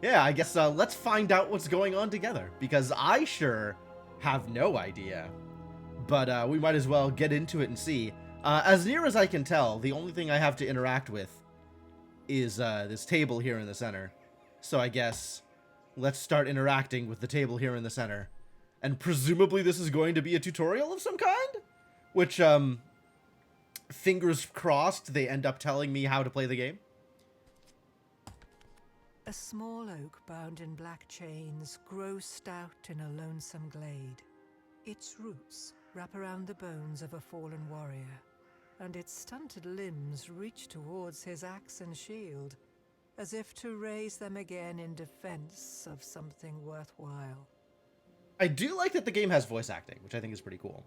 Yeah, I guess let's find out what's going on together, because I sure have no idea. But we might as well get into it and see. As near as I can tell, the only thing I have to interact with is this table here in the center. So I guess let's start interacting with the table here in the center. And presumably this is going to be a tutorial of some kind? Which, fingers crossed, they end up telling me how to play the game. A small oak bound in black chains grows stout in a lonesome glade. Its roots wrap around the bones of a fallen warrior, and its stunted limbs reach towards his axe and shield, as if to raise them again in defense of something worthwhile. I do like that the game has voice acting, which I think is pretty cool.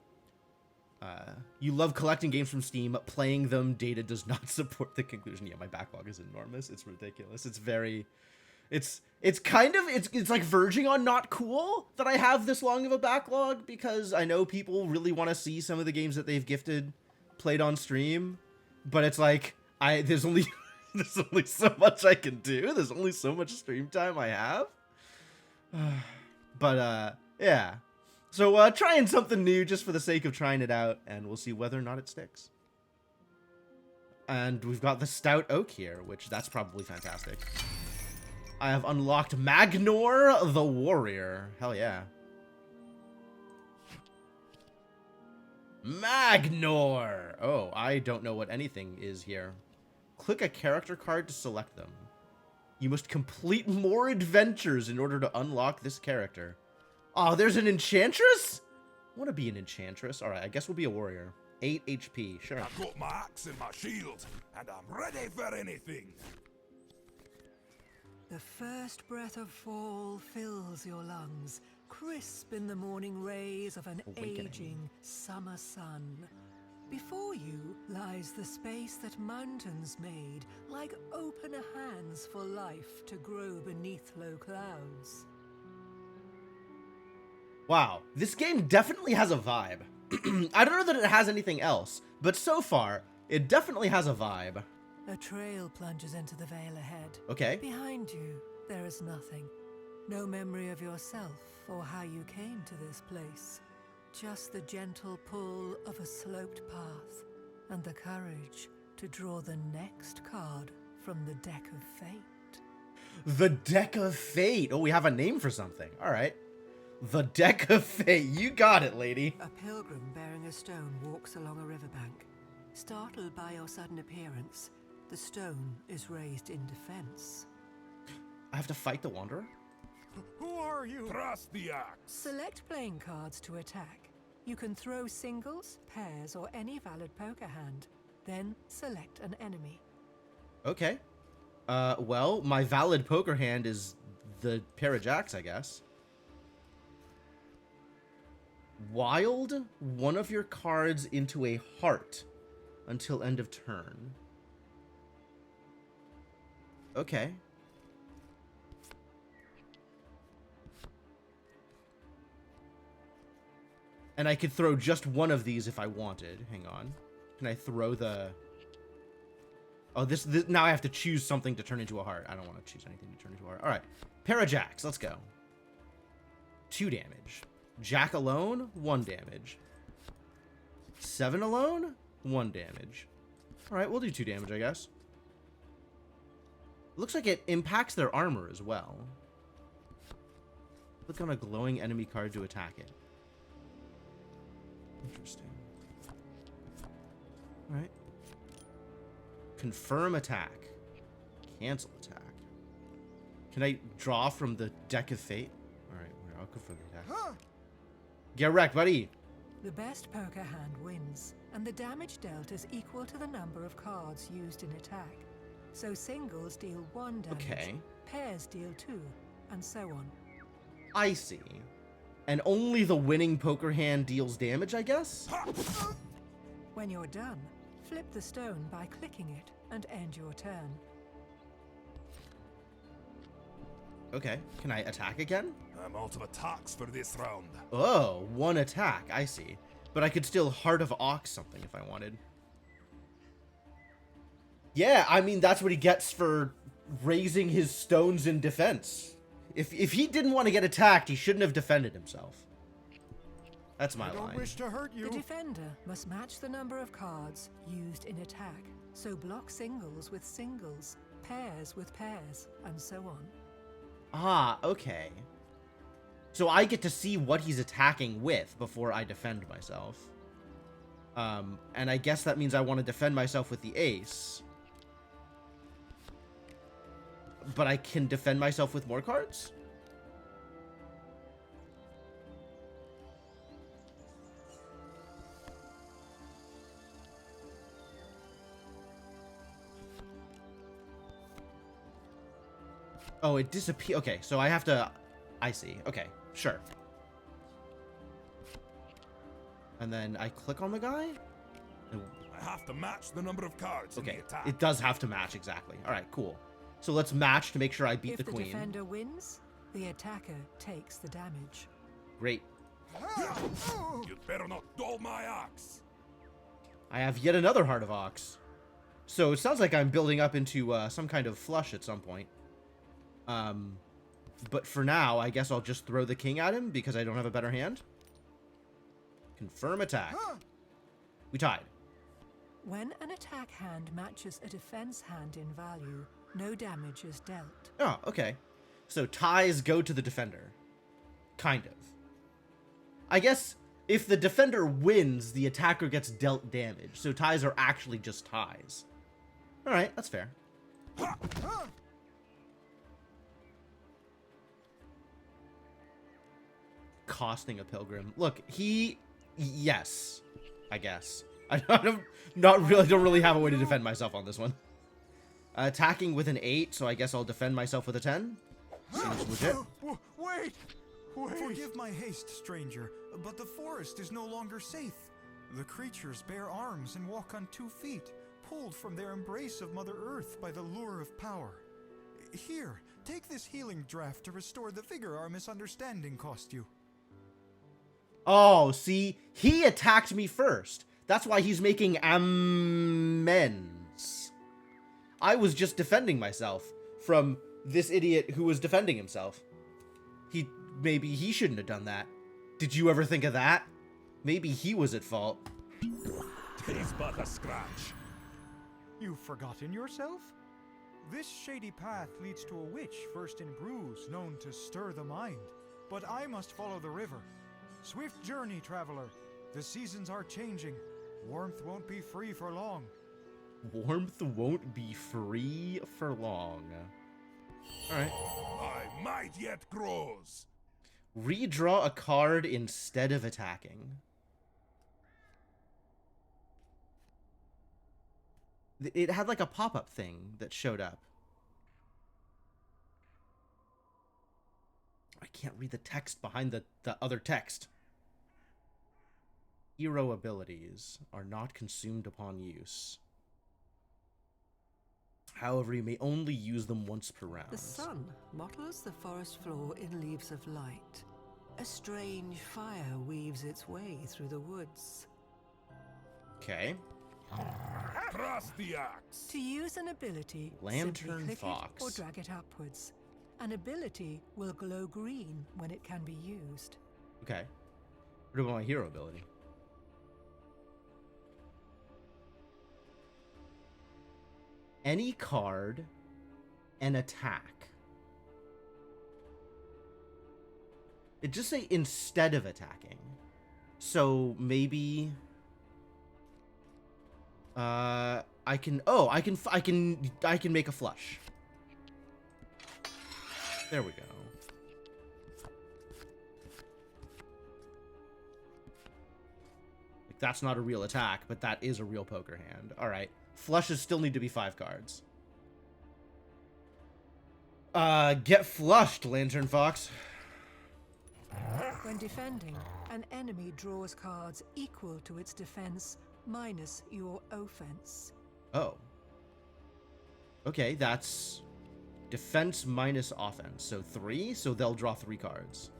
You love collecting games from Steam, playing them, data does not support the conclusion. Yeah, my backlog is enormous. It's ridiculous. It's very... It's kind of... It's like verging on not cool that I have this long of a backlog, because I know people really want to see some of the games that they've gifted played on stream, but it's like, there's only... there's only so much I can do. There's only so much stream time I have. But, yeah. So, trying something new just for the sake of trying it out, and we'll see whether or not it sticks. And we've got the Stout Oak here, which that's probably fantastic. I have unlocked Magnor the Warrior. Hell yeah. Magnor! Oh, I don't know what anything is here. Click a character card to select them. You must complete more adventures in order to unlock this character. Oh, there's an enchantress? I want to be an enchantress. All right, I guess we'll be a warrior. 8 HP, sure. I've got my axe and my shield, and I'm ready for anything. The first breath of fall fills your lungs, crisp in the morning rays of an Awakening. aging summer sun. Before you lies the space that mountains made, like open hands for life to grow beneath low clouds. Wow, this game definitely has a vibe. I don't know that it has anything else, but so far, it definitely has a vibe. A trail plunges into the vale ahead. Okay. Behind you, there is nothing. No memory of yourself or how you came to this place. Just the gentle pull of a sloped path and the courage to draw the next card from the deck of fate. The Deck of Fate. Oh, we have a name for something. All right. The Deck of Fate. You got it, lady. A pilgrim bearing a stone walks along a riverbank. Startled by your sudden appearance, the stone is raised in defense. I have to fight the Wanderer? Who are you? Trust the axe. Select playing cards to attack. You can throw singles, pairs, or any valid poker hand. Then select an enemy. Okay. Well, my valid poker hand is the pair of jacks, I guess. Wild one of your cards into a heart until end of turn. Okay. And I could throw just one of these if I wanted. Hang on. Can I throw the... Oh, this now I have to choose something to turn into a heart. I don't want to choose anything to turn into a heart. All right. Pair of jacks. Let's go. 2 damage. Jack alone, 1 damage. 7 alone, 1 damage. All right, we'll do 2 damage, I guess. Looks like it impacts their armor as well. Click on a glowing enemy card to attack it. Interesting. All right. Confirm attack. Cancel attack. Can I draw from the Deck of Fate? All right, I'll confirm the attack. Huh? Get wrecked, buddy. The best poker hand wins, and the damage dealt is equal to the number of cards used in attack. So singles deal 1 damage, Okay. pairs deal 2, and so on. I see. And only the winning poker hand deals damage, I guess? When you're done, flip the stone by clicking it and end your turn. Okay. Can I attack again? I'm out of attacks for this round. Oh, 1 attack. I see. But I could still Heart of Ox something if I wanted. Yeah, I mean, that's what he gets for raising his stones in defense. If he didn't want to get attacked, he shouldn't have defended himself. That's my I don't line. wish to hurt you. The defender must match the number of cards used in attack, so block singles with singles, pairs with pairs, and so on. Ah, okay. So I get to see what he's attacking with before I defend myself. And I guess that means I want to defend myself with the ace. But I can defend myself with more cards? Oh, it disappears. Okay, so I have to... I see. Okay, sure. And then I click on the guy? I have to match the number of cards in Okay, the attack. it does have to match, exactly. Alright, cool. So let's match to make sure I beat If the the queen. defender wins, the attacker takes the damage. Great. You'd better not dull my axe. I have yet another Heart of Ox. So it sounds like I'm building up into some kind of flush at some point. But for now, I guess I'll just throw the king at him because I don't have a better hand. Confirm attack. We tied. When an attack hand matches a defense hand in value, no damage is dealt. Oh, okay. So ties go to the defender. Kind of. I guess if the defender wins, the attacker gets dealt damage. So ties are actually just ties. Alright, that's fair. Costing a pilgrim. Look, yes, I guess. I don't really have a way to defend myself on this one. Attacking with an 8, so I guess I'll defend myself with a 10. Seems legit. Wait! Forgive my haste, stranger, but the forest is no longer safe. The creatures bear arms and walk on 2 feet, pulled from their embrace of Mother Earth by the lure of power. Here, take this healing draught to restore the vigor our misunderstanding cost you. Oh, see? He attacked me first. That's why he's making amends. I was just defending myself from this idiot who was defending himself. Maybe he shouldn't have done that. Did you ever think of that? Maybe he was at fault. Tis but a scratch. You've forgotten yourself? This shady path leads to a witch versed in brews known to stir the mind. But I must follow the river. Swift journey, traveler. The seasons are changing. Warmth won't be free for long. Warmth won't be free for long. Alright. My might yet grows. Redraw a card instead of attacking. It had like a pop-up thing that showed up. I can't read the text behind the other text. Hero abilities are not consumed upon use. However, you may only use them once per round. The sun mottles the forest floor in leaves of light. A strange fire weaves its way through the woods. Okay. Thrust the axe. To use an ability, Lantern simply click Fox. it or drag it upwards. An ability will glow green when it can be used. Okay. What about my hero ability? Any card and attack. It just say instead of attacking. So maybe I can make a flush. There we go. Like, that's not a real attack, but that is a real poker hand. All right. Flushes still need to be 5 cards. Get flushed, Lantern Fox. When defending, an enemy draws cards equal to its defense minus your offense. Oh. Okay, that's defense minus offense. So 3, so they'll draw 3 cards.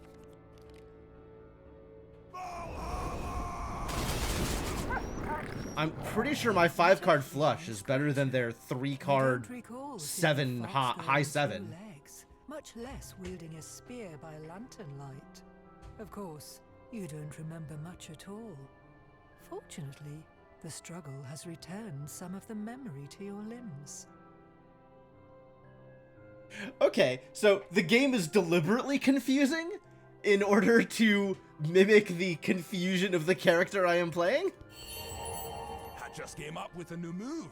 I'm pretty sure my 5-card flush is better than their 3-card You don't recall seeing 7 a fox high on 7. 2 legs, much less wielding a spear by lantern light. Of course, you don't remember much at all. Fortunately, the struggle has returned some of the memory to your limbs. Okay, so the game is deliberately confusing in order to mimic the confusion of the character I am playing? I just came up with a new move.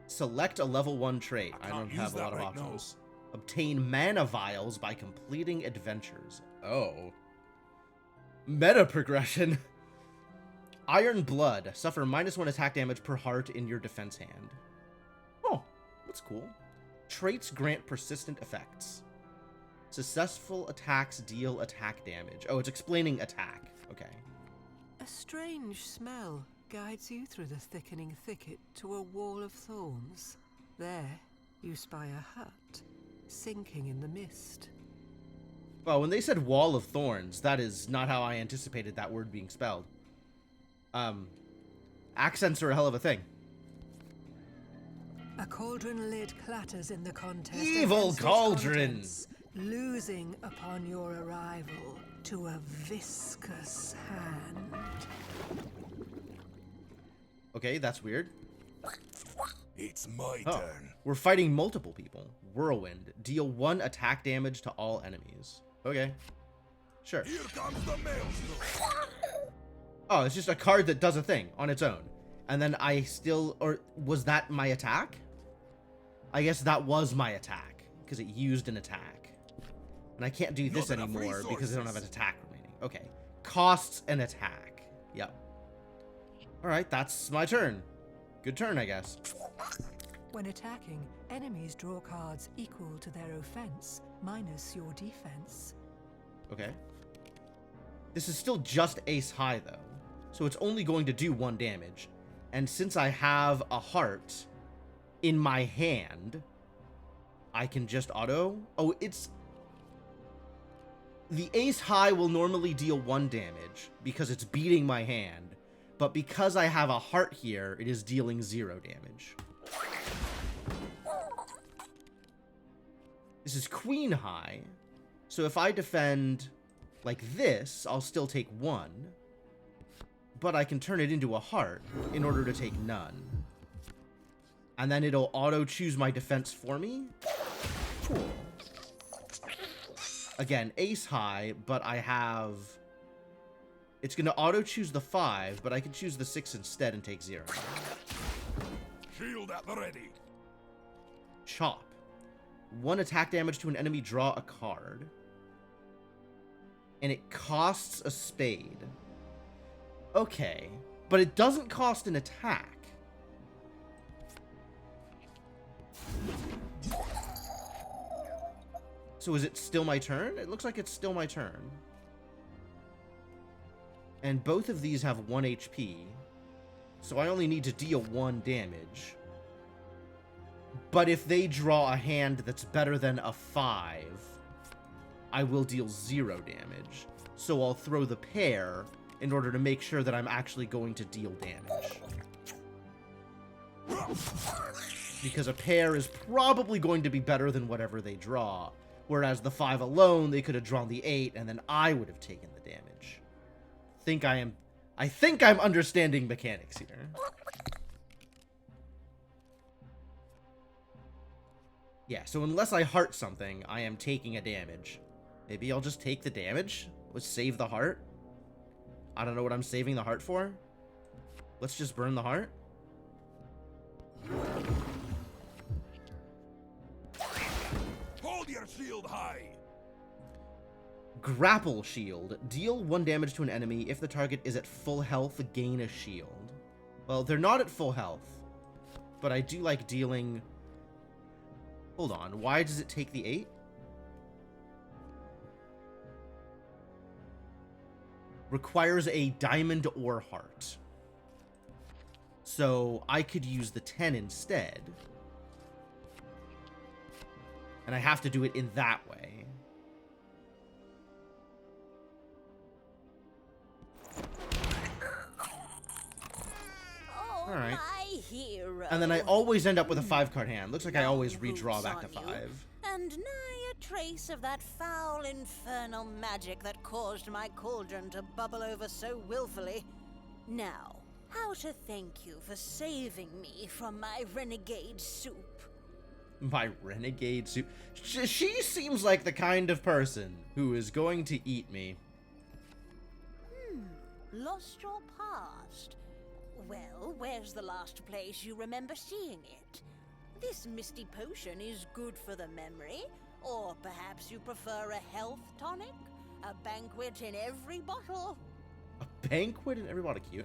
Select a level 1 trait. I I can't don't use have a that lot of right now. options. Obtain mana vials by completing adventures. Oh. Meta progression. Iron Blood. Suffer -1 attack damage per heart in your defense hand. Oh, that's cool. Traits grant persistent effects. Successful attacks deal attack damage. Oh, it's explaining attack. Okay. A strange smell guides you through the thickening thicket to a wall of thorns. There, you spy a hut, sinking in the mist. Well, when they said wall of thorns, that is not how I anticipated that word being spelled. Accents are a hell of a thing. A cauldron lid clatters in the contest. Evil against its cauldron! contents, losing upon your arrival to a viscous hand. Okay, that's weird. It's my Oh, turn. we're fighting multiple people. Whirlwind. Deal 1 attack damage to all enemies. Okay. Sure. Here comes the maelstrom. Oh, it's just a card that does a thing on its own. And then I still... Or was that my attack? I guess that was my attack. Because it used an attack. And I can't do this Not enough anymore because I don't have an resources. attack remaining. Okay. Costs an attack. Yep. Alright, that's my turn. Good turn, I guess. When attacking, enemies draw cards equal to their offense, minus your defense. Okay. This is still just ace high, though. So it's only going to do 1 damage. And since I have a heart in my hand, I can just auto... Oh, it's... The ace high will normally deal 1 damage because it's beating my hand. But because I have a heart here, it is dealing 0 damage. This is queen high. So if I defend like this, I'll still take 1. But I can turn it into a heart in order to take none. And then it'll auto-choose my defense for me. Cool. Again, ace high, but I have... It's going to auto-choose the 5, but I can choose the 6 instead and take 0. Shield at the ready. Chop. 1 attack damage to an enemy, draw a card. And it costs a spade. Okay. But it doesn't cost an attack. So is it still my turn? It looks like it's still my turn. And both of these have 1 HP. So I only need to deal 1 damage. But if they draw a hand that's better than a 5, I will deal 0 damage. So I'll throw the pair in order to make sure that I'm actually going to deal damage. Because a pair is probably going to be better than whatever they draw. Whereas the 5 alone, they could have drawn the 8, and then I would have taken the damage. I think I'm understanding mechanics here. Yeah, so unless I heart something, I am taking a damage. Maybe I'll just take the damage? Let's save the heart? I don't know what I'm saving the heart for. Let's just burn the heart. Hold your shield high. Grapple shield. Deal 1 damage to an enemy. If the target is at full health, gain a shield. Well, they're not at full health. But I do like dealing... Hold on. Why does it take the 8? Requires a diamond or heart. So I could use the 10 instead. And I have to do it in that way. Alright. My hero. And then I always end up with a 5-card hand. Looks like I always Long redraw boots back to on you, 5. And nigh a trace of that foul infernal magic that caused my cauldron to bubble over so willfully. Now, how to thank you for saving me from my renegade soup? My renegade soup. She seems like the kind of person who is going to eat me. Lost your past? Well, where's the last place you remember seeing it? This misty potion is good for the memory, or perhaps you prefer a health tonic? A banquet in every bottle? A banquet and everybody cute.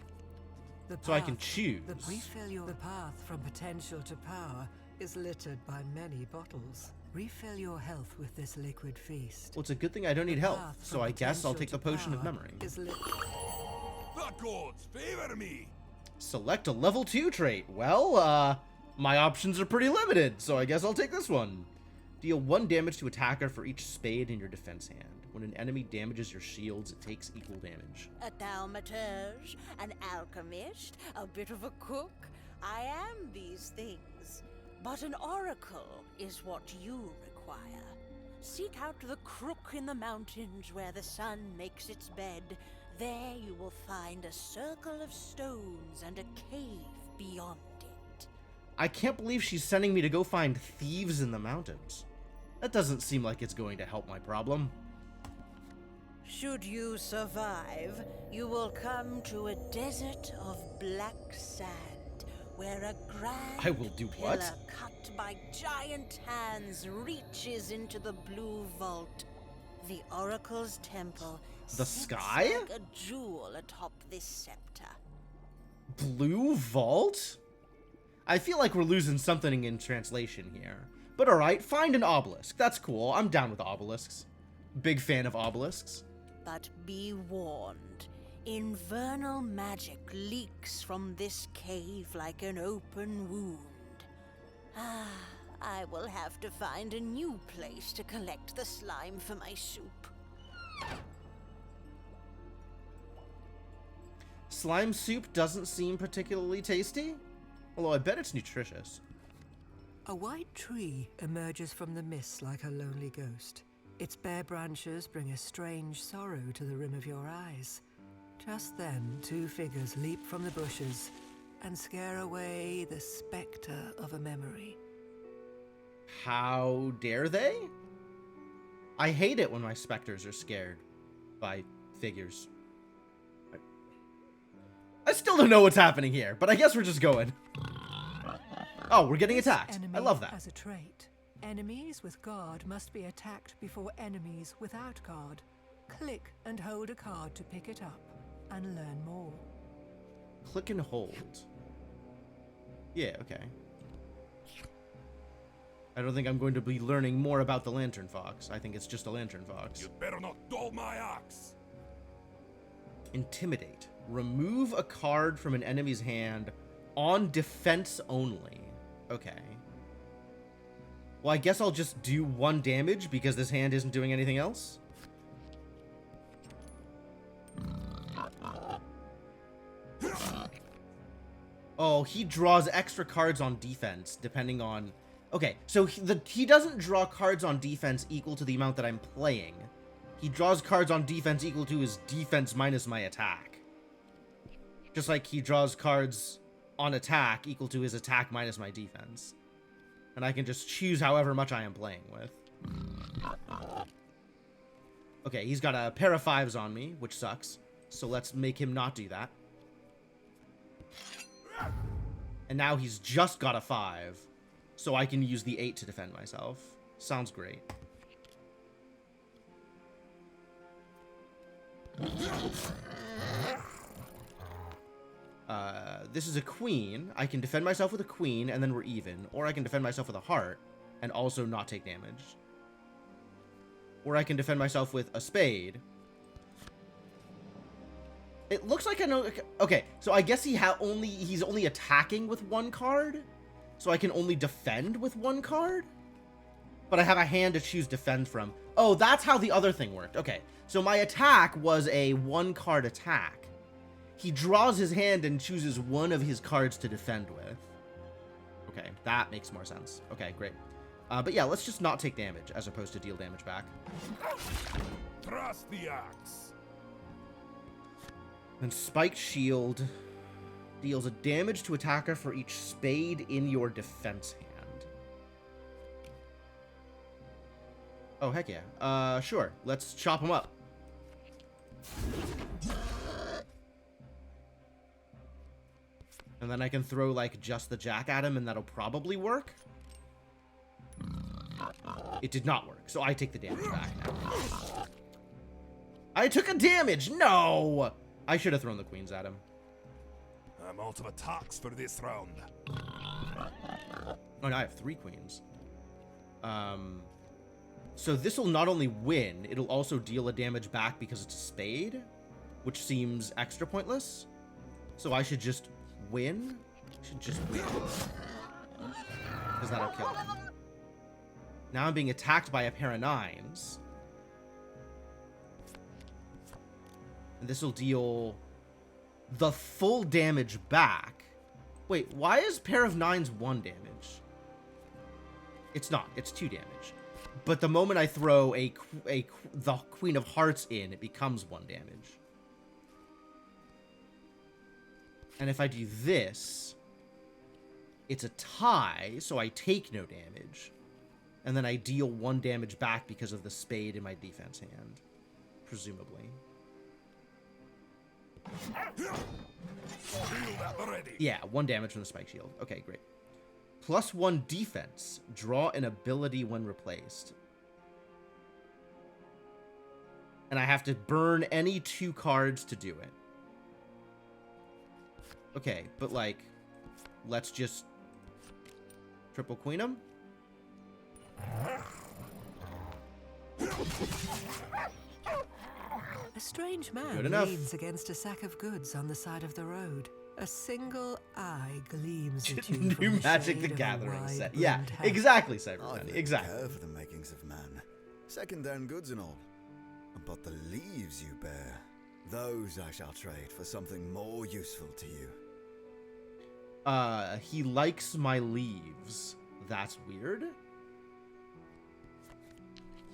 The So I can path- choose. The path from potential to power is littered by many bottles. Refill your health with this liquid feast. Well, it's a good thing I don't need The help, path so from I guess I'll potential take the to potion of power memory. is lit- The gods favor me. Select a level 2 trait. Well, my options are pretty limited, so I guess I'll take this one. Deal 1 damage to attacker for each spade in your defense hand. When an enemy damages your shields, it takes equal damage. A thaumaturge, an alchemist, a bit of a cook. I am these things. But an oracle is what you require. Seek out the crook in the mountains where the sun makes its bed. There you will find a circle of stones and a cave beyond it. I can't believe she's sending me to go find thieves in the mountains. That doesn't seem like it's going to help my problem. Should you survive, you will come to a desert of black sand, where a grand I will do what? pillar cut by giant hands reaches into the blue vault. The Oracle's temple The sits sky? like a jewel atop this scepter. Blue Vault? I feel like we're losing something in translation here. But alright, find an obelisk. That's cool. I'm down with obelisks. Big fan of obelisks. But be warned, infernal magic leaks from this cave like an open wound. Ah, I will have to find a new place to collect the slime for my soup. Slime soup doesn't seem particularly tasty, although I bet it's nutritious. A white tree emerges from the mist like a lonely ghost. Its bare branches bring a strange sorrow to the rim of your eyes. Just then, 2 figures leap from the bushes and scare away the specter of a memory. How dare they? I hate it when my specters are scared by figures. I still don't know what's happening here, but I guess we're just going. Oh, we're getting attacked. I love that. As a trait, enemies with guard must be attacked before enemies without guard. Click and hold a card to pick it up and learn more. Click and hold. Yeah, okay. I don't think I'm going to be learning more about the Lantern Fox. I think it's just a Lantern Fox. You'd better not dull my axe. Intimidate. Remove a card from an enemy's hand on defense only. Okay. Well, I guess I'll just do 1 damage because this hand isn't doing anything else. Oh, he draws extra cards on defense depending on... Okay, so he doesn't draw cards on defense equal to the amount that I'm playing. He draws cards on defense equal to his defense minus my attack. Just like he draws cards on attack equal to his attack minus my defense. And I can just choose however much I am playing with. Okay, he's got a pair of 5s on me, which sucks. So let's make him not do that. And now he's just got a 5. So I can use the 8 to defend myself. Sounds great. This is a queen. I can defend myself with a queen, and then we're even. Or I can defend myself with a heart, and also not take damage. Or I can defend myself with a spade. It looks like I know... Okay, so I guess he's only attacking with 1 card? So I can only defend with 1 card? But I have a hand to choose defend from. Oh, that's how the other thing worked. Okay, so my attack was a 1-card attack. He draws his hand and chooses one of his cards to defend with. Okay, that makes more sense. Okay, great. But yeah, let's just not take damage as opposed to deal damage back. Thrust the axe. And Spiked Shield deals a damage to attacker for each spade in your defense hand. Oh, heck yeah. Sure. Let's chop him up. And then I can throw, like, just the jack at him, and that'll probably work. It did not work, so I take the damage back now. I took a damage! No! I should have thrown the queens at him. I'm out of attacks for this round. Oh, no, I have 3 queens. So this will not only win, it'll also deal a damage back because it's a spade, which seems extra pointless. So I should just win? I should just win. Because that'll kill him. Now I'm being attacked by a pair of 9s. And this will deal the full damage back. Wait, why is pair of 9s 1 damage? It's not. It's 2 damage. But the moment I throw the Queen of Hearts in, it becomes 1 damage. And if I do this, it's a tie, so I take no damage. And then I deal 1 damage back because of the spade in my defense hand. Presumably. Shield at the ready. Yeah, 1 damage from the Spike Shield. Okay, great. +1 defense. Draw an ability when replaced. And I have to burn any 2 cards to do it. Okay, but like, let's just triple queen him. A strange man Good enough. leans against a sack of goods on the side of the road. A single eye gleams at you New from the Magic shade the of a Gathering wide set. Yeah, brimmed hat. exactly, I've Cyberman. no Exactly. care for the makings of man, second-hand goods and all. But the leaves you bear, those I shall trade for something more useful to you. He likes my leaves. That's weird.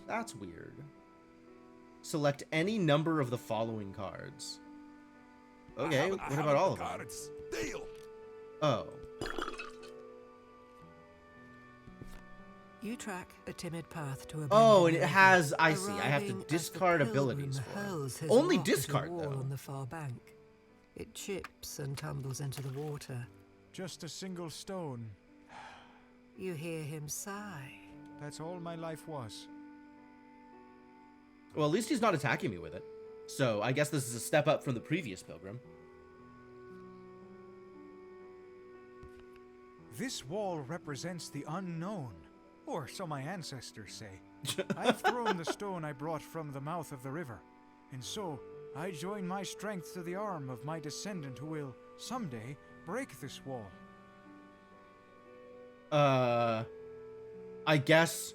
That's weird. Select any number of the following cards. Okay, what about all of them? Cards. Deal. Oh. You track a timid path to a Oh, bending and it river, has, I see, I have to arriving as the discard pilgrim abilities for hurls it. his Only rock at a discard, wall though. on the far bank. It chips and tumbles into the water. Just a single stone. You hear him sigh. That's all my life was. Well, at least he's not attacking me with it. So, I guess this is a step up from the previous pilgrim. This wall represents the unknown, or so my ancestors say. I've thrown the stone I brought from the mouth of the river, and so I join my strength to the arm of my descendant who will, someday, break this wall. I guess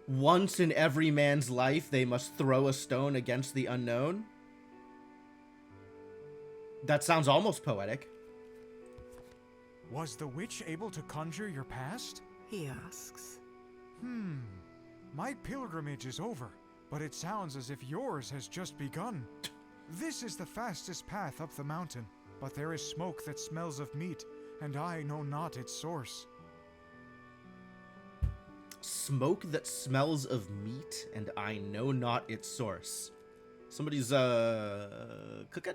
once in every man's life they must throw a stone against the unknown. That sounds almost poetic. Was the witch able to conjure your past? He asks. My pilgrimage is over, but it sounds as if yours has just begun. This is the fastest path up the mountain, but there is smoke that smells of meat, and I know not its source. Smoke that smells of meat, and I know not its source. Somebody's, cooking?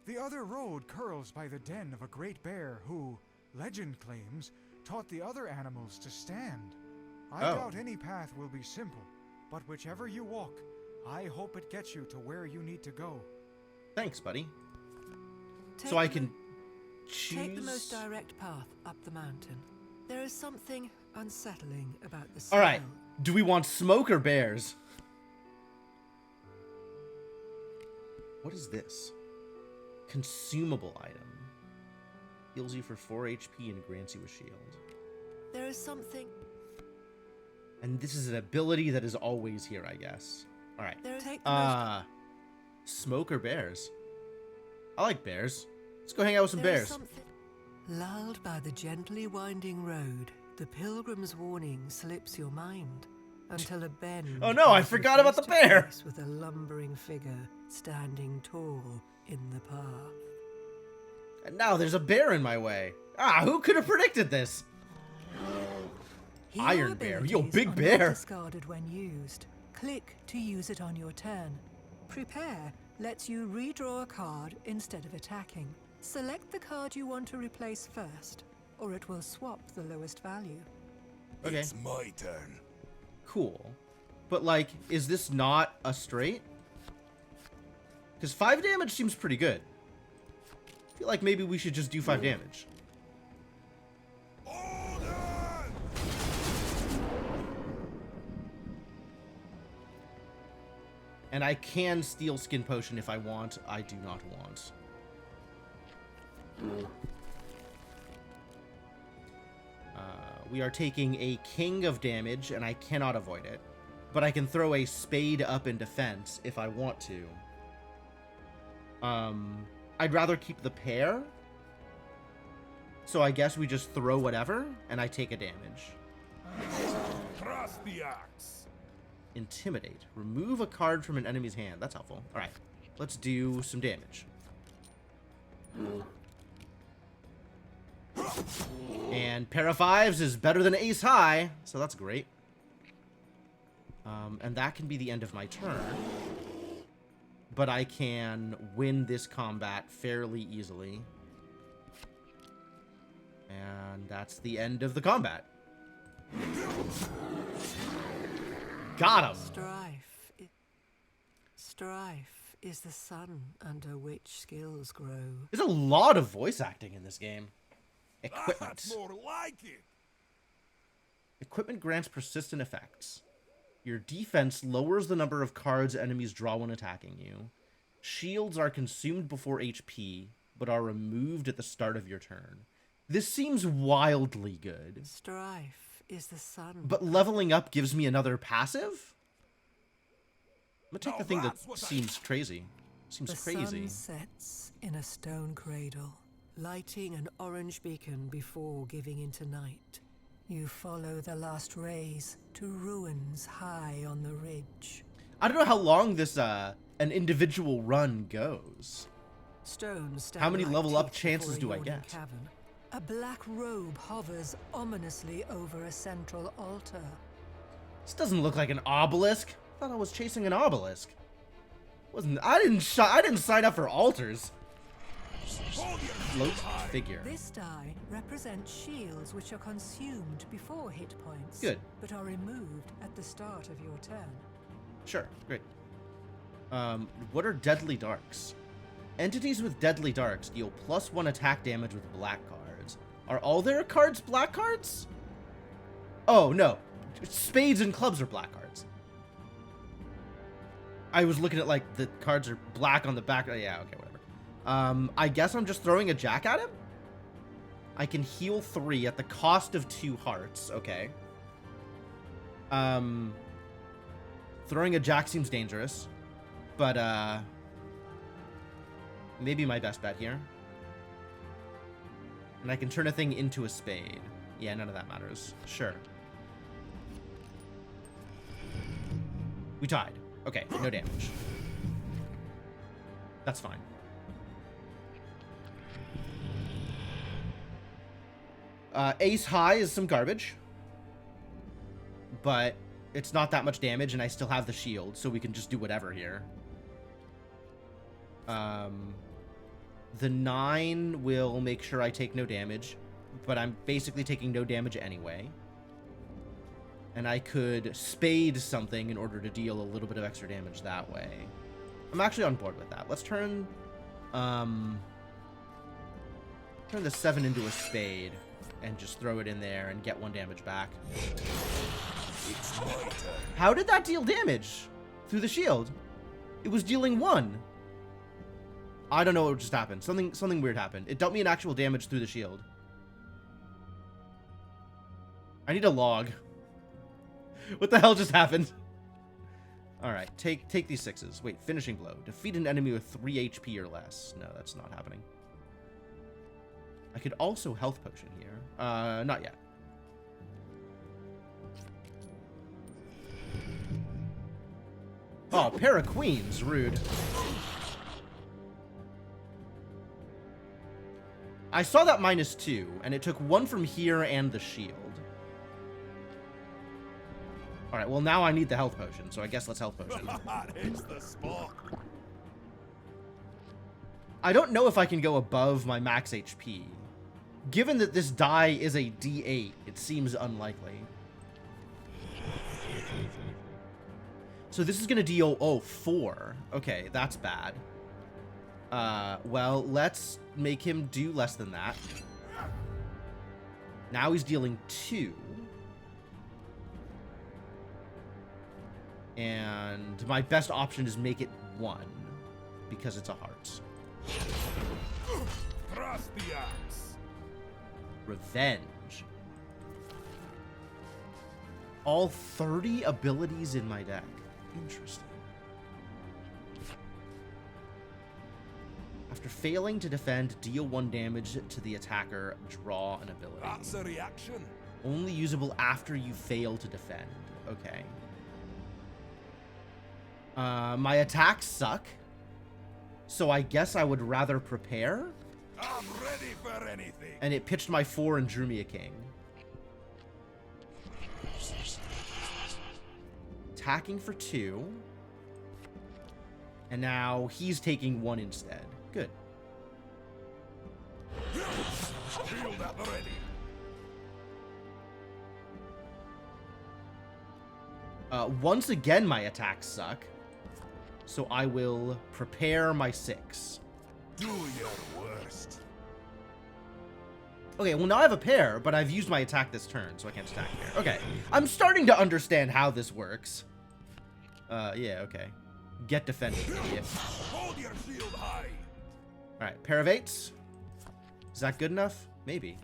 The other road curls by the den of a great bear who, legend claims, taught the other animals to stand. I doubt any path will be simple, but whichever you walk, I hope it gets you to where you need to go. Thanks, buddy. Take So I the- can choose... Take the most direct path up the mountain. There is something unsettling about the smell. Alright, do we want smoke or bears? What is this? Consumable item. Heals you for 4 HP and grants you a shield. There is something. And this is an ability that is always here, I guess. Alright. There is take the most. Smoke or bears? I like bears. Let's go hang out with some There is bears. something- Lulled by the gently winding road, the pilgrim's warning slips your mind until a bend. Oh no, I brings you forgot about the face to bear. face with a lumbering figure standing tall in the path. And now there's a bear in my way. Ah, who could have predicted this? Hero Iron bear. Yo, abilities big are not bear. discarded when used. Click to use it on your turn. Prepare lets you redraw a card instead of attacking. Select the card you want to replace first, or it will swap the lowest value. Okay. It's my turn. Cool. But, like, is this not a straight? Because 5 damage seems pretty good. I feel like maybe we should just do 5 damage. Order! And I can steal Skin Potion if I want. I do not want. We are taking a king of damage, and I cannot avoid it. But I can throw a spade up in defense if I want to. I'd rather keep the pair. So I guess we just throw whatever, and I take a damage. Thrust the axe. Intimidate. Remove a card from an enemy's hand. That's helpful. Alright, let's do some damage. And pair of 5s is better than ace high, so that's great. And that can be the end of my turn. But I can win this combat fairly easily. And that's the end of the combat. Got him! Strife is the sun under which skills grow. There's a lot of voice acting in this game. Equipment. That's more like it. Equipment grants persistent effects. Your defense lowers the number of cards enemies draw when attacking you. Shields are consumed before HP, but are removed at the start of your turn. This seems wildly good. Strife is the sun. But leveling up gives me another passive? I'm gonna take Now the thing that that's what I- seems crazy. Seems The crazy. sun sets in a stone cradle, lighting an orange beacon before giving into night. You follow the last rays to ruins high on the ridge. I don't know how long this an individual run goes. Stones stand How many like level up teeth chances before a do I yawning get? Cavern. A black robe hovers ominously over a central altar. This doesn't look like an obelisk. I thought I was chasing an obelisk. I didn't sign up for altars. Hold your Float figure. This die represents shields which are consumed before hit points. Good. But are removed at the start of your turn. Sure, great. What are deadly darks? Entities with deadly darks deal +1 attack damage with black cards. Are all their cards black cards? Oh, no. Spades and clubs are black cards. I was looking at, like, the cards are black on the back. Oh, yeah, okay, whatever. I guess I'm just throwing a jack at him? I can heal 3 at the cost of 2 hearts. Okay. Throwing a jack seems dangerous. But, maybe my best bet here. And I can turn a thing into a spade. Yeah, none of that matters. Sure. We tied. Okay, no damage. That's fine. Ace high is some garbage. But it's not that much damage, and I still have the shield, so we can just do whatever here. The 9 will make sure I take no damage, but I'm basically taking no damage anyway. And I could spade something in order to deal a little bit of extra damage that way. I'm actually on board with that. Let's turn the 7 into a spade and just throw it in there and get 1 damage back. It's my turn. How did that deal damage? Through the shield. It was dealing 1. I don't know what just happened. Something weird happened. It dealt me an actual damage through the shield. I need a log. What the hell just happened? Alright, take these 6s. Wait, finishing blow. Defeat an enemy with 3 HP or less. No, that's not happening. I could also health potion here. Not yet. Oh, pair of queens. Rude. I saw that -2, and it took 1 from here and the shield. Alright, well now I need the health potion, so I guess let's health potion. It's the spot. I don't know if I can go above my max HP. Given that this die is a D8, it seems unlikely. So this is going to deal, 4. Okay, that's bad. Well, let's make him do less than that. Now he's dealing 2. And my best option is make it 1, because it's a heart. Thrust the axe. Revenge. All 30 abilities in my deck. Interesting. After failing to defend, deal 1 damage to the attacker, draw an ability. That's a reaction. Only usable after you fail to defend. Okay. My attacks suck, so I guess I would rather prepare. I'm ready for anything. And it pitched my 4 and drew me a king. Attacking for 2. And now he's taking 1 instead. Good. Shield at the ready. Once again, my attacks suck. So I will prepare my 6. Do your worst. Okay, well now I have a pair, but I've used my attack this turn, so I can't attack here. Okay, I'm starting to understand how this works. Yeah, okay. Get defended, idiot. Hold your shield high. Alright, pair of 8s. Is that good enough? Maybe.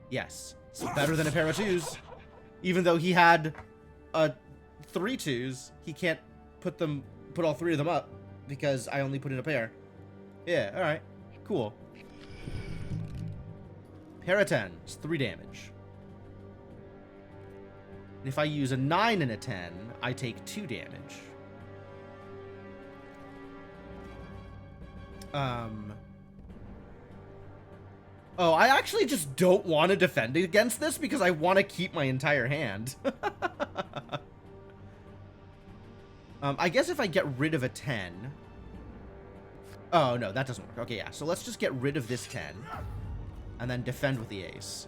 Yes. It's better than a pair of 2s. Even though he had 3 2s, he can't put all 3 of them up because I only put in a pair. Yeah, alright. Cool. Pair of 10s, 3 damage. And if I use a 9 and a 10, I take 2 damage. Oh, I actually just don't want to defend against this because I want to keep my entire hand. I guess if I get rid of a 10... Oh, no, that doesn't work. Okay, yeah, so let's just get rid of this 10. And then defend with the ace.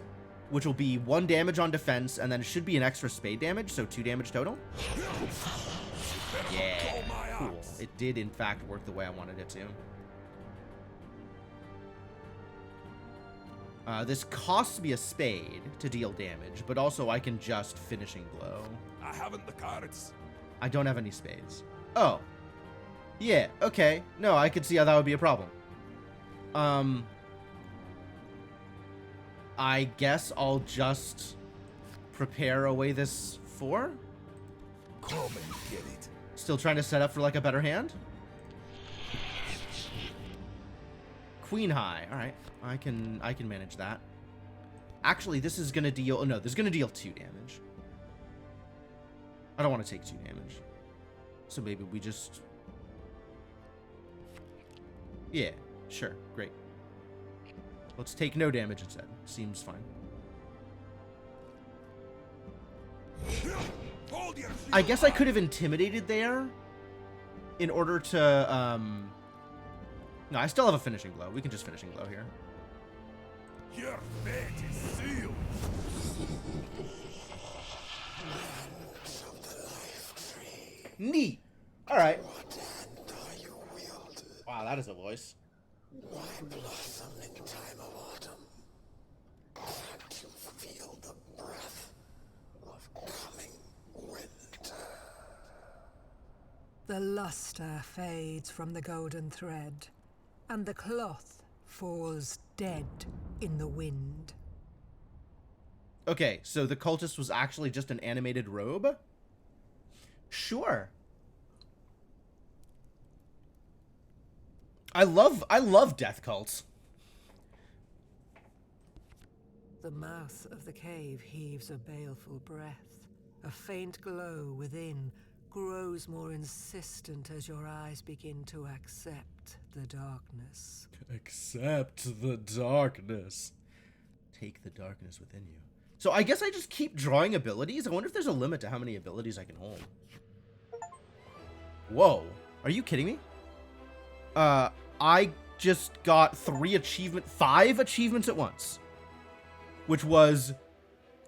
Which will be 1 damage on defense, and then it should be an extra spade damage, so 2 damage total. Yeah, cool. It did, in fact, work the way I wanted it to. This costs me a spade to deal damage, but also I can just finishing blow. I haven't the cards. I don't have any spades. Oh. Yeah, okay. No, I could see how that would be a problem. I guess I'll just prepare away this 4. Come and get it. Still trying to set up for like a better hand. Queen high. All right, I can manage that. Actually, this is gonna deal. Oh no, this is gonna deal 2 damage. I don't want to take 2 damage, so maybe we just. Yeah, sure, great. Let's take no damage instead. Seems fine. I guess I could have intimidated there in order to, No, I still have a finishing blow. We can just finishing blow here. Your fate is sealed. Neat. All right. Wow, that is a voice. Why blossom in time of autumn? Can't you feel the breath of coming winter? The luster fades from the golden thread, and the cloth falls dead in the wind. Okay, so the cultist was actually just an animated robe? Sure. I love death cults. The mouth of the cave heaves a baleful breath. A faint glow within grows more insistent as your eyes begin to accept the darkness. Accept the darkness. Take the darkness within you. So I guess I just keep drawing abilities. I wonder if there's a limit to how many abilities I can hold. Whoa. Are you kidding me? I just got 5 achievements at once. Which was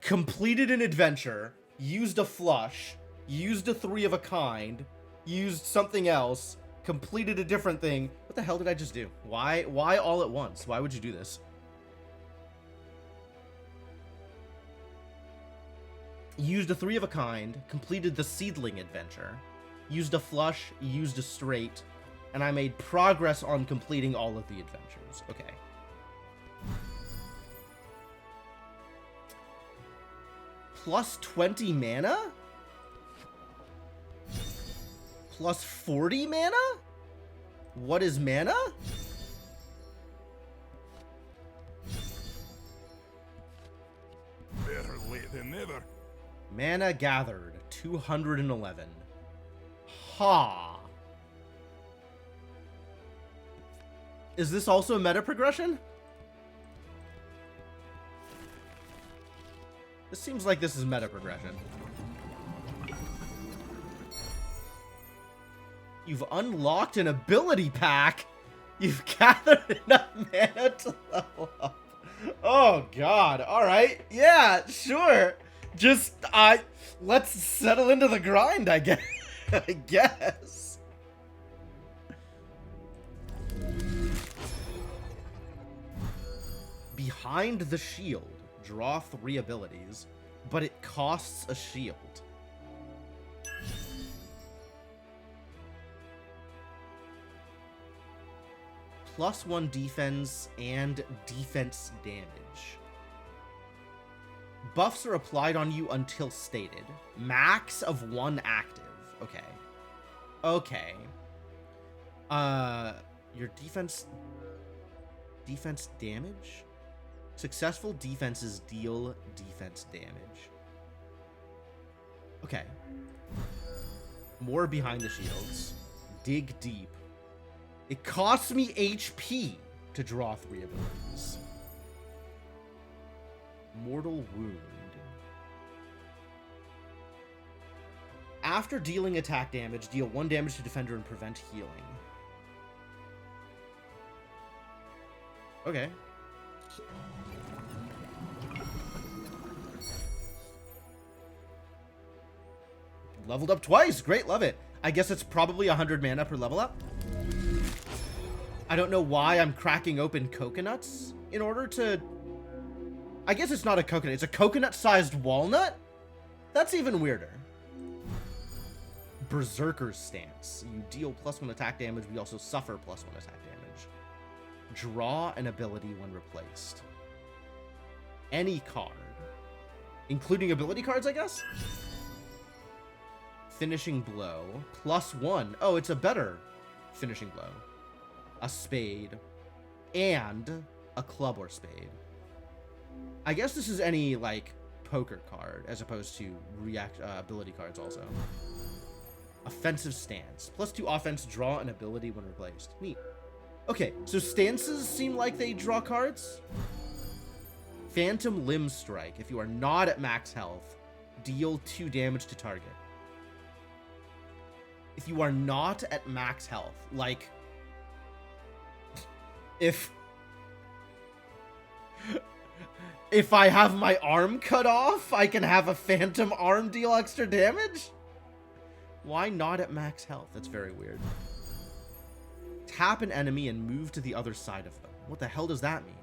completed an adventure, used a flush, used a 3 of a kind, used something else, completed a different thing. What the hell did I just do? Why all at once? Why would you do this? Used a 3 of a kind, completed the seedling adventure, used a flush, used a straight, and I made progress on completing all of the adventures. Okay. Plus 20 mana? Plus 40 mana? What is mana? Better late than never. Mana gathered, 211. Ha! Is this also a meta progression? This seems like this is meta progression. You've unlocked an ability pack. You've gathered enough mana to level up. Oh god. All right. Yeah, sure. Just let's settle into the grind, I guess. I guess. Behind the shield. Draw 3 abilities, but it costs a shield. +1 defense and defense damage. Buffs are applied on you until stated. Max of 1 active. Okay. Okay. Your defense damage? Successful defenses deal defense damage. Okay. More behind the shields. Dig deep. It costs me HP to draw 3 abilities. Mortal Wound. After dealing attack damage, deal 1 damage to defender and prevent healing. Okay. Leveled up twice. Great, love it. I guess it's probably 100 mana per level up. I don't know why I'm cracking open coconuts in order to... I guess it's not a coconut. It's a coconut-sized walnut? That's even weirder. Berserker's Stance. You deal +1 attack damage. We also suffer +1 attack damage. Draw an ability when replaced. Any card. Including ability cards, I guess? Finishing Blow. +1. Oh, it's a better finishing blow. A spade. And a club or spade. I guess this is any, like, poker card, as opposed to ability cards also. Offensive Stance. +2 offense, draw an ability when replaced. Neat. Okay, so stances seem like they draw cards. Phantom Limb Strike. If you are not at max health, deal 2 damage to target. If you are not at max health, like... If I have my arm cut off, I can have a phantom arm deal extra damage? Why not at max health? That's very weird. Tap an enemy and move to the other side of them. What the hell does that mean?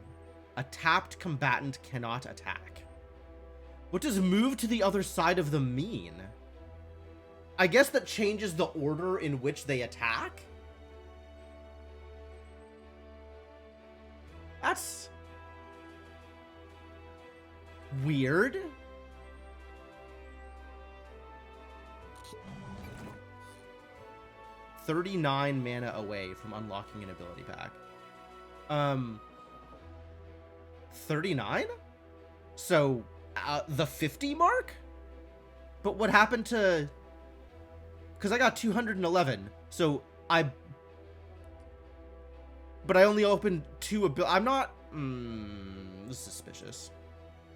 A tapped combatant cannot attack. What does move to the other side of them mean? I guess that changes the order in which they attack? That's weird. 39 mana away from unlocking an ability pack. 39? So, the 50 mark? But what happened to... Because I got 211, so but I only opened 2 I'm not... this is suspicious.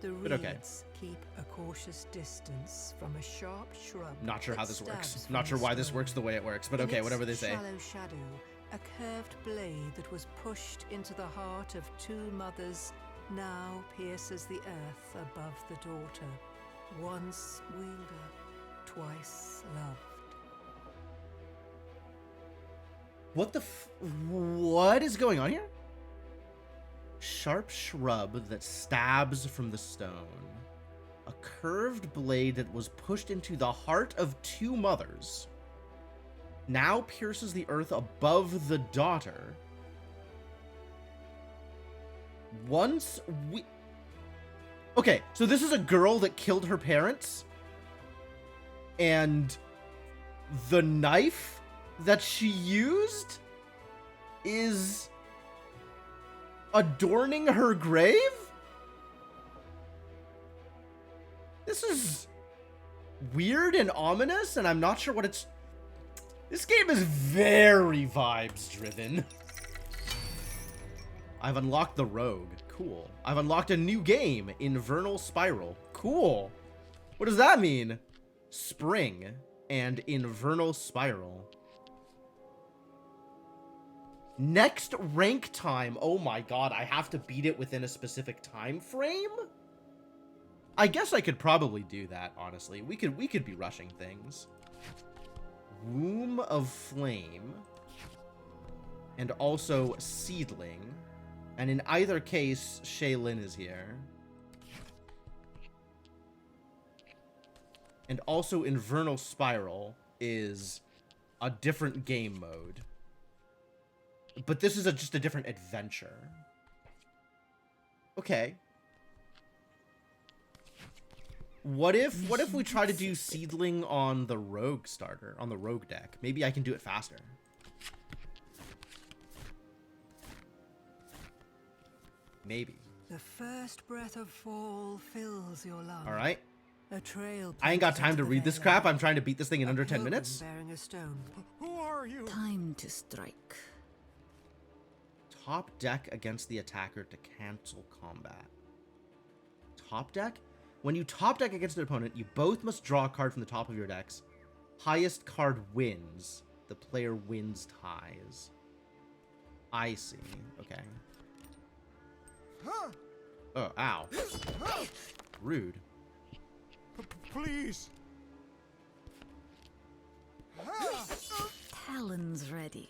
The But okay. reeds keep a cautious distance from a sharp shrub. Not sure how that this works. stabs Not from sure why the this works the stone. way it works, but In okay, its whatever they say. Shallow shadow, a curved blade that was pushed into the heart of 2 mothers now pierces the earth above the daughter. Once wielder, twice loved. What is going on here? Sharp shrub that stabs from the stone. A curved blade that was pushed into the heart of 2 mothers. Now pierces the earth above the daughter. Once we... Okay, so this is a girl that killed her parents. And the knife that she used is adorning her grave? This is weird and ominous, and I'm not sure what it's... This game is very vibes driven. I've unlocked the Rogue. Cool. I've unlocked a new game, Infernal Spiral. Cool. What does that mean? Spring and Infernal Spiral. Next rank time. Oh my god, I have to beat it within a specific time frame? I guess I could probably do that, honestly. We could be rushing things. Womb of Flame. And also Seedling. And in either case, Shaylin is here. And also Infernal Spiral is a different game mode. But this is just a different adventure. Okay. What if we try to do Seedling on the Rogue starter, on the Rogue deck? Maybe I can do it faster. Maybe. The first breath of fall fills your lungs. All right. A trail. I ain't got plunges time to into the read this vale. crap. I'm trying to beat this thing in A under 10 pilgrim minutes. Bearing a stone. Who are you? Time to strike. Top deck against the attacker to cancel combat. Top deck? When you top deck against an opponent, you both must draw a card from the top of your decks. Highest card wins. The player wins ties. I see. Okay. Oh, ow. Rude. Please. Talons ready.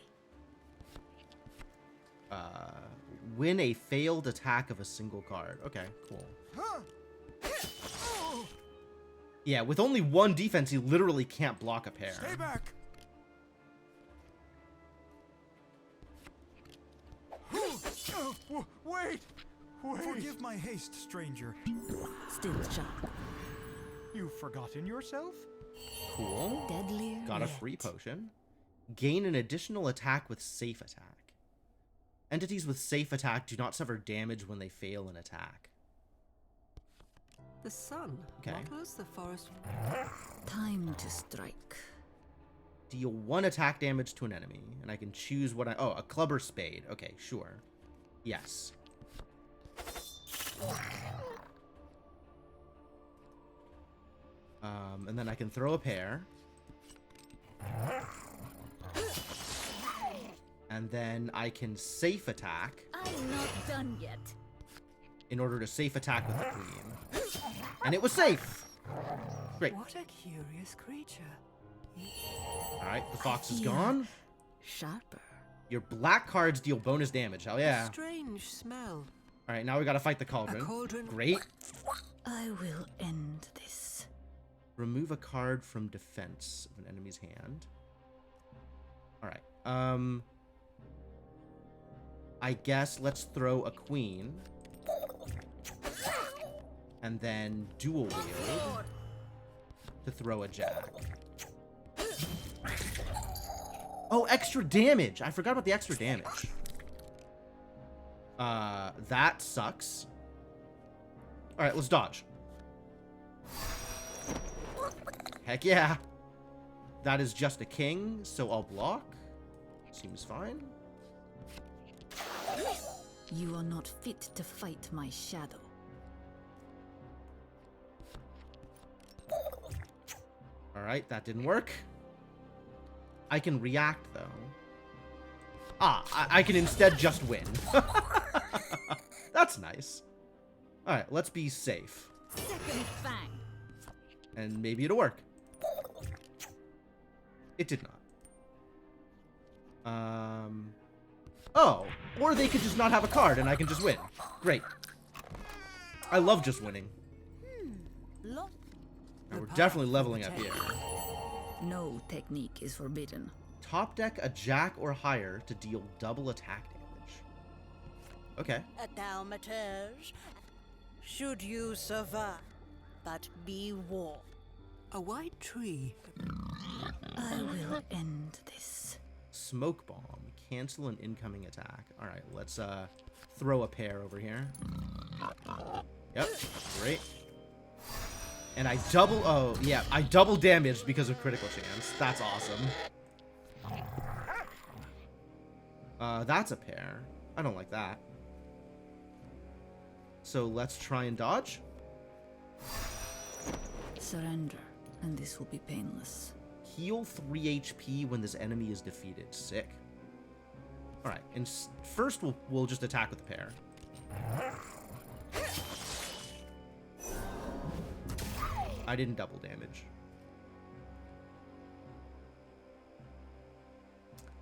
Win a failed attack of a single card. Okay, cool. Yeah, with only 1 defense, he literally can't block a pair. Stay back. Wait. Forgive my haste, stranger. Still sharp. You've forgotten yourself? Cool. Deadlier Got a yet. free potion. Gain an additional attack with safe attack. Entities with safe attack do not suffer damage when they fail an attack. The sun Okay. mottles the forest. Time to strike. Deal 1 attack damage to an enemy, and I can choose what I... Oh, a club or spade. Okay, sure. Yes. And then I can throw a pair. And then I can safe attack I'm not done yet. in order to safe attack with the queen. And it was safe! Great. What a curious creature. Alright, the fox is gone. Sharper. Your black cards deal bonus damage. Hell yeah. Strange smell. Alright, now we gotta fight the A cauldron. cauldron. Great. I will end this. Remove a card from defense of an enemy's hand. Alright. I guess let's throw a queen. And then dual wield to throw a jack. Oh, extra damage. I forgot about the extra damage. That sucks. All right, let's dodge. Heck yeah. That is just a king, so I'll block. Seems fine. You are not fit to fight my shadow. All right, that didn't work. I can react, though. I can instead just win. That's nice. All right, let's be safe. Second fang. And maybe it'll work. It did not. Oh, or they could just not have a card and I can just win. Great. I love just winning. Look. We're definitely leveling up here. No technique is forbidden. Top deck a jack or higher to deal double attack damage. Okay. A thaumaturge. Should you survive, but be warned. A white tree. I will end this. Smoke bomb. Cancel an incoming attack. All right, let's throw a pair over here. Yep, great. And I double, oh yeah, I double damaged because of critical chance. That's awesome. That's a pair. I don't like that. So let's try and dodge. Surrender, and this will be painless. Heal 3 HP when this enemy is defeated. Sick. All right, and first we'll just attack with the pair. I didn't double damage.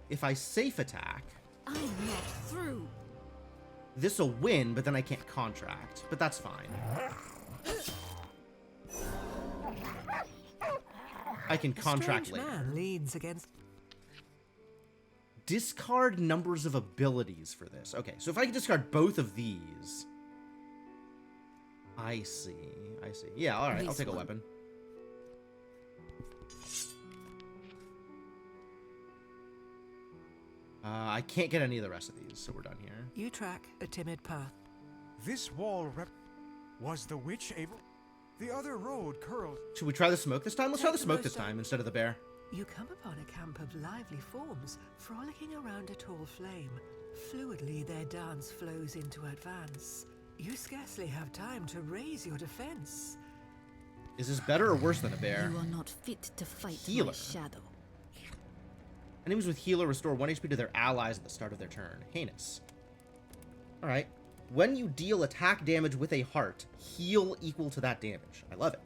If I safe attack, I'm not through. this'll win, but then I can't contract. But that's fine. I can contract Strange later. man leads against. Discard numbers of abilities for this. Okay, so if I can discard both of these. I see. I see. Yeah, all right. I'll take a weapon. I can't get any of the rest of these, so we're done here. You track a timid path. This wall was the witch able? The other road curled. Should we try the smoke this time? Let's try the Take the smoke most this of- time instead of the bear. You come upon a camp of lively forms, frolicking around a tall flame. Fluidly, their dance flows into advance. You scarcely have time to raise your defense. Is this better or worse than a bear? You are not fit to fight Healer. my shadow. Enemies with healer restore 1 HP to their allies at the start of their turn. Heinous. Alright. When you deal attack damage with a heart, heal equal to that damage. I love it.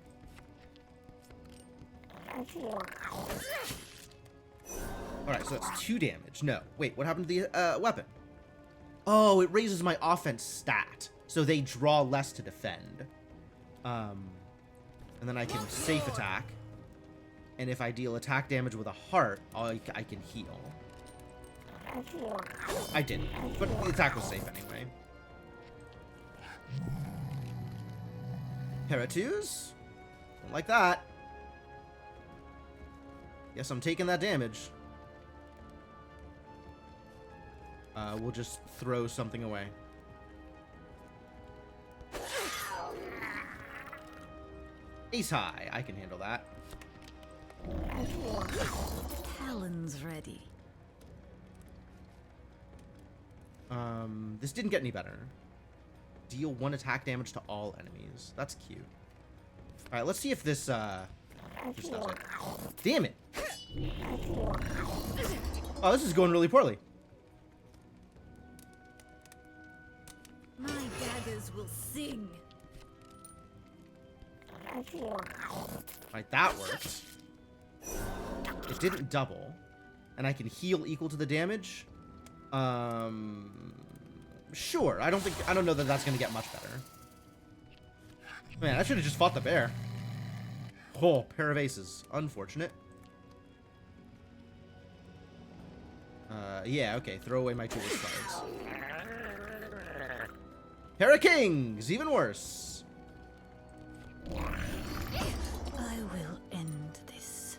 Alright, so that's 2 damage. No. Wait, what happened to the weapon? Oh, it raises my offense stat. So they draw less to defend. And then I can safe attack. And if I deal attack damage with a heart, I can heal. I didn't, but the attack was safe anyway. Paratus? Don't like that. Guess I'm taking that damage. We'll just throw something away. Ace high, I can handle that. Talon's ready. This didn't get any better. Deal 1 attack damage to all enemies. That's cute. Alright, let's see if this, just does it. Damn it! Oh, this is going really poorly. My daggers will sing. Alright, that worked. It didn't double. And I can heal equal to the damage. Sure. I don't know that that's gonna get much better. Man, I should have just fought the bear. Oh, pair of aces. Unfortunate. Yeah, okay. Throw away my 2 worst cards. Pair of kings! Even worse. I will end this.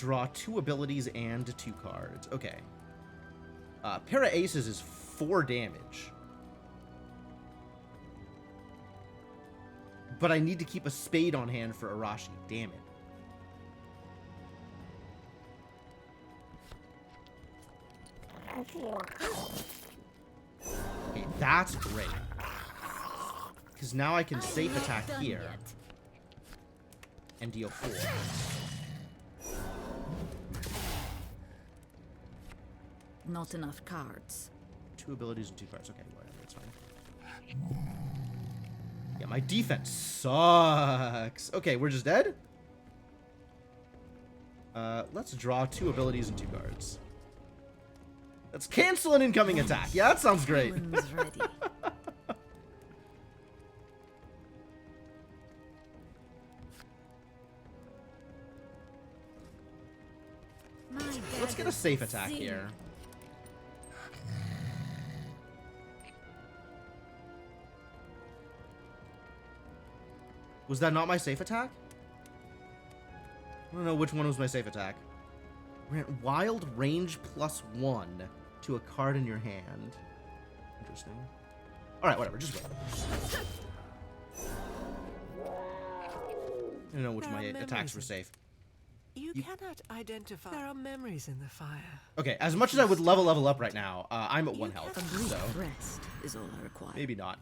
draw 2 abilities and 2 cards. Okay. Pair of Aces is 4 damage. But I need to keep a Spade on hand for Arashi. Damn it. Okay, that's great. Because now I can safe attack here and deal 4. Not enough cards. 2 abilities and 2 cards. Okay, whatever, it's fine. Yeah, my defense sucks. Okay, we're just dead? Let's draw 2 abilities and 2 cards. Let's cancel an incoming attack. Yeah, that sounds great. Talon's ready. Let's get a safe attack here. Was that not my safe attack? I don't know which one was my safe attack. Grant wild range +1 to a card in your hand. Interesting. Alright, whatever, just wait. I don't know which of my attacks were safe. You cannot identify. There are memories in the fire. Okay, as much as I would level up right now, I'm at 1 health, A brief so rest is all I require. maybe not.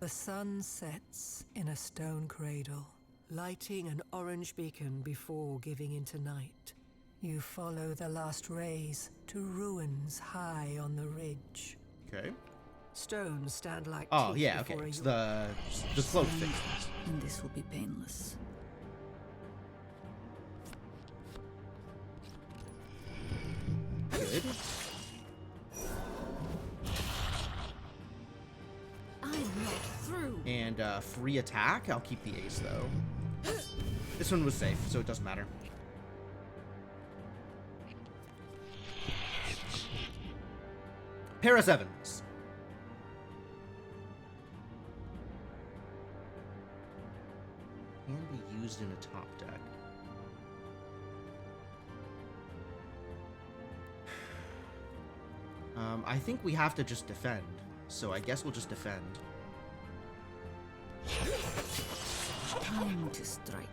The sun sets in a stone cradle, lighting an orange beacon before giving into night. You follow the last rays to ruins high on the ridge. Okay. Stones stand like Oh, teeth yeah, okay. before a It's the cloak thing. And this will be painless. Good. I'm not through. And free attack. I'll keep the ace though. This one was safe, so it doesn't matter. Pair of 7s. Can be used in a top deck. I think we have to just defend, so I guess we'll just defend. Time to strike.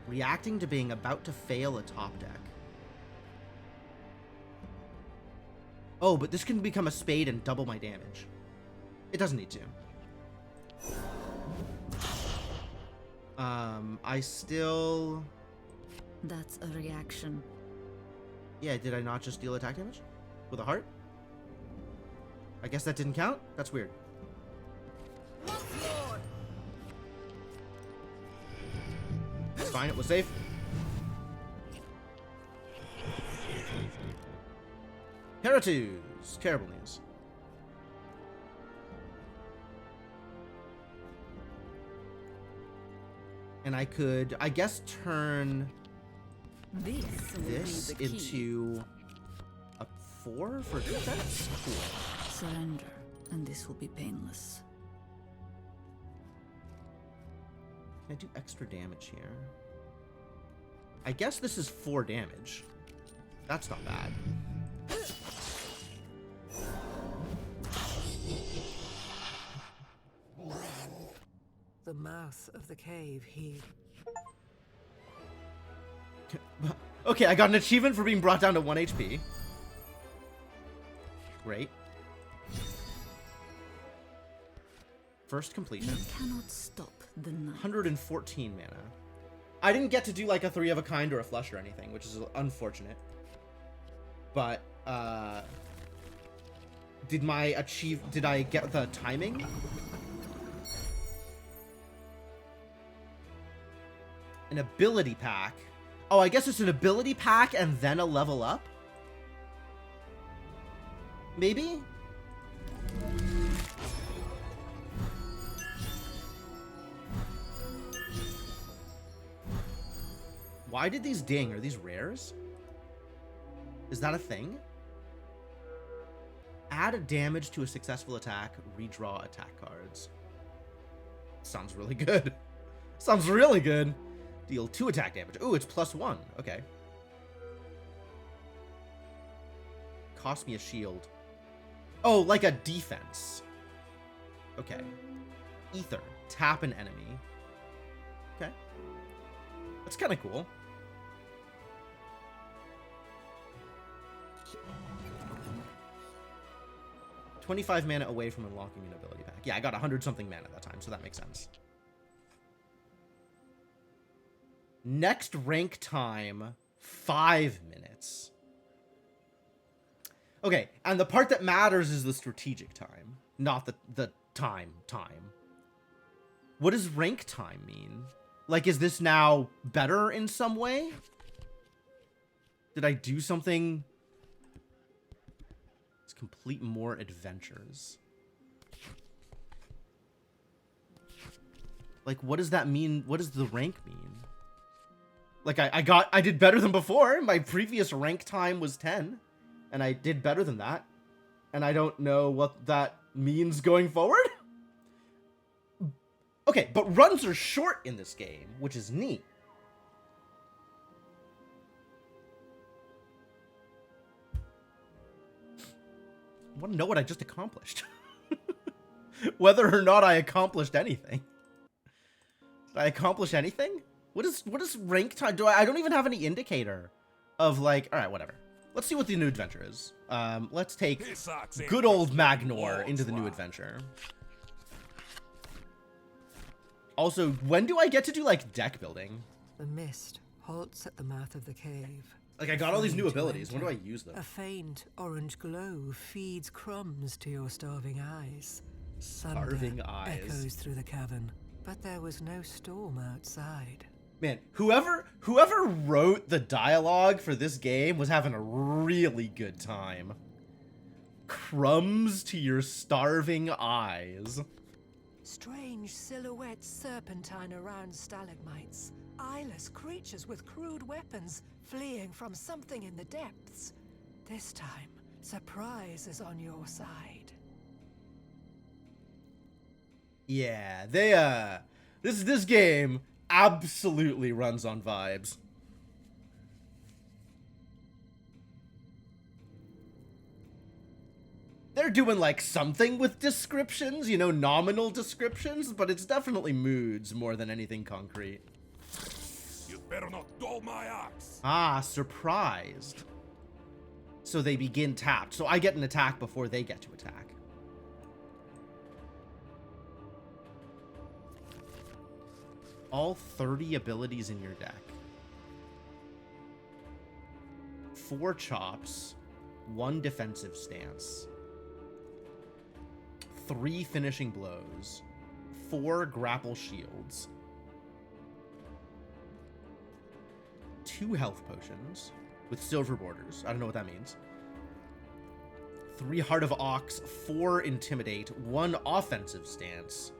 Reacting to being about to fail a top deck. Oh, but this can become a spade and double my damage. It doesn't need to. I still... That's a reaction. Yeah, did I not just deal attack damage? With a heart? I guess that didn't count? That's weird. It's fine, it was safe. Paratus. Terrible news. And I could, I guess, turn This this will be the key. into a 4 for defense? Cool. Surrender, and this will be painless. Can I do extra damage here? I guess this is 4 damage. That's not bad. The mouth of the cave heaved. Okay, I got an achievement for being brought down to 1 HP. Great. First completion. You cannot stop the night. 114 mana. I didn't get to do like a 3 of a kind or a flush or anything, which is unfortunate. But, did I get the timing? An ability pack. Oh, I guess it's an ability pack and then a level up? Maybe? Why did these ding? Are these rares? Is that a thing? Add damage to a successful attack, redraw attack cards. Sounds really good. Sounds really good. Deal 2 attack damage. Ooh, it's +1. Okay. Cost me a shield. Oh, like a defense. Okay. Ether. Tap an enemy. Okay. That's kind of cool. $25 mana away from unlocking an ability pack. Yeah, I got 100-something mana that time, so that makes sense. Next rank time, 5 minutes. Okay, and the part that matters is the strategic time, not the time. What does rank time mean? Like, is this now better in some way? Did I do something? Let's complete more adventures. Like, what does that mean? What does the rank mean? Like, I did better than before. My previous rank time was 10. And I did better than that. And I don't know what that means going forward. Okay, but runs are short in this game, which is neat. I want to know what I just accomplished. Whether or not I accomplished anything. Did I accomplish anything? What is rank time? I don't even have any indicator of, like, all right, whatever. Let's see what the new adventure is. Let's take good old Magnor into the new adventure. Also, when do I get to do, like, deck building? The mist halts at the mouth of the cave. Like, I got all these new Free to abilities. When do enter. I use them? A faint orange glow feeds crumbs to your starving eyes. Starving eyes. Echoes through the cavern, but there was no storm outside. Man, whoever wrote the dialogue for this game was having a really good time. Crumbs to your starving eyes. Strange silhouettes serpentine around stalagmites. Eyeless creatures with crude weapons fleeing from something in the depths. This time, surprise is on your side. Yeah, they this game absolutely runs on vibes. They're doing, like, something with descriptions, you know, nominal descriptions, but it's definitely moods more than anything concrete. You better not dull my axe. Ah, surprised. So they begin tapped. So I get an attack before they get to attack. All 30 abilities in your deck. 4 chops, 1 defensive stance, 3 finishing blows, 4 grapple shields, 2 health potions with silver borders. I don't know what that means. 3 Heart of Ox, 4 Intimidate, 1 offensive stance,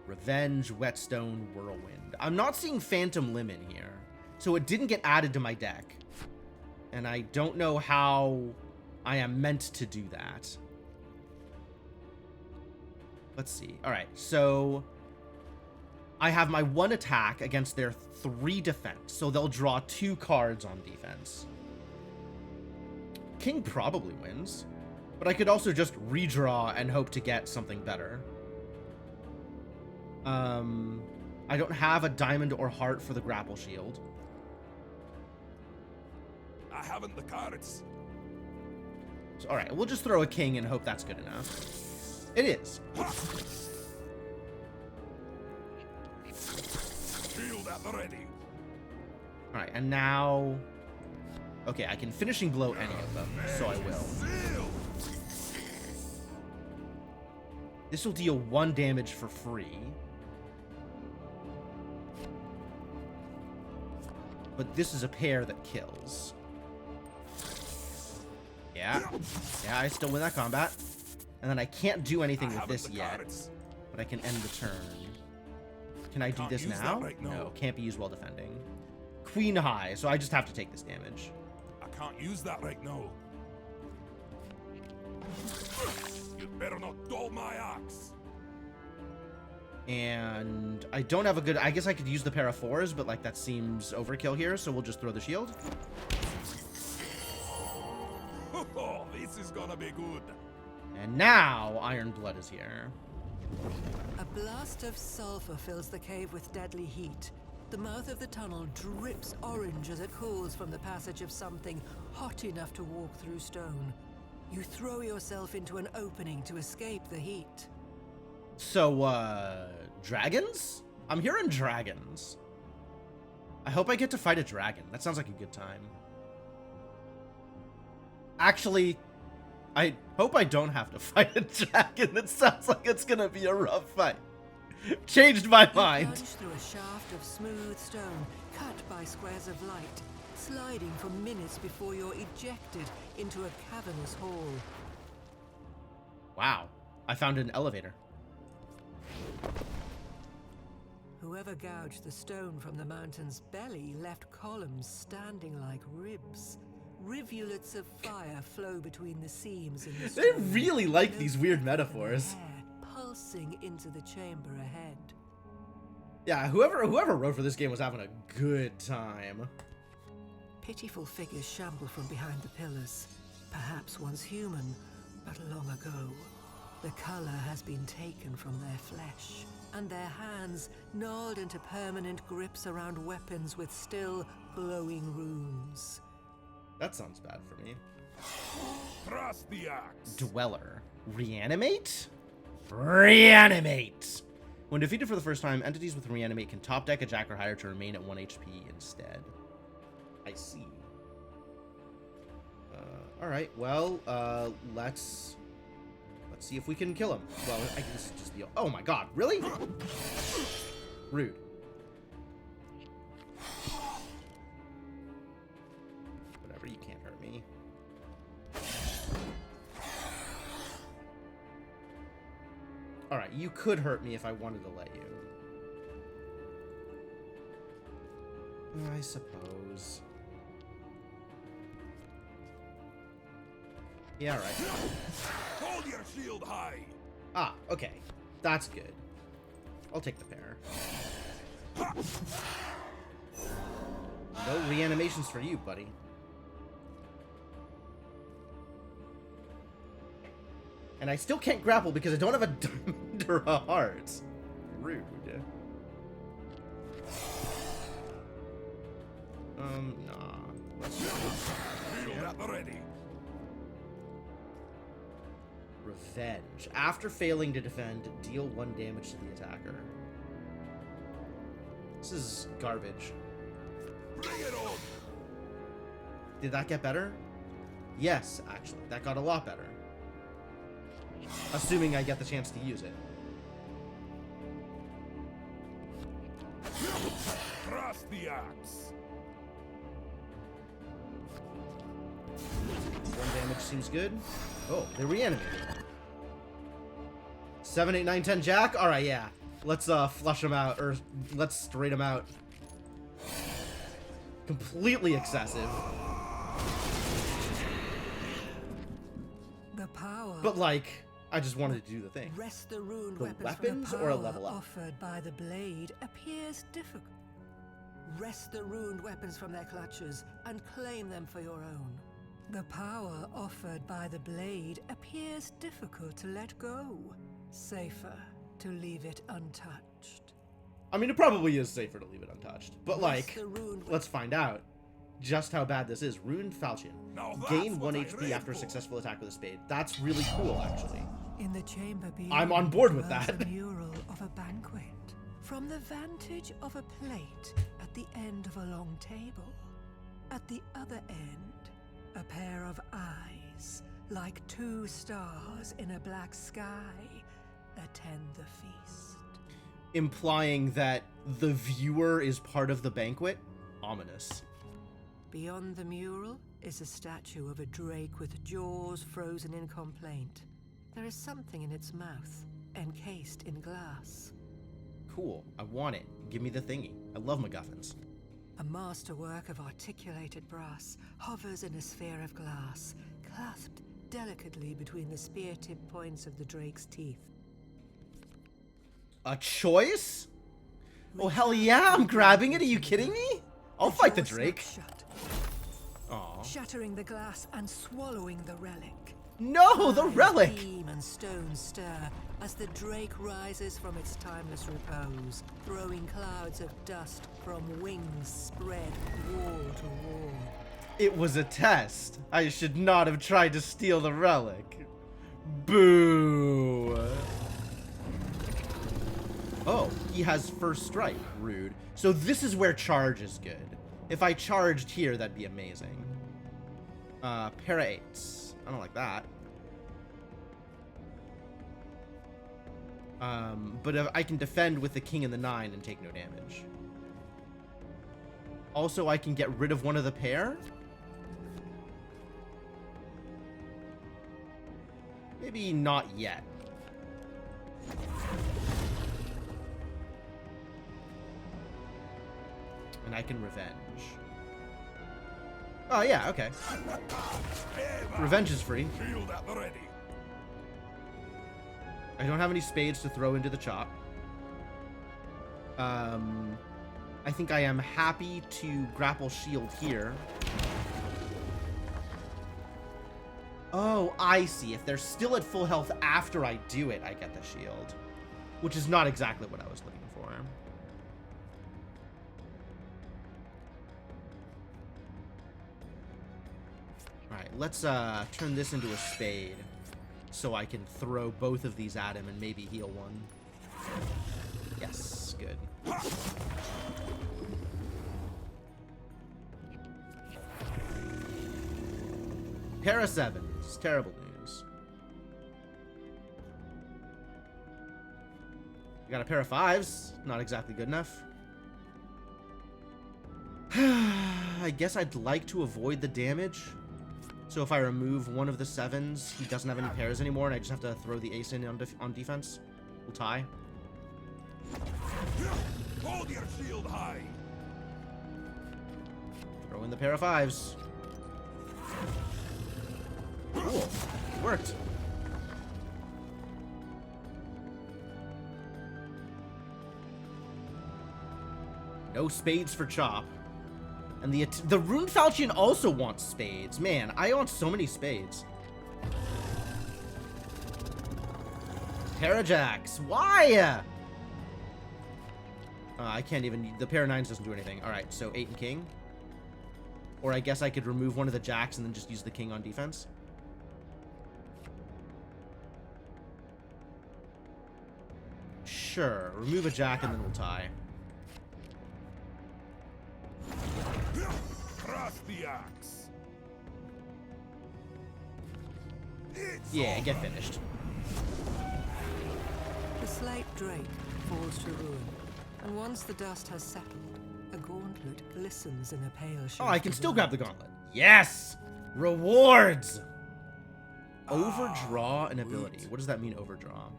Revenge, Whetstone, Whirlwind. I'm not seeing Phantom Limb in here, so it didn't get added to my deck. And I don't know how I am meant to do that. Let's see. All right, so I have my 1 attack against their 3 defense, so they'll draw 2 cards on defense. King probably wins, but I could also just redraw and hope to get something better. I don't have a diamond or heart for the grapple shield. I haven't the cards. So, all right, we'll just throw a king and hope that's good enough. It is. Shield at the ready. All right, and now... Okay, I can finishing blow any of them, so I will. Seal. This will deal 1 damage for free. But this is a pair that kills. Yeah. Yeah, I still win that combat. And then I can't do anything with this yet. But I can end the turn. Can I do this now? No, can't be used while defending. Queen High, so I just have to take this damage. I can't use that right now. You'd better not dull my axe. And I don't have a good... I guess I could use the pair of 4s, but, like, that seems overkill here, so we'll just throw the shield. Oh, this is gonna be good. And now Iron Blood is here. A blast of sulfur fills the cave with deadly heat. The mouth of the tunnel drips orange as it cools from the passage of something hot enough to walk through stone. You throw yourself into an opening to escape the heat. So, dragons? I'm hearing dragons. I hope I get to fight a dragon. That sounds like a good time. Actually, I hope I don't have to fight a dragon. It sounds like it's gonna be a rough fight. Changed my mind. You plunge through a shaft of smooth stone, cut by squares of light, sliding for minutes before you're ejected into a cavernous hall. Wow. I found an elevator. Whoever gouged the stone from the mountain's belly left columns standing like ribs. Rivulets of fire flow between the seams in the stone. They really like these weird metaphors. Air pulsing into the chamber ahead. Yeah, whoever wrote for this game was having a good time. Pitiful figures shamble from behind the pillars. Perhaps once human, but long ago. The color has been taken from their flesh, and their hands gnawed into permanent grips around weapons with still glowing runes. That sounds bad for me. Thrust the axe. Dweller. Reanimate? Reanimate! When defeated for the first time, entities with Reanimate can top deck a Jack or higher to remain at 1 HP instead. I see. Alright, well, let's see if we can kill him. Well, I guess just the... Oh my god, really? Rude. Whatever, you can't hurt me. Alright, you could hurt me if I wanted to let you. I suppose. Yeah, alright. Hold your shield high. Ah, okay. That's good. I'll take the pair. No reanimations for you, buddy. And I still can't grapple because I don't have a diamond or a heart. Rude. Nah. Let's Shield at the ready. Revenge. After failing to defend, deal 1 damage to the attacker. This is garbage. Bring it on. Did that get better? Yes, actually. That got a lot better. Assuming I get the chance to use it. Thrust the axe. 1 damage seems good. Oh, they reanimated. 7, 8, 9, 10 Jack? Alright, yeah. Let's flush him out, or let's straight him out. Completely excessive. The power. But like, I just wanted to do the thing. Wrest the ruined The weapons, weapons from the or a power level up? offered by the blade appears difficult. Wrest the ruined weapons from their clutches and claim them for your own. The power offered by the blade appears difficult to let go. Safer to leave it untouched. I mean, it probably is safer to leave it untouched. But Wrest like, the ruined let's find out just how bad this is. Ruined Falchion. Now Gain that's 1 what I HP read after a for. successful attack with a spade. That's really cool, actually. In the chamber beyond, I'm on board with dwells that. A mural of a banquet. From the vantage of a plate at the end of a long table. At the other end, a pair of eyes, like 2 stars in a black sky, attend the feast. Implying that the viewer is part of the banquet? Ominous. Beyond the mural is a statue of a drake with jaws frozen in complaint. There is something in its mouth, encased in glass. Cool. I want it. Give me the thingy. I love MacGuffins. A masterwork of articulated brass hovers in a sphere of glass, clasped delicately between the spear-tip points of the drake's teeth. A choice? Oh, hell yeah, I'm grabbing it. Are you kidding me? I'll fight the jaws Drake. snap shut, Aw. shattering the glass and swallowing the relic. No, the relic! Beam and stone stir as the drake rises from its timeless repose, throwing clouds of dust from wings spread wall to wall. It was a test. I should not have tried to steal the relic. Boo! Oh, he has first strike. Rude. So this is where charge is good. If I charged here, that'd be amazing. Para 8s. I don't like that. But if I can defend with the king and the 9 and take no damage. Also, I can get rid of one of the pair. Maybe not yet. And I can revenge. Oh, yeah, okay. Revenge is free. Shield at the ready. I don't have any spades to throw into the chop. I think I am happy to grapple shield here. Oh, I see. If they're still at full health after I do it, I get the shield. Which is not exactly what I was looking for. Alright, let's turn this into a spade. So I can throw both of these at him and maybe heal one. Yes, good. Para 7s. Terrible news. I got a pair of 5s. Not exactly good enough. I guess I'd like to avoid the damage. So if I remove one of the 7s, he doesn't have any pairs anymore, and I just have to throw the ace in on defense. We'll tie. Hold your shield high. Throw in the pair of 5s. Cool. Worked. No spades for chop. And the Rune Falchion also wants spades. Man, I want so many spades. Parajacks. Why? I can't even... The pair of 9s doesn't do anything. Alright, so 8 and king. Or I guess I could remove one of the jacks and then just use the king on defense. Sure. Remove a jack and then we'll tie. Cross the axe. Yeah, get finished. The slate drake falls to ruin, and once the dust has settled, a gauntlet glistens in a pale shade. Oh, I can still grab the gauntlet. Yes! Rewards! Overdraw an ability. What does that mean, overdraw?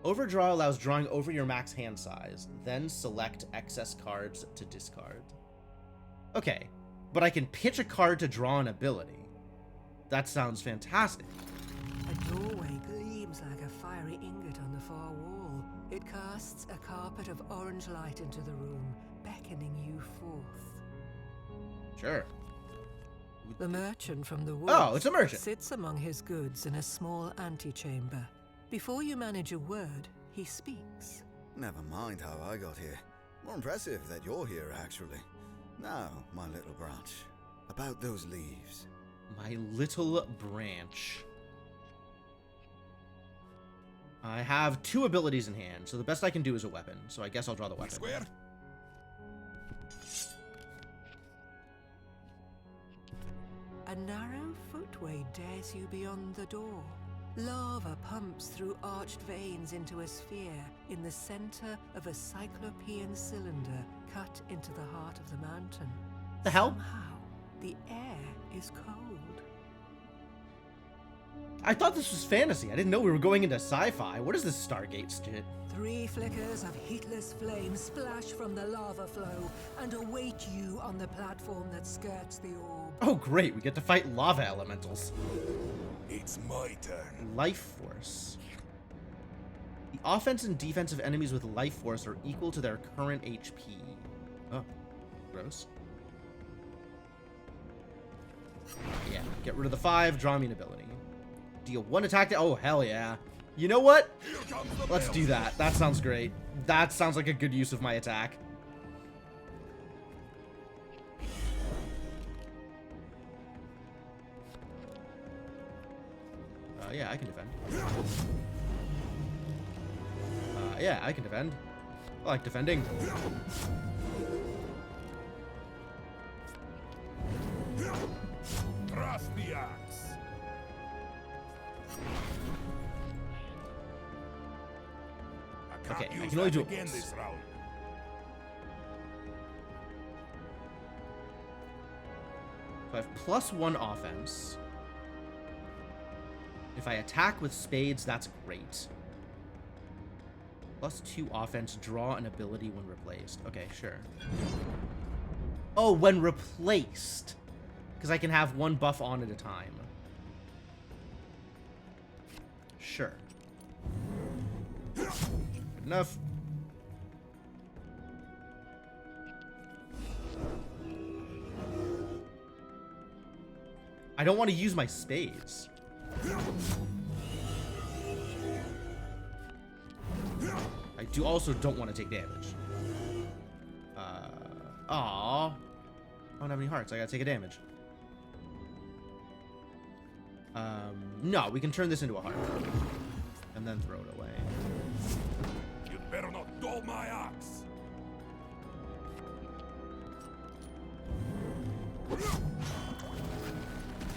Overdraw allows drawing over your max hand size, then select excess cards to discard. Okay, but I can pitch a card to draw an ability. That sounds fantastic. A doorway gleams like a fiery ingot on the far wall. It casts a carpet of orange light into the room, beckoning you forth. Sure. The merchant from the woods Oh, it's a merchant. sits among his goods in a small antechamber. Before you manage a word, he speaks. Never mind how I got here. More impressive that you're here, actually. Now, my little branch, about those leaves. My little branch. I have 2 abilities in hand, so the best I can do is a weapon. So I guess I'll draw the weapon. Square. A narrow footway dares you beyond the door. Lava pumps through arched veins into a sphere in the center of a cyclopean cylinder cut into the heart of the mountain. The hell? Somehow, the air is cold. I thought this was fantasy. I didn't know we were going into sci-fi. What is this Stargate shit? 3 flickers of heatless flame splash from the lava flow and await you on the platform that skirts the orb. Oh great, we get to fight lava elementals. It's my turn. Life Force. The offense and defense of enemies with Life Force are equal to their current HP. Oh, gross. Yeah, get rid of the 5, draw me an ability. Deal 1 attack. Oh, hell yeah. You know what? Let's do that. That sounds great. That sounds like a good use of my attack. Yeah, I can defend. Yeah, I can defend. I like defending. Thrust the axe. Okay, I use can only that do it again once. this round. So I have +1 offense. If I attack with spades, that's great. +2 offense, draw an ability when replaced. Okay, sure. Oh, when replaced. Because I can have 1 buff on at a time. Sure. Good enough. I don't want to use my spades. I don't want to take damage. Aw. I don't have any hearts. I gotta take a damage. No, we can turn this into a heart. And then throw it away. You'd better not dull my axe.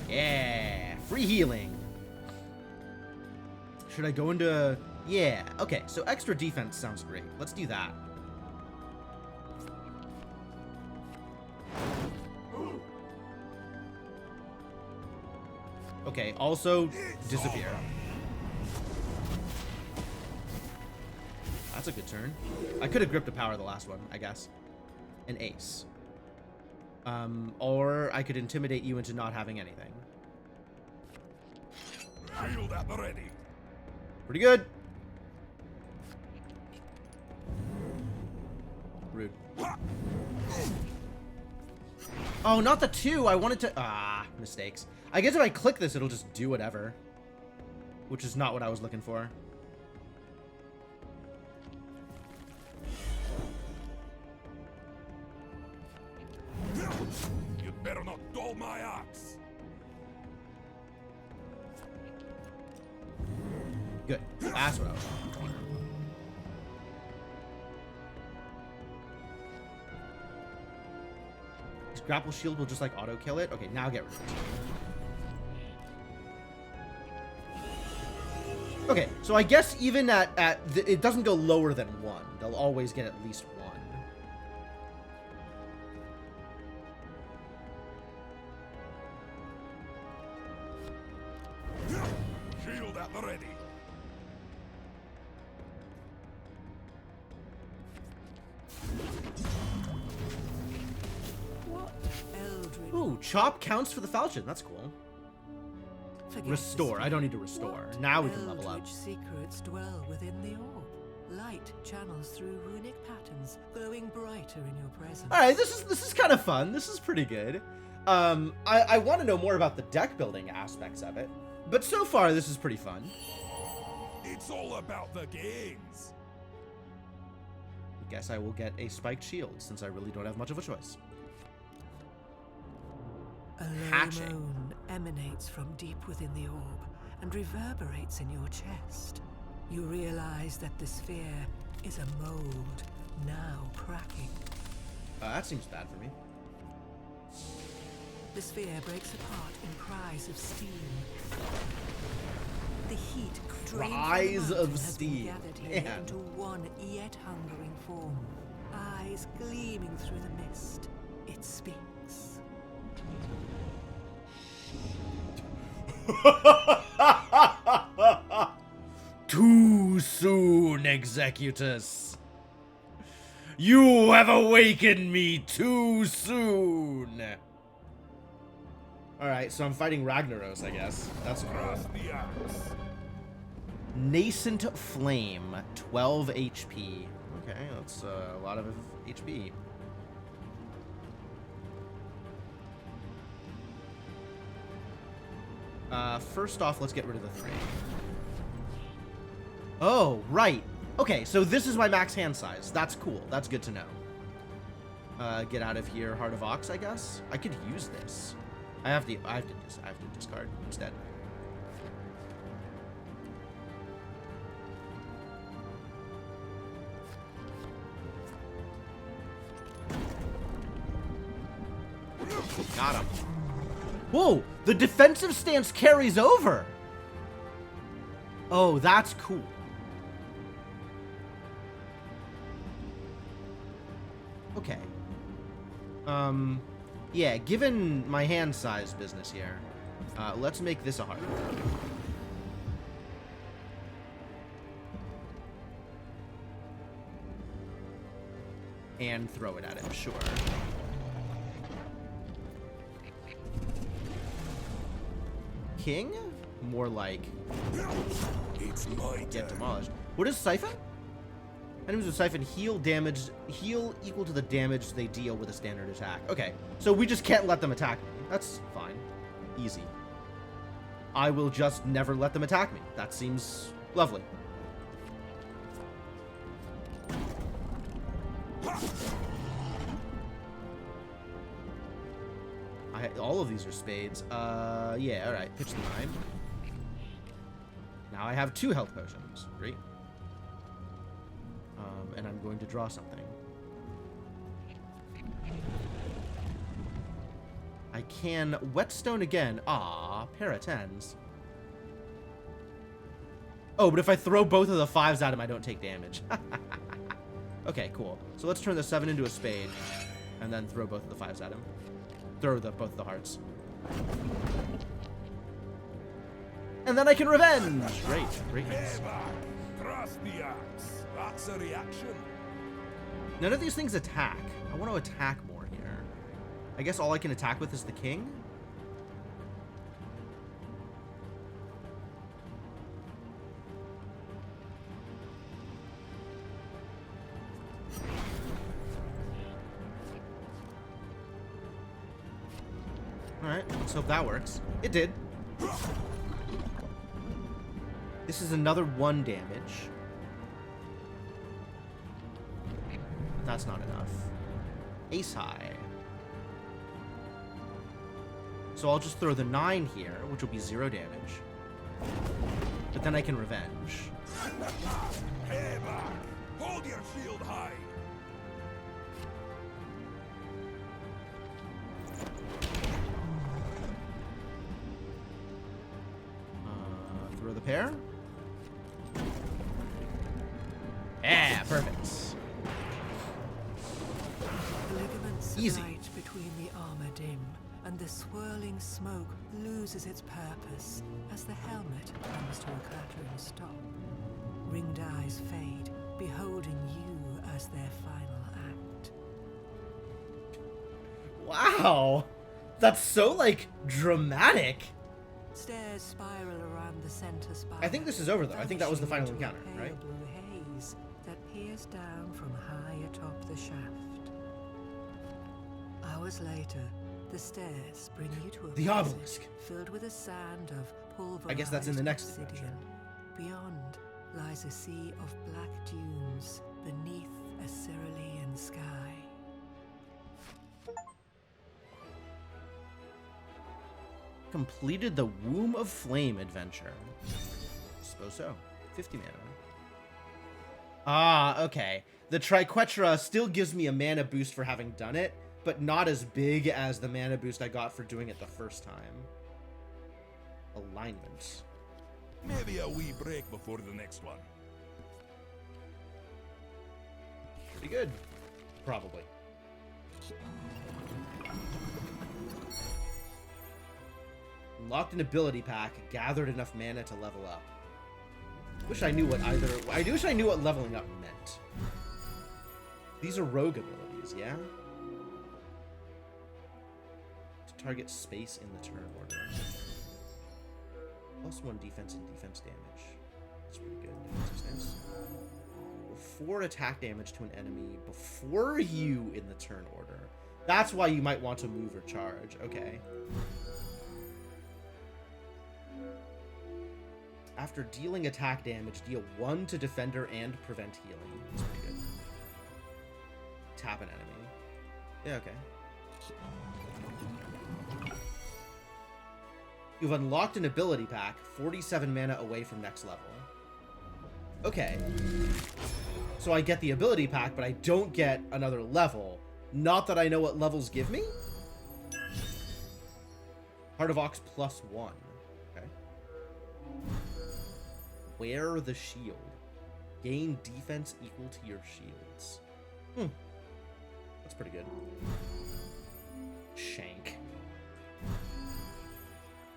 Yeah, free healing. Should I go into... Yeah, okay, so extra defense sounds great. Let's do that. Okay, also disappear. That's a good turn. I could have gripped a power the last one, I guess. An ace. Or I could intimidate you into not having anything. Shield at the ready. Pretty good. Rude. Oh, not the 2. I wanted to... Ah, mistakes. I guess if I click this, it'll just do whatever. Which is not what I was looking for. You'd better not dull my axe. Good. That's what I was looking for. This grapple shield will just like auto kill it. Okay, now get rid of it. Okay, so I guess even it doesn't go lower than 1. They'll always get at least 1. Shield at the ready. What eldritch Ooh, chop counts for the falchion. That's cool. Forget Restore. this I don't need to restore. What Now we can level up. eldritch secrets dwell within the orb. Light channels through runic patterns, glowing brighter in your presence. All right, this is kind of fun. This is pretty good. I want to know more about the deck building aspects of it, but so far this is pretty fun. It's all about the gains. I guess I will get a spiked shield since I really don't have much of a choice. A low Hatching. moan emanates from deep within the orb and reverberates in your chest. You realize that the sphere is a mold, now cracking. That seems bad for me. The sphere breaks apart in cries of steam. The heat drained from the Cries mountain of has been steam. gathered here Man. into one yet hungering form. Eyes gleaming through the mist. It speaks. Too soon, Executus. You have awakened me too soon. Alright, so I'm fighting Ragnaros, I guess. That's cool. Thrust the axe. Nascent Flame, 12 HP. Okay, that's a lot of HP. First off, let's get rid of the 3. Oh, right. Okay, so this is my max hand size. That's cool. That's good to know. Get out of here, Heart of Ox, I guess. I could use this. I have to discard instead. Got him. Whoa! The defensive stance carries over! Oh, that's cool. Okay. Yeah, given my hand size business here, let's make this a heart. And throw it at him, sure. King? More like It's my get turn. demolished. What is Siphon? Enemies with Siphon heal equal to the damage they deal with a standard attack. Okay, so we just can't let them attack me. That's fine. Easy. I will just never let them attack me. That seems lovely. All of these are spades. Yeah, alright. Pitch the 9. Now I have 2 health potions. Great. And I'm going to draw something. I can Whetstone again. Ah, pair of 10s. Oh, but if I throw both of the 5s at him, I don't take damage. Okay, cool. So let's turn the 7 into a spade, and then throw both of the 5s at him. Throw both of the hearts. And then I can revenge! Great, greatness. Payback. Thrust the axe. That's a reaction. None of these things attack. I want to attack more here. I guess all I can attack with is the king? Alright, let's hope that works. It did. This is another 1 damage. That's not enough. Ace high. So I'll just throw the 9 here, which will be 0 damage. But then I can revenge. Payback. Hold your shield high. Throw the pair. Yeah, perfect. The ligaments Easy. light between the armor dim, and the swirling smoke loses its purpose as the helmet comes to a clattering stop. Ringed eyes fade, beholding you as their final act. Wow! That's so, like, dramatic. Stairs spiral around the center spire. I think this is over, though. I think that was the final vanishing into encounter, a pale right? blue haze that peers down from high atop the shaft. Hours later, the stairs bring you to a The passage obelisk. filled with a sand of pulverized I guess that's in the next obsidian. adventure. Beyond lies a sea of black dunes beneath a cerulean sky. Completed the Womb of Flame adventure. Suppose so. 50 mana. Ah, okay. The Triquetra still gives me a mana boost for having done it, but not as big as the mana boost I got for doing it the first time. Alignment. Maybe a wee break before the next one. Pretty good. Probably. Unlocked an ability pack, gathered enough mana to level up. Wish I knew what I wish I knew what leveling up meant. These are rogue abilities, yeah? target space in the turn order. +1 defense and defense damage. That's pretty good. Defensive stance. 4 attack damage to an enemy before you in the turn order. That's why you might want to move or charge. Okay. After dealing attack damage, deal 1 to defender and prevent healing. That's pretty good. Tap an enemy. Yeah, okay. You've unlocked an ability pack, 47 mana away from next level. Okay. So I get the ability pack, but I don't get another level. Not that I know what levels give me. Heart of Ox +1. Okay. Wear the shield. Gain defense equal to your shields. That's pretty good. Shank.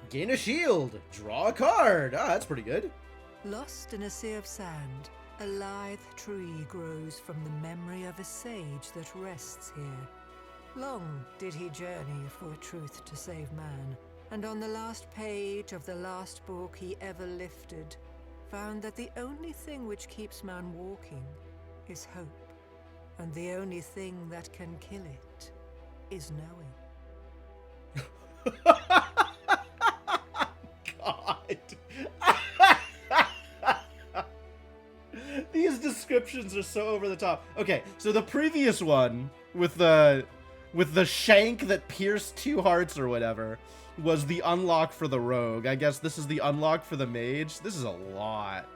Gain a shield. Draw a card. Ah, that's pretty good. Lost in a sea of sand, a lithe tree grows from the memory of a sage that rests here. Long did he journey for truth to save man, and on the last page of the last book he ever lifted, found that the only thing which keeps man walking is hope, and the only thing that can kill it is knowing. God. These descriptions are so over the top. Okay, so the previous one with the shank that pierced 2 hearts or whatever was the unlock for the rogue. I guess this is the unlock for the mage. This is a lot.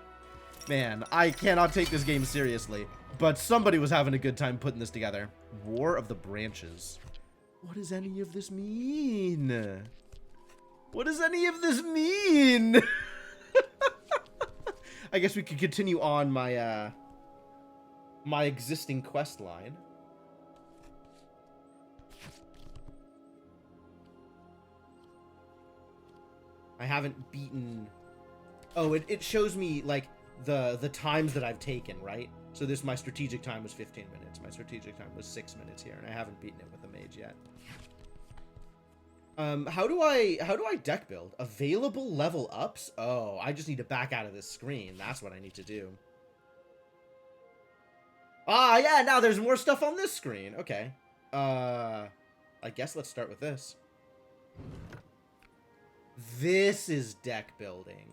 Man, I cannot take this game seriously, but somebody was having a good time putting this together. War of the Branches. What does any of this mean? What does any of this mean? I guess we could continue on my my existing quest line. I haven't beaten... Oh, it shows me, like, the times that I've taken, right? So my strategic time was 15 minutes. My strategic time was 6 minutes here, and I haven't beaten it with a mage yet. How do I deck build? Available level ups? Oh, I just need to back out of this screen. That's what I need to do. Ah, yeah, now there's more stuff on this screen. Okay. I guess let's start with this. This is deck building.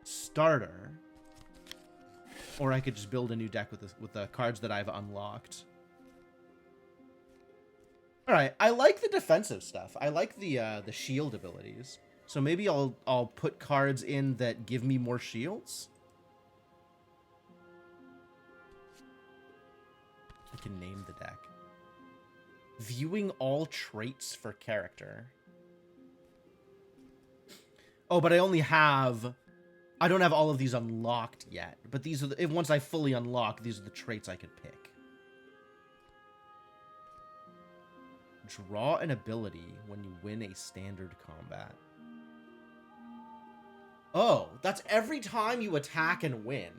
Starter. Or I could just build a new deck with the cards that I've unlocked. Alright, I like the defensive stuff. I like the shield abilities. So maybe I'll put cards in that give me more shields. I can name the deck. Viewing all traits for character. Oh, but I don't have all of these unlocked yet. But these are once I fully unlock, these are the traits I could pick. Draw an ability when you win a standard combat. Oh, that's every time you attack and win.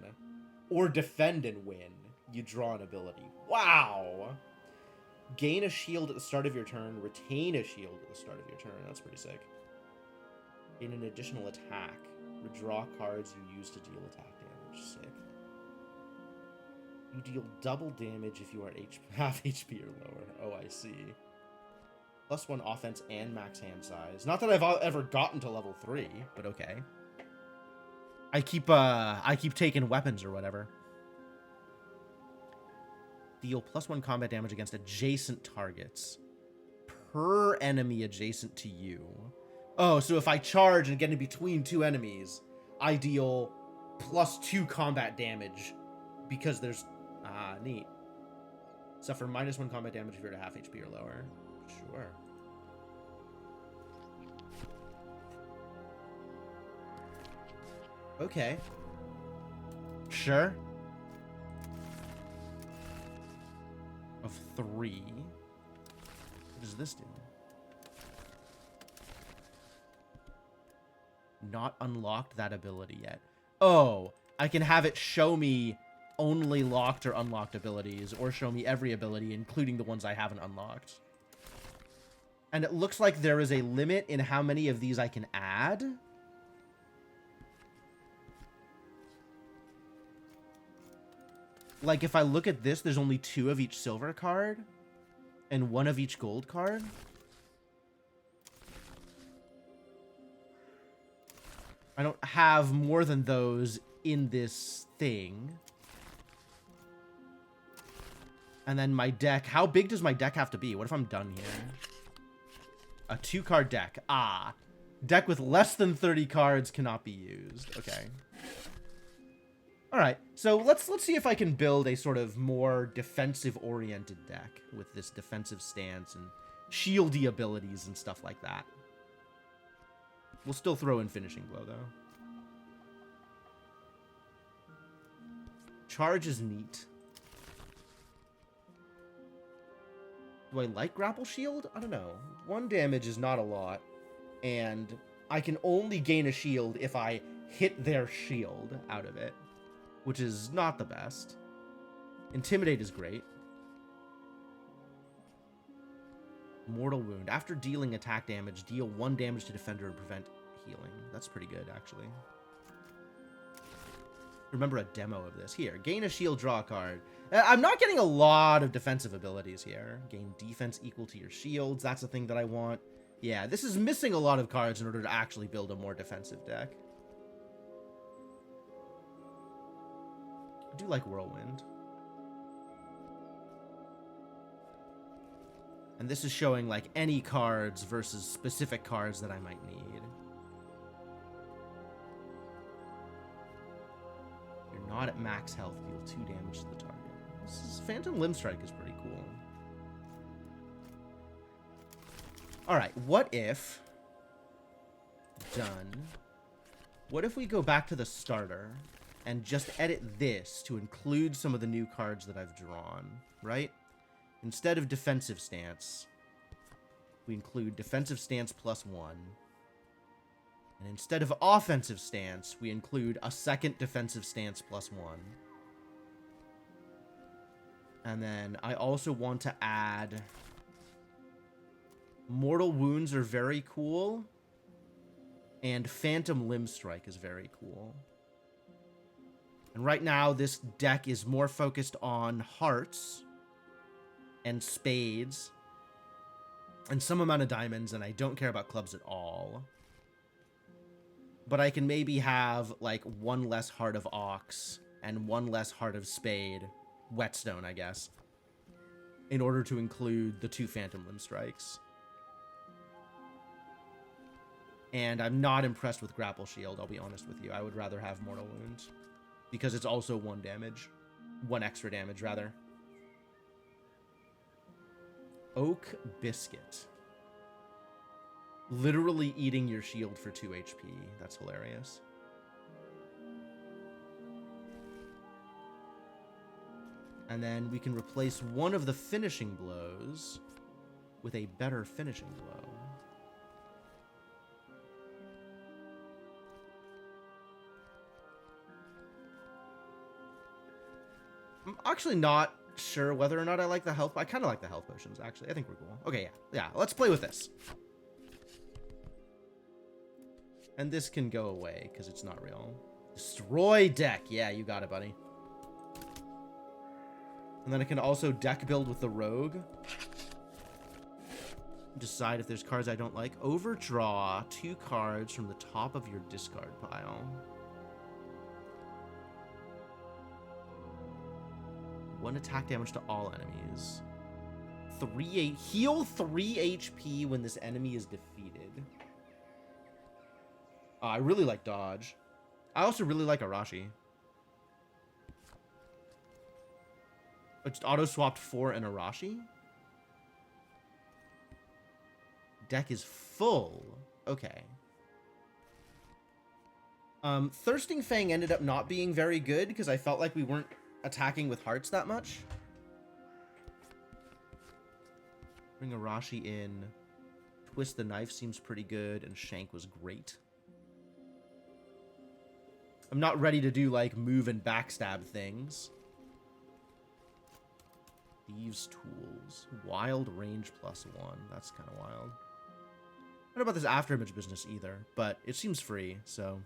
Or defend and win, you draw an ability. Wow! Gain a shield at the start of your turn. Retain a shield at the start of your turn. That's pretty sick. Gain an additional attack. Redraw cards you use to deal attack damage. Sick. You deal double damage if you are half HP or lower. Oh, I see. +1 offense and max hand size. Not that I've ever gotten to level 3, but okay. I keep taking weapons or whatever. Deal +1 combat damage against adjacent targets. Per enemy adjacent to you. Oh, so if I charge and get in between 2 enemies, I deal +2 combat damage because there's... Ah, neat. Suffer -1 combat damage if you're at half HP or lower. Sure. Okay. Sure. Of 3. What does this do? Not unlocked that ability yet. Oh, I can have it show me only locked or unlocked abilities, or show me every ability, including the ones I haven't unlocked. And it looks like there is a limit in how many of these I can add. Like, if I look at this, there's only 2 of each silver card and 1 of each gold card. I don't have more than those in this thing. And then my deck. How big does my deck have to be? What if I'm done here? A 2-card deck. Ah. Deck with less than 30 cards cannot be used. Okay. Alright. So let's see if I can build a sort of more defensive-oriented deck with this defensive stance and shieldy abilities and stuff like that. We'll still throw in Finishing Blow, though. Charge is neat. Do I like Grapple Shield? I don't know. 1 damage is not a lot. And I can only gain a shield if I hit their shield out of it, which is not the best. Intimidate is great. Mortal Wound. After dealing attack damage, deal 1 damage to defender and prevent healing. That's pretty good, actually. Remember a demo of this. Here, gain a shield, draw a card. I'm not getting a lot of defensive abilities here. Gain defense equal to your shields. That's the thing that I want. Yeah, this is missing a lot of cards in order to actually build a more defensive deck. I do like Whirlwind. And this is showing, like, any cards versus specific cards that I might need. You're not at max health, deal 2 damage to the target. This is, Phantom Limb Strike is pretty cool. Alright, what if... Done. What if we go back to the starter and just edit this to include some of the new cards that I've drawn, right? Instead of defensive stance, we include defensive stance +1. And instead of offensive stance, we include a second defensive stance +1. And then I also want to add... Mortal Wounds are very cool. And Phantom Limb Strike is very cool. And right now, this deck is more focused on hearts and spades and some amount of diamonds, and I don't care about clubs at all. But I can maybe have, like, 1 less Heart of Ox and 1 less Heart of Spade, Whetstone, I guess, in order to include the 2 Phantom Limb Strikes. And I'm not impressed with Grapple Shield, I'll be honest with you. I would rather have Mortal Wound, because it's also 1 damage. 1 extra damage, rather. Oak Biscuit. Literally eating your shield for 2 HP. That's hilarious. And then we can replace one of the finishing blows with a better finishing blow. I'm actually not sure whether or not I like the health. I kind of like the health potions, actually. I think we're cool. Okay, yeah. Let's play with this. And this can go away, because it's not real. Destroy deck. Yeah, you got it, buddy. And then I can also deck build with the rogue. Decide if there's cards I don't like. Overdraw 2 cards from the top of your discard pile. 1 attack damage to all enemies. Heal 3 HP when this enemy is defeated. I really like dodge. I also really like Arashi. I just auto-swapped 4 and Arashi? Deck is full. Okay. Thirsting Fang ended up not being very good because I felt like we weren't attacking with hearts that much. Bring Arashi in. Twist the Knife seems pretty good, and Shank was great. I'm not ready to do, like, move and backstab things. Thieves' Tools. Wild range +1. That's kind of wild. I don't know about this afterimage business either, but it seems free, so...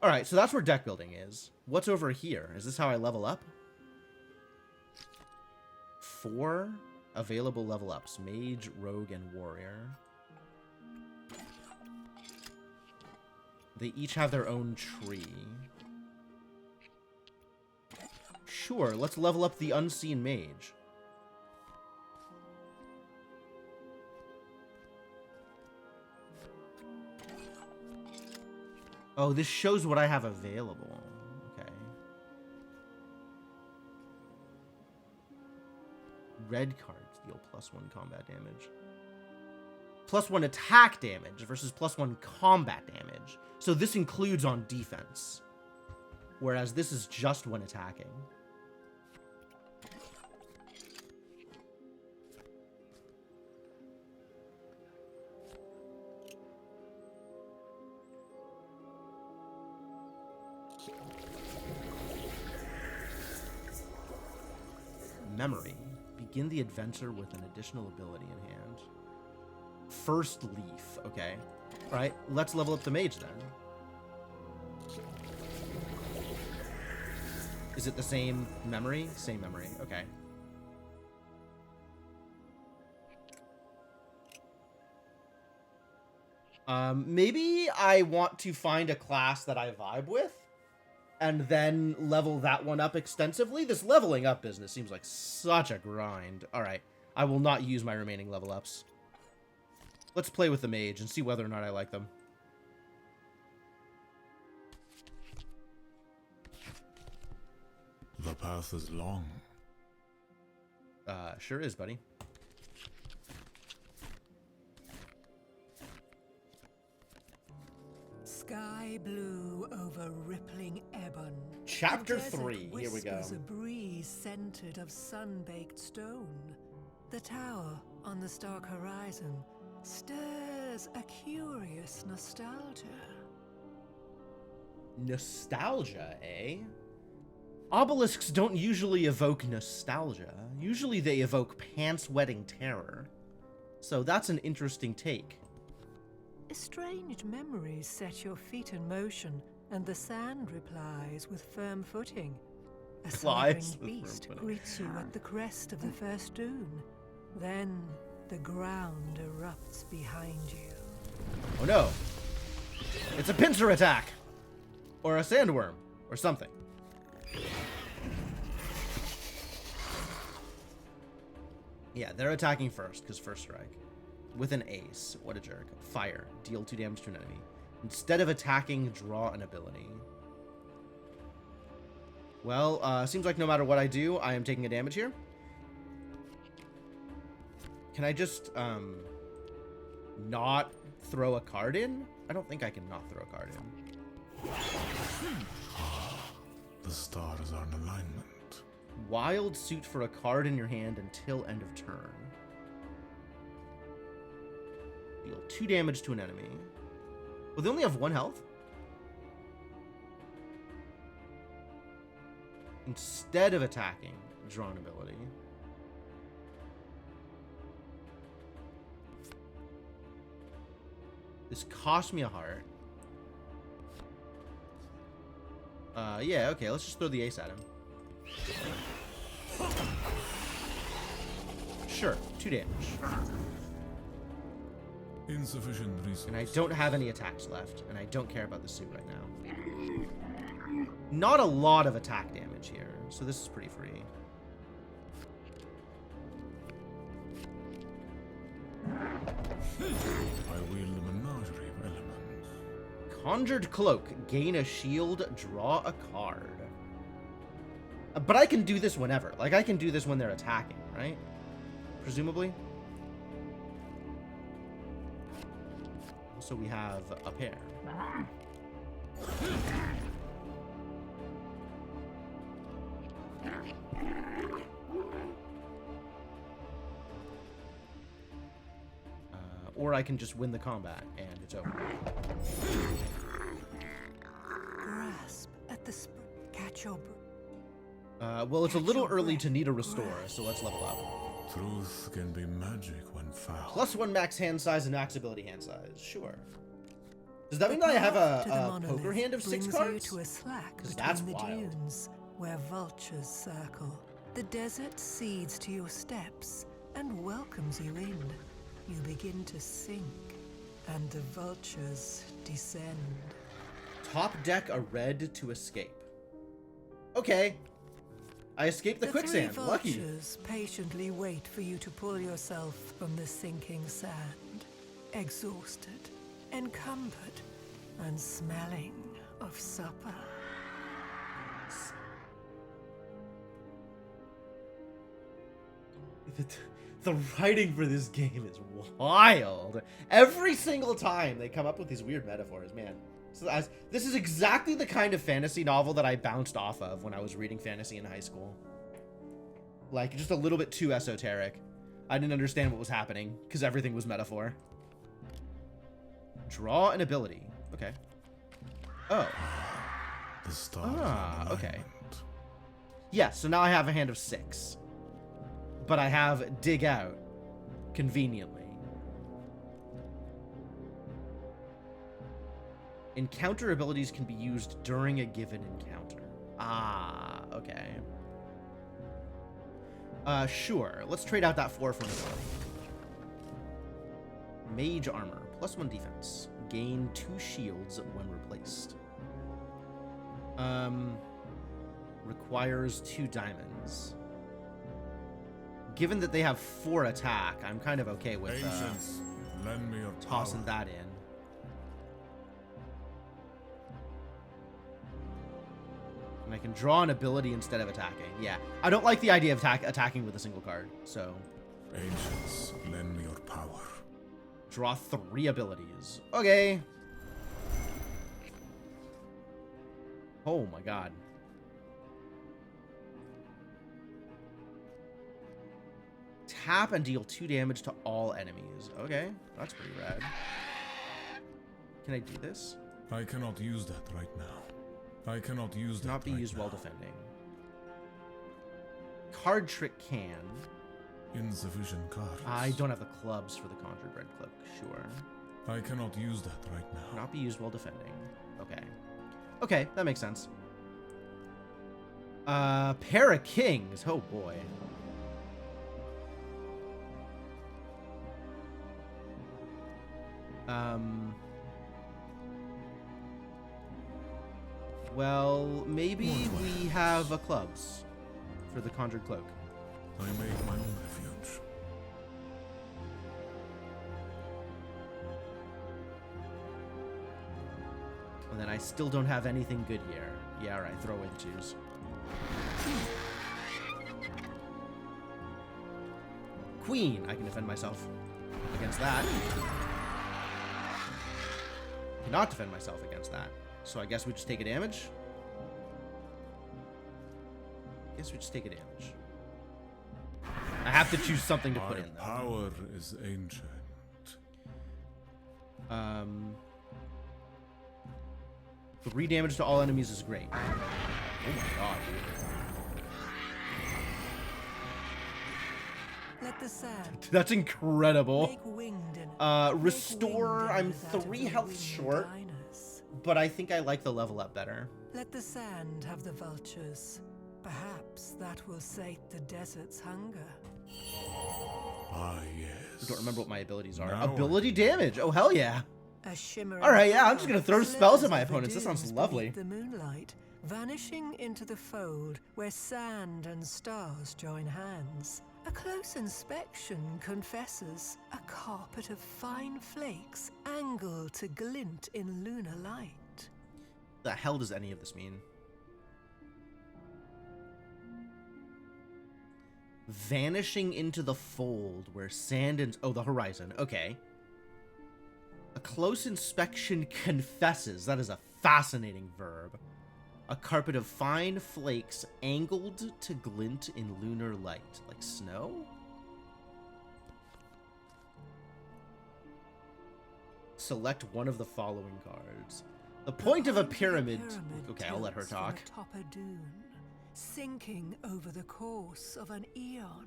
Alright, so that's where deck building is. What's over here? Is this how I level up? 4 available level ups. Mage, Rogue, and Warrior. They each have their own tree. Sure, let's level up the Unseen Mage. Oh, this shows what I have available. Okay. Red cards deal +1 combat damage. +1 attack damage versus +1 combat damage. So this includes on defense. Whereas this is just when attacking. Memory. Begin the adventure with an additional ability in hand. First Leaf. Okay. Alright, let's level up the mage then. Is it the same memory? Same memory. Okay. Maybe I want to find a class that I vibe with and then level that one up extensively. This leveling up business seems like such a grind. Alright, I will not use my remaining level ups. Let's play with the mage and see whether or not I like them. The path is long. Sure is, buddy. Sky blue over rippling ebon. Chapter The desert 3. Here we go. whispers a breeze scented of sun-baked stone. The tower on the stark horizon stirs a curious nostalgia. Nostalgia, eh? Obelisks don't usually evoke nostalgia. Usually they evoke pants-wetting terror. So that's an interesting take. Estranged memories set your feet in motion, and the sand replies with firm footing. A Replies slumbering with firm beast footing. greets you at the crest of the first dune. Then the ground erupts behind you. Oh no. It's a pincer attack! Or a sandworm. Or something. Yeah, they're attacking first, because first strike. With an ace. What a jerk. Fire. Deal 2 damage to an enemy. Instead of attacking, draw an ability. Well, seems like no matter what I do, I am taking a damage here. Can I just, not throw a card in? I don't think I can not throw a card in. The stars are in alignment. Wild suit for a card in your hand until end of turn. Deal 2 damage to an enemy. Well, they only have 1 health? Instead of attacking, draw an ability. This cost me a heart. Yeah, okay, let's just throw the ace at him. Sure, 2 damage. Insufficient resources. And I don't have any attacks left, and I don't care about the suit right now. Not a lot of attack damage here, so this is pretty free. I wield a menagerie of elements. Conjured Cloak. Gain a shield, draw a card. But I can do this whenever. Like, I can do this when they're attacking, right? Presumably. So we have a pair. Or I can just win the combat and it's over. Grasp at Catch your Well, it's a Catch little your early breath. to need a restore, so let's level up. Truth can be magic when found. +1 max hand size and max ability hand size. Sure. Does that mean that I have a poker hand of 6 cards? You to a slack 'Cause between that's the wild. dunes, where vultures circle. The desert cedes to your steps and welcomes you in. You begin to sink, and the vultures descend. Top deck a red to escape. Okay. I escaped the quicksand. The Lucky. vultures patiently wait for you to pull yourself from the sinking sand, exhausted, encumbered, and smelling of supper. The writing for this game is wild. Every single time they come up with these weird metaphors, man. So this is exactly the kind of fantasy novel that I bounced off of when I was reading fantasy in high school. Like, just a little bit too esoteric. I didn't understand what was happening, because everything was metaphor. Draw an ability. Okay. Oh. The stars Okay. Yeah, so now I have a hand of 6. But I have dig out, conveniently. Encounter abilities can be used during a given encounter. Ah, okay. Sure. Let's trade out that 4 for an ability. Mage armor, +1 defense. Gain 2 shields when replaced. Requires 2 diamonds. Given that they have 4 attack, I'm kind of okay with Ancients, lend me your tossing power. that in. And I can draw an ability instead of attacking. Yeah, I don't like the idea of attacking with a single card, so Ancients, lend me your power. draw 3 abilities. Okay. Oh my god. Tap and deal 2 damage to all enemies. Okay, that's pretty rad. Can I do this? I cannot use that right now. I cannot use that Not be right used now. while defending. Card trick can. Insufficient cards. I don't have the clubs for the Conjured Red Cloak. Sure. I cannot use that right now. Not be used while defending. Okay. Okay, that makes sense. Pair of Kings. Oh boy. Well, maybe we have a clubs for the Conjured Cloak. I make my own refuge. And then I still don't have anything good here. Yeah, alright, throw away the 2s. Queen, I can defend myself against that. Cannot defend myself against that. So I guess we just take a damage? Guess we just take a damage. I have to choose something to put My in, though. power is ancient. 3 damage to all enemies is great. Oh my god, dude. Let the sand That's incredible. make winged and Restore, make I'm winged out of 3 the health winged short, diners. but I think I like the level up better. Let the sand have the vultures. Perhaps that will sate the desert's hunger. Ah, I yes. don't remember what my abilities are. Now Ability damage. Oh, hell yeah. A shimmering Alright, yeah, I'm just gonna throw cloud spells at my slithers opponents. That sounds beneath lovely. The moonlight, vanishing into the fold where sand and stars join hands. A close inspection confesses a carpet of fine flakes angled to glint in lunar light. The hell does any of this mean? Vanishing into the fold where sand and... Oh, the horizon. Okay. A close inspection confesses. That is a fascinating verb. A carpet of fine flakes angled to glint in lunar light. Like snow? Select one of the following cards. The point of a The pyramid. Okay, I'll let her tilts from talk. atop a dune, sinking over the course of an eon.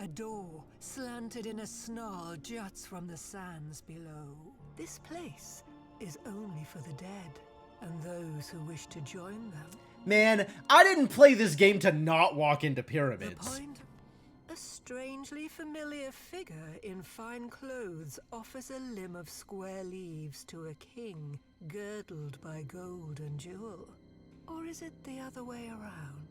A door, slanted in a snarl, juts from the sands below. This place is only for the dead, and those who wish to join them. Man, I didn't play this game to not walk into The pyramids. point? A strangely familiar figure in fine clothes offers a limb of square leaves to a king, girdled by gold and jewel. Or is it the other way around?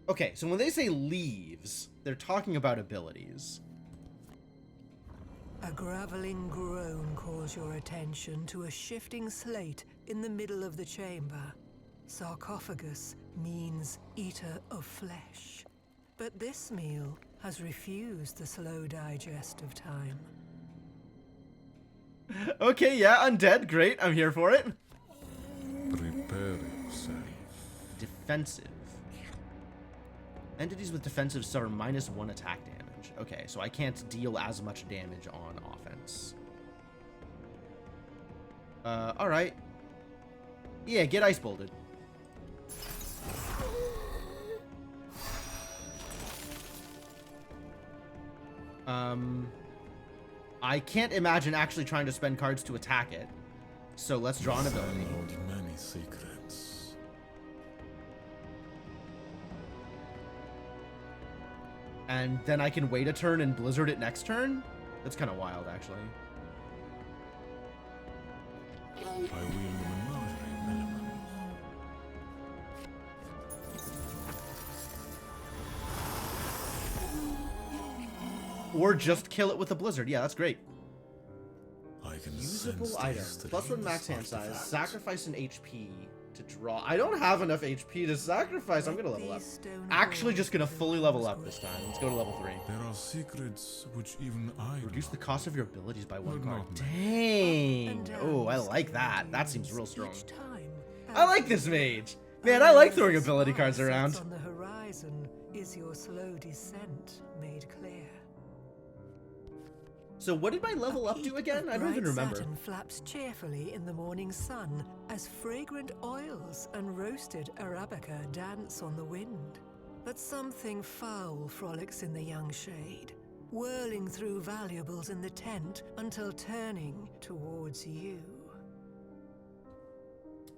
Okay, so when they say leaves, they're talking about abilities. A graveling groan calls your attention to a shifting slate in the middle of the chamber. Sarcophagus means eater of flesh. But this meal has refused the slow digest of time. Okay, yeah, undead, great, I'm here for it. Prepare yourself. Defensive. Entities with defensive suffer -1 attack damage. Okay, so I can't deal as much damage on offense. Alright. Yeah, get ice bolted. I can't imagine actually trying to spend cards to attack it. So let's draw an ability. Hold many secrets. And then I can wait a turn and blizzard it next turn? That's kind of wild, actually. I wield the menagerie element. Or just kill it with a blizzard. Yeah, that's great. I can Usable sense item. the +1 max hand strange size. artifact. Sacrifice an HP to draw. I don't have enough HP to sacrifice. I'm gonna level up. These stone Actually, halls just gonna fill fully level those up this time. Let's go to level 3. There are secrets which even I Reduce do the not cost of your abilities by 1 Would card. not Dang. and down Oh, I the like stone that. That seems dunes real strong. each time. I like this mage. Man, I like throwing ability cards around. On the horizon is your slow descent made clear. So what did my level up A do peak again? of I don't even bright remember. satin flaps cheerfully in the morning sun as fragrant oils and roasted arabica dance on the wind. But something foul frolics in the young shade, whirling through valuables in the tent until turning towards you.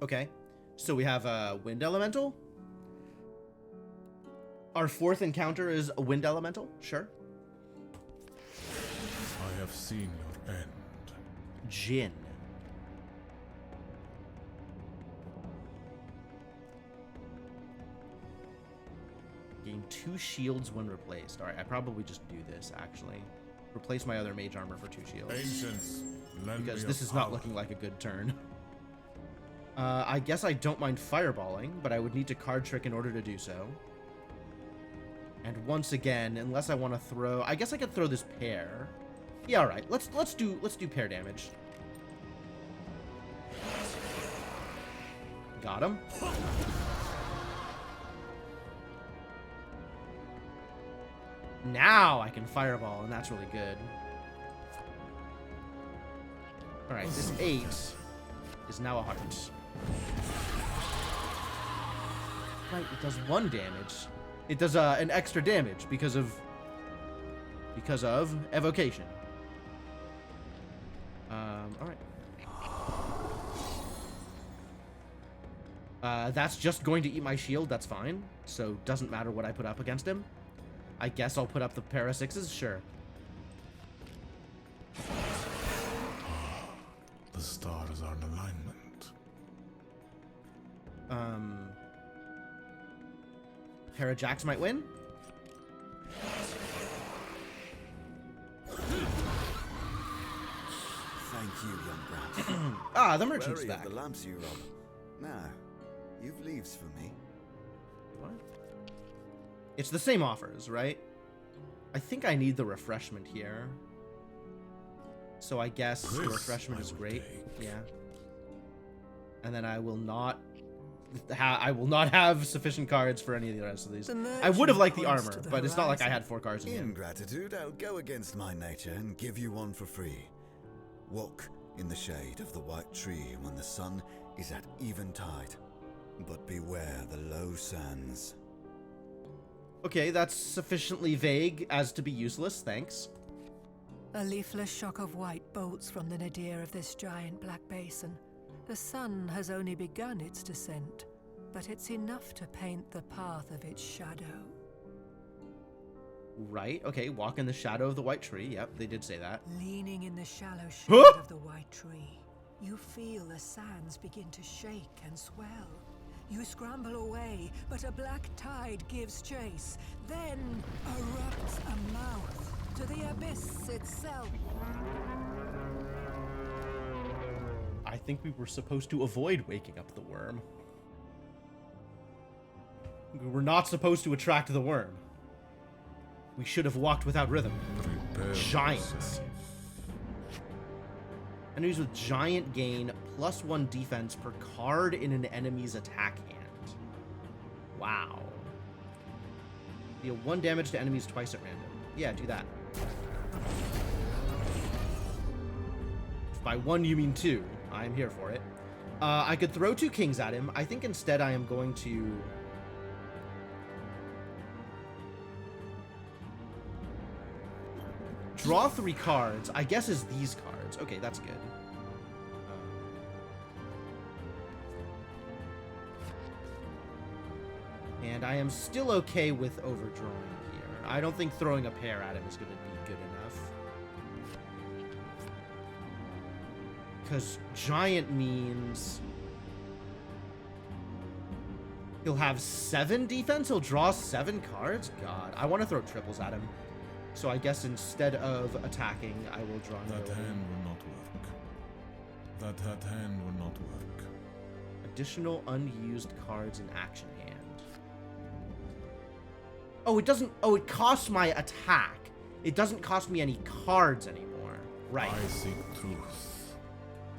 Okay. So we have a wind elemental. Our 4th encounter is a wind elemental. Sure. I have seen your end. Jin. Gain 2 shields when replaced. Alright, I probably just do this, actually. Replace my other mage armor for 2 shields. Ancients, lend Because me this your is not power. looking like a good turn. I guess I don't mind fireballing, but I would need to card trick in order to do so. And once again, unless I want to throw... I guess I could throw this pair. Yeah, alright. Let's do pair damage. Got him. Now I can fireball, and that's really good. Alright, this 8 is now a heart. Right, it does 1 damage. It does an extra damage because of evocation. Alright. That's just going to eat my shield, that's fine. So doesn't matter what I put up against him. I guess I'll put up the pair of 6s, sure. The stars are in alignment. Pair of jacks might win. Thank you, young brat. Ah, the merchant's Wary of back. the lamps you rob. Now, you've leaves for me. What? It's the same offers, right? I think I need the refreshment here. So I guess the This refreshment I is will great. take. Yeah. And then I will not have sufficient cards for any of the rest of these. The I would have liked the merchant armor, points to the but it's not like I horizon. had 4 cards in In hand. gratitude, I'll go against my nature and give you one for free. Walk in the shade of the white tree when the sun is at eventide, but beware the low sands. Okay, that's sufficiently vague as to be useless, thanks. A leafless shock of white bolts from the nadir of this giant black basin. The sun has only begun its descent, but it's enough to paint the path of its shadow. Right, okay, walk in the shadow of the white tree. Yep, they did say that. Leaning in the shallow shade of the white tree, you feel the sands begin to shake and swell. You scramble away, but a black tide gives chase. Then erupts a mouth to the abyss itself. I think we were supposed to avoid waking up the worm. We were not supposed to attract the worm. We should have walked without rhythm. Giants. Enemies with giant gain +1 defense per card in an enemy's attack hand. Wow. Deal 1 damage to enemies twice at random. Yeah, do that. If by 1 you mean 2, I'm here for it. I could throw 2 kings at him. I think instead I am going to... draw 3 cards, I guess is these cards. Okay, that's good. And I am still okay with overdrawing here. I don't think throwing a pair at him is going to be good enough. Because giant means... he'll have 7 defense? He'll draw 7 cards? God, I want to throw triples at him. So I guess instead of attacking, I will draw That no. hand will not work. That hand will not work. Additional unused cards in action hand. Oh, it doesn't... oh, it costs my attack. It doesn't cost me any cards anymore. Right. I seek truth.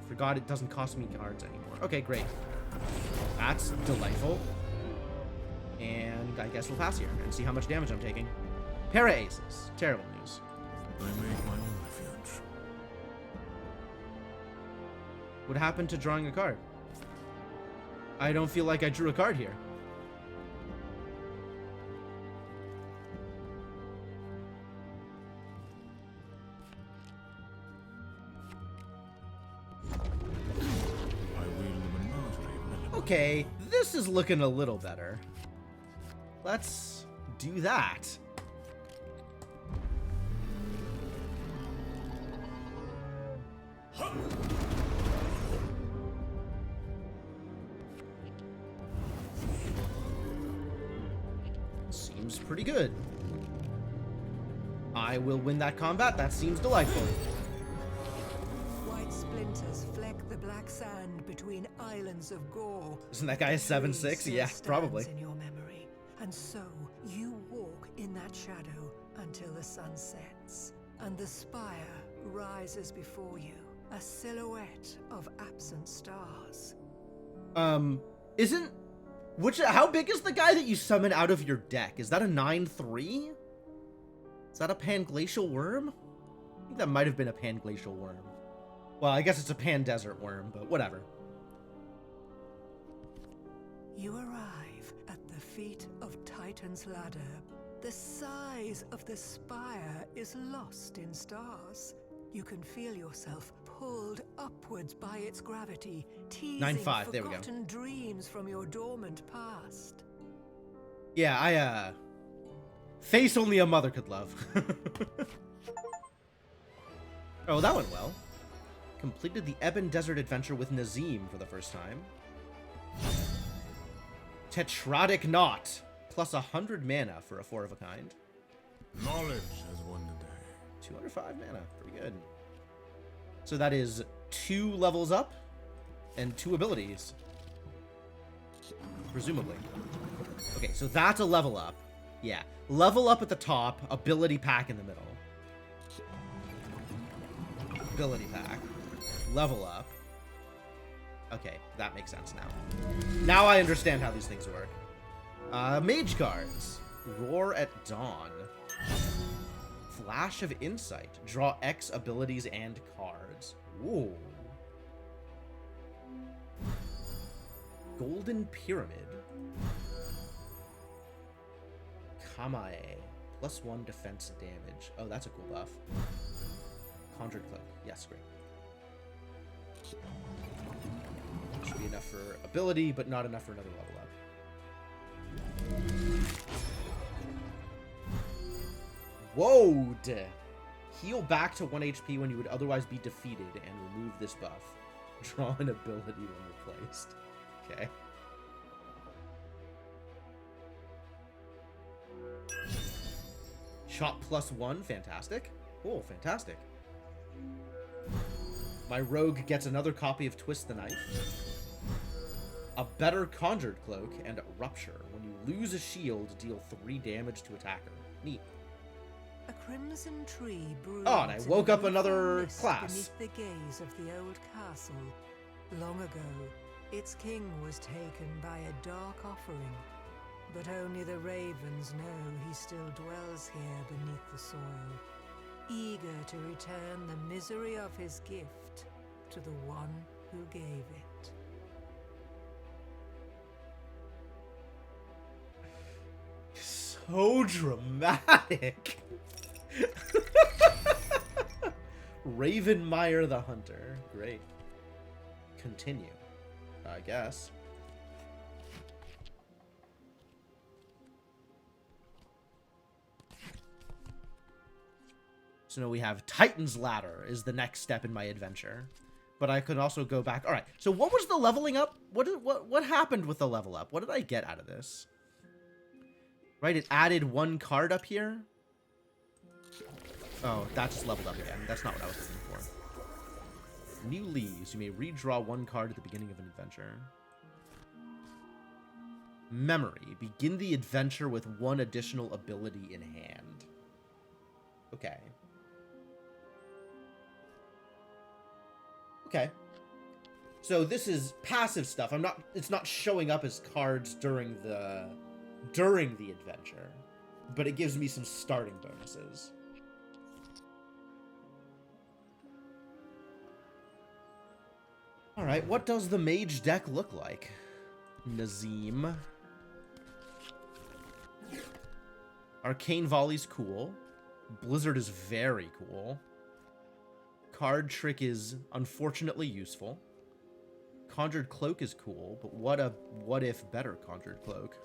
Forgot it doesn't cost me cards anymore. Okay, great. That's delightful. And I guess we'll pass here and see how much damage I'm taking. Para aces. Terrible news. I make my own refuge. What happened to drawing a card? I don't feel like I drew a card here. I wield the menagerie element. Okay, this is looking a little better. Let's do that. Seems pretty good. I will win that combat. That seems delightful. White splinters fleck the black sand between islands of gore. Isn't that guy a 7/6? Yeah, probably. In your memory. And so you walk in that shadow until the sun sets, and the spire rises before you, a silhouette of absent stars. Isn't... how big is the guy that you summon out of your deck? Is that a 9/3? Is that a Panglacial Worm? I think that might have been a Panglacial Worm. Well, I guess it's a Pan-Desert Worm, but whatever. You arrive at the feet of Titan's ladder. The size of the spire is lost in stars. You can feel yourself pulled upwards by its gravity, teasing 9-5, there we go. forgotten dreams from your dormant past. Yeah, face only a mother could love. Oh, that went well. Completed the Ebon Desert adventure with Nazim for the first time. Tetradic Knot. Plus 100 mana for a 4 of a kind. Knowledge has won the day. 205 mana. Pretty good. So that is 2 levels up and 2 abilities. Presumably. Okay, so that's a level up. Yeah. Level up at the top, ability pack in the middle. Ability pack. Level up. Okay, that makes sense now. Now I understand how these things work. Mage cards. Roar at Dawn. Flash of Insight. Draw X abilities and cards. Ooh. Golden Pyramid. Kamae. +1 defense damage. Oh, that's a cool buff. Conjured Cloak. Yes, great. Should be enough for ability, but not enough for another level up. Whoa! Heal back to 1 HP when you would otherwise be defeated and remove this buff. Draw an ability when replaced. Okay. Chop +1, fantastic. Oh, fantastic. My rogue gets another copy of Twist the Knife. A better Conjured Cloak, and Rupture. When you lose a shield, deal 3 damage to attacker. Neat. A crimson tree broods Oh, and I woke up another mist class. beneath the gaze of the old castle. Long ago, its king was taken by a dark offering, but only the ravens know he still dwells here beneath the soil, eager to return the misery of his gift to the one who gave it. So dramatic. Ravenmeyer the Hunter. Great. Continue, I guess. So now we have Titan's Ladder is the next step in my adventure. But I could also go back. All right. So what was the leveling up? What happened with the level up? What did I get out of this? Right, it added 1 card up here. Oh, that just leveled up again. That's not what I was looking for. New leaves. You may redraw 1 card at the beginning of an adventure. Memory. Begin the adventure with 1 additional ability in hand. Okay. Okay. So this is passive stuff. It's not showing up as cards during the adventure, but it gives me some starting bonuses. All right, what does the mage deck look like? Nazim. Arcane Volley's cool. Blizzard is very cool. Card Trick is unfortunately useful. Conjured Cloak is cool, but what if better Conjured Cloak?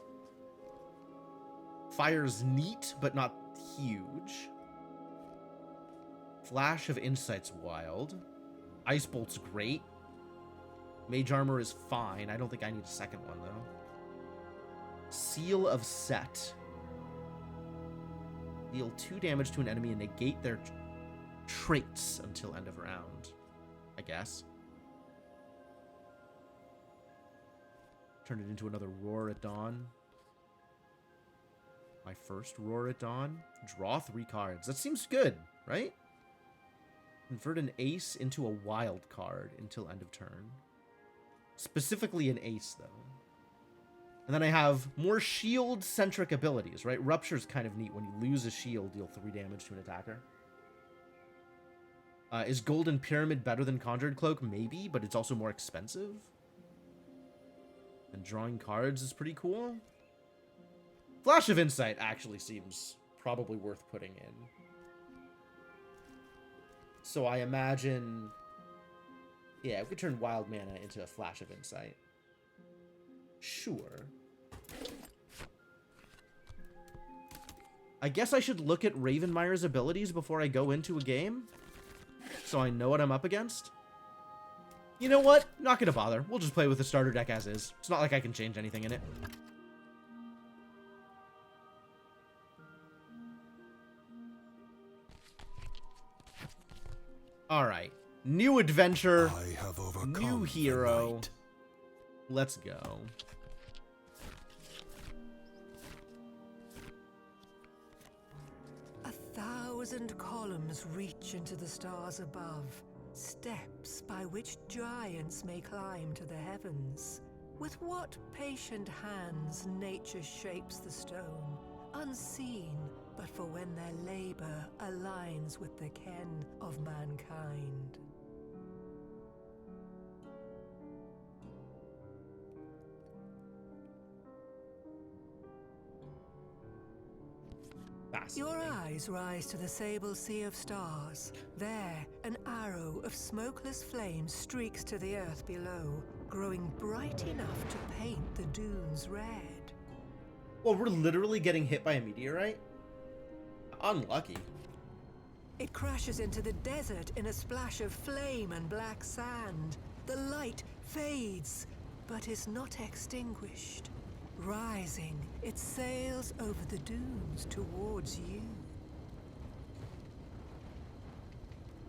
Fire's neat, but not huge. Flash of Insight's wild. Ice Bolt's great. Mage Armor is fine. I don't think I need a second one, though. Seal of Set. Deal 2 damage to an enemy and negate their traits until end of round, I guess. Turn it into another Roar at Dawn. My first Roar at Dawn. Draw 3 cards. That seems good, right? Convert an ace into a wild card until end of turn. Specifically an ace, though. And then I have more shield-centric abilities, right? Rupture's kind of neat. When you lose a shield, deal 3 damage to an attacker. Is Golden Pyramid better than Conjured Cloak? Maybe, but it's also more expensive. And drawing cards is pretty cool. Flash of Insight actually seems probably worth putting in. So I imagine... yeah, we could turn Wild Mana into a Flash of Insight. Sure. I guess I should look at Ravenmeyer's abilities before I go into a game, so I know what I'm up against. You know what? Not gonna bother. We'll just play with the starter deck as is. It's not like I can change anything in it. Alright. New adventure. I have overcome new the hero. night. Let's go. A 1,000 columns reach into the stars above, steps by which giants may climb to the heavens. With what patient hands nature shapes the stone, unseen, but for when their labor aligns with the ken of mankind. fascinating. Your eyes rise to the sable sea of stars. There, an arrow of smokeless flame streaks to the earth below, growing bright enough to paint the dunes red. Well, we're literally getting hit by a meteorite? Unlucky. It crashes into the desert in a splash of flame and black sand. The light fades, but is not extinguished. Rising, it sails over the dunes towards you.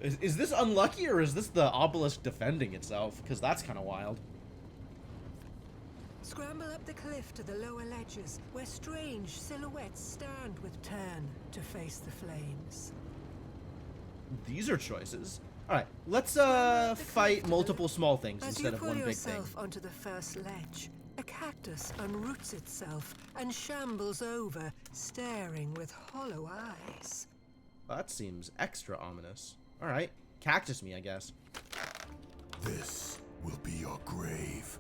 Is this unlucky, or is this the obelisk defending itself? Because that's kind of wild. Scramble up the cliff to the lower ledges, where strange silhouettes stand with turn to face the flames. These are choices. Alright, let's fight multiple small things instead of one big thing. As you pull yourself onto the first ledge, a cactus unroots itself and shambles over, staring with hollow eyes. That seems extra ominous. Alright, cactus me, I guess. This will be your grave.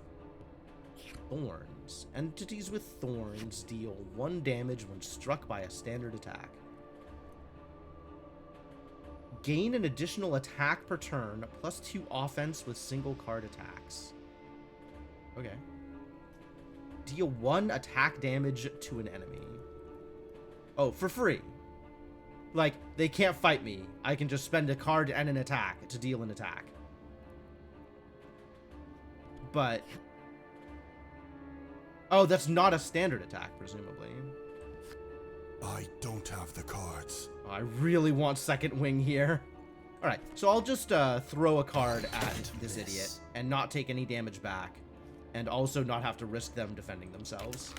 Thorns. Entities with thorns deal 1 damage when struck by a standard attack. Gain an additional attack per turn, +2 offense with single card attacks. Okay. Deal 1 attack damage to an enemy. Oh, for free. Like, they can't fight me. I can just spend a card and an attack to deal an attack. But... oh, that's not a standard attack, presumably. I don't have the cards. Oh, I really want second wing here. Alright, so I'll just throw a card at this idiot and not take any damage back. And also not have to risk them defending themselves.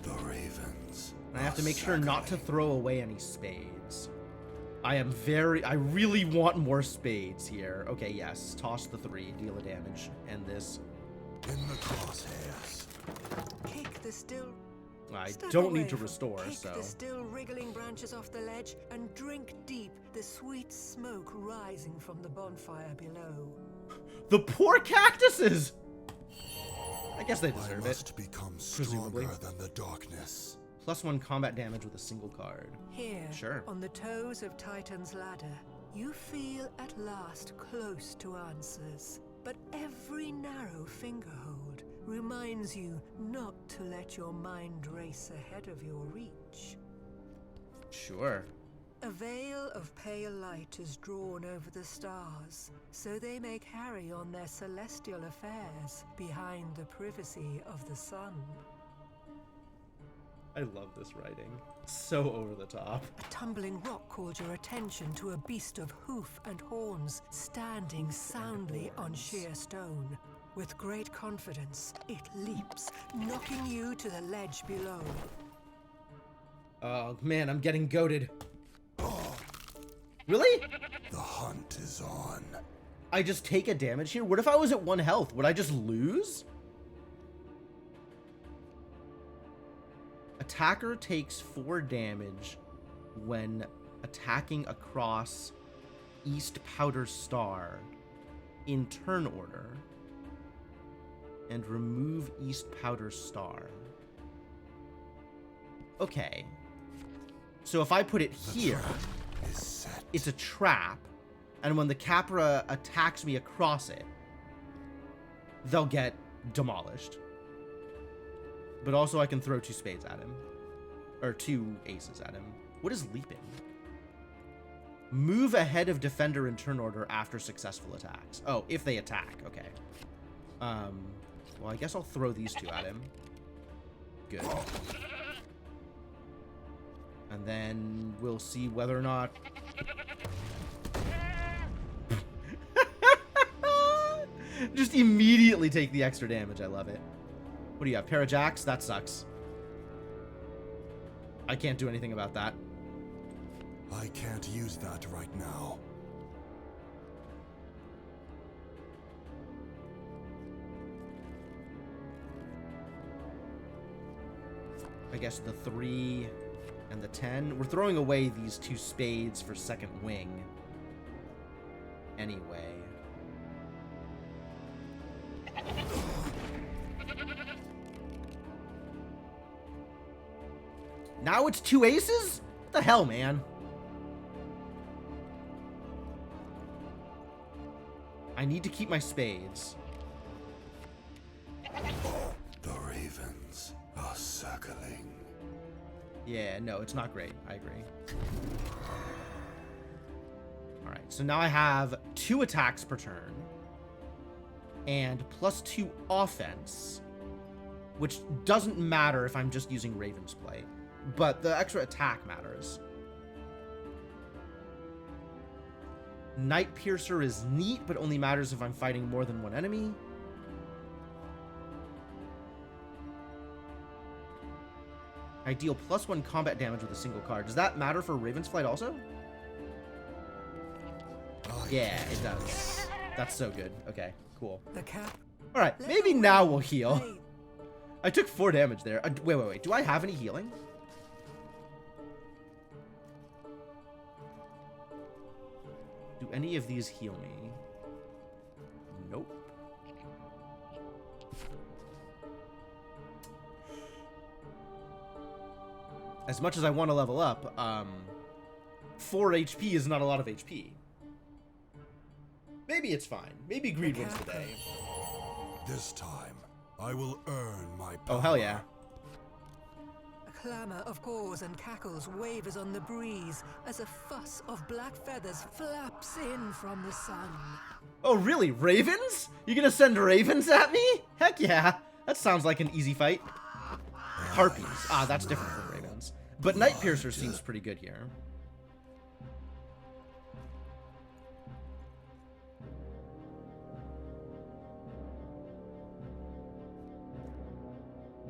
The ravens. And I have to make sure not to throw away any spades. I really want more spades here. Okay, yes. Toss the 3, deal a damage. And this. In the crosshairs. Kick the still... I Step don't need away to from- restore, kick so... the still wriggling branches off the ledge and drink deep the sweet smoke rising from the bonfire below. The poor cactuses! I guess they deserve I it. must become presumably. stronger than the darkness. +1 combat damage with a single card. Here, Sure. on the toes of Titan's ladder, you feel at last close to answers. But every narrow fingerhold reminds you not to let your mind race ahead of your reach. Sure. A veil of pale light is drawn over the stars, so they may carry on their celestial affairs behind the privacy of the sun. I love this writing. So over the top. A tumbling rock calls your attention to a beast of hoof and horns standing soundly on sheer stone. With great confidence, it leaps, knocking you to the ledge below. Oh man, I'm getting goated. Really? The hunt is on. I just take a damage here? What if I was at 1 health? Would I just lose? Attacker takes 4 damage when attacking across East Powder Star in turn order. And remove East Powder Star. Okay. So if I put it here, it's a trap, and when the Capra attacks me across it, they'll get demolished. But also I can throw 2 spades at him. Or 2 aces at him. What is leaping? Move ahead of defender in turn order after successful attacks. Oh, if they attack. Okay. Well, I guess I'll throw these 2 at him. Good. And then we'll see whether or not... Just immediately take the extra damage. I love it. What do you have? Pair of jacks? That sucks. I can't do anything about that. I can't use that right now. I guess the 3 And the 10. We're throwing away these 2 spades for second wing. Anyway. Now it's 2 aces? What the hell, man? I need to keep my spades. The ravens are circling. Yeah, no, it's not great. I agree. Alright, so now I have 2 attacks per turn. And +2 offense. Which doesn't matter if I'm just using Raven's Plate. But the extra attack matters. Night Piercer is neat, but only matters if I'm fighting more than one enemy. I deal +1 combat damage with a single card. Does that matter for Raven's Flight also? Yeah, it does. That's so good. Okay, cool. The cap. Alright, maybe now we'll heal. I took 4 damage there. Wait. Do I have any healing? Do any of these heal me? Nope. As much as I want to level up, 4 HP is not a lot of HP. Maybe it's fine. Maybe greed wins the day. This time, I will earn my power. Oh, hell yeah. A clamour of caws and cackles wavers on the breeze as a fuss of black feathers flaps in from the sun. Oh, really? Ravens? You gonna send ravens at me? Heck yeah. That sounds like an easy fight. Harpies. Ah, that's different from ravens. But Night Piercer seems pretty good here.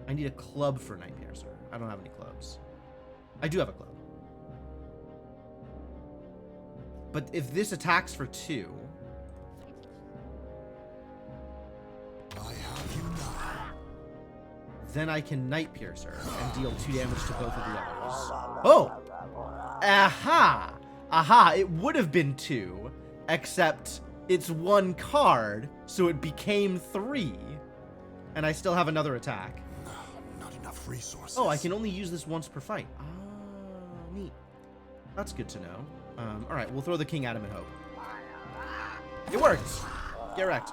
I need a club for Night Piercer. I don't have any clubs. I do have a club. But if this attacks for 2... I have you now. Then I can Night Piercer and deal 2 damage to both of the others. Oh! Aha! Aha! It would have been 2, except it's 1 card, so it became 3. And I still have another attack. Not enough resources. Oh, I can only use this once per fight. Ah, neat. That's good to know. Alright, we'll throw the king at him and hope. It worked! Get wrecked.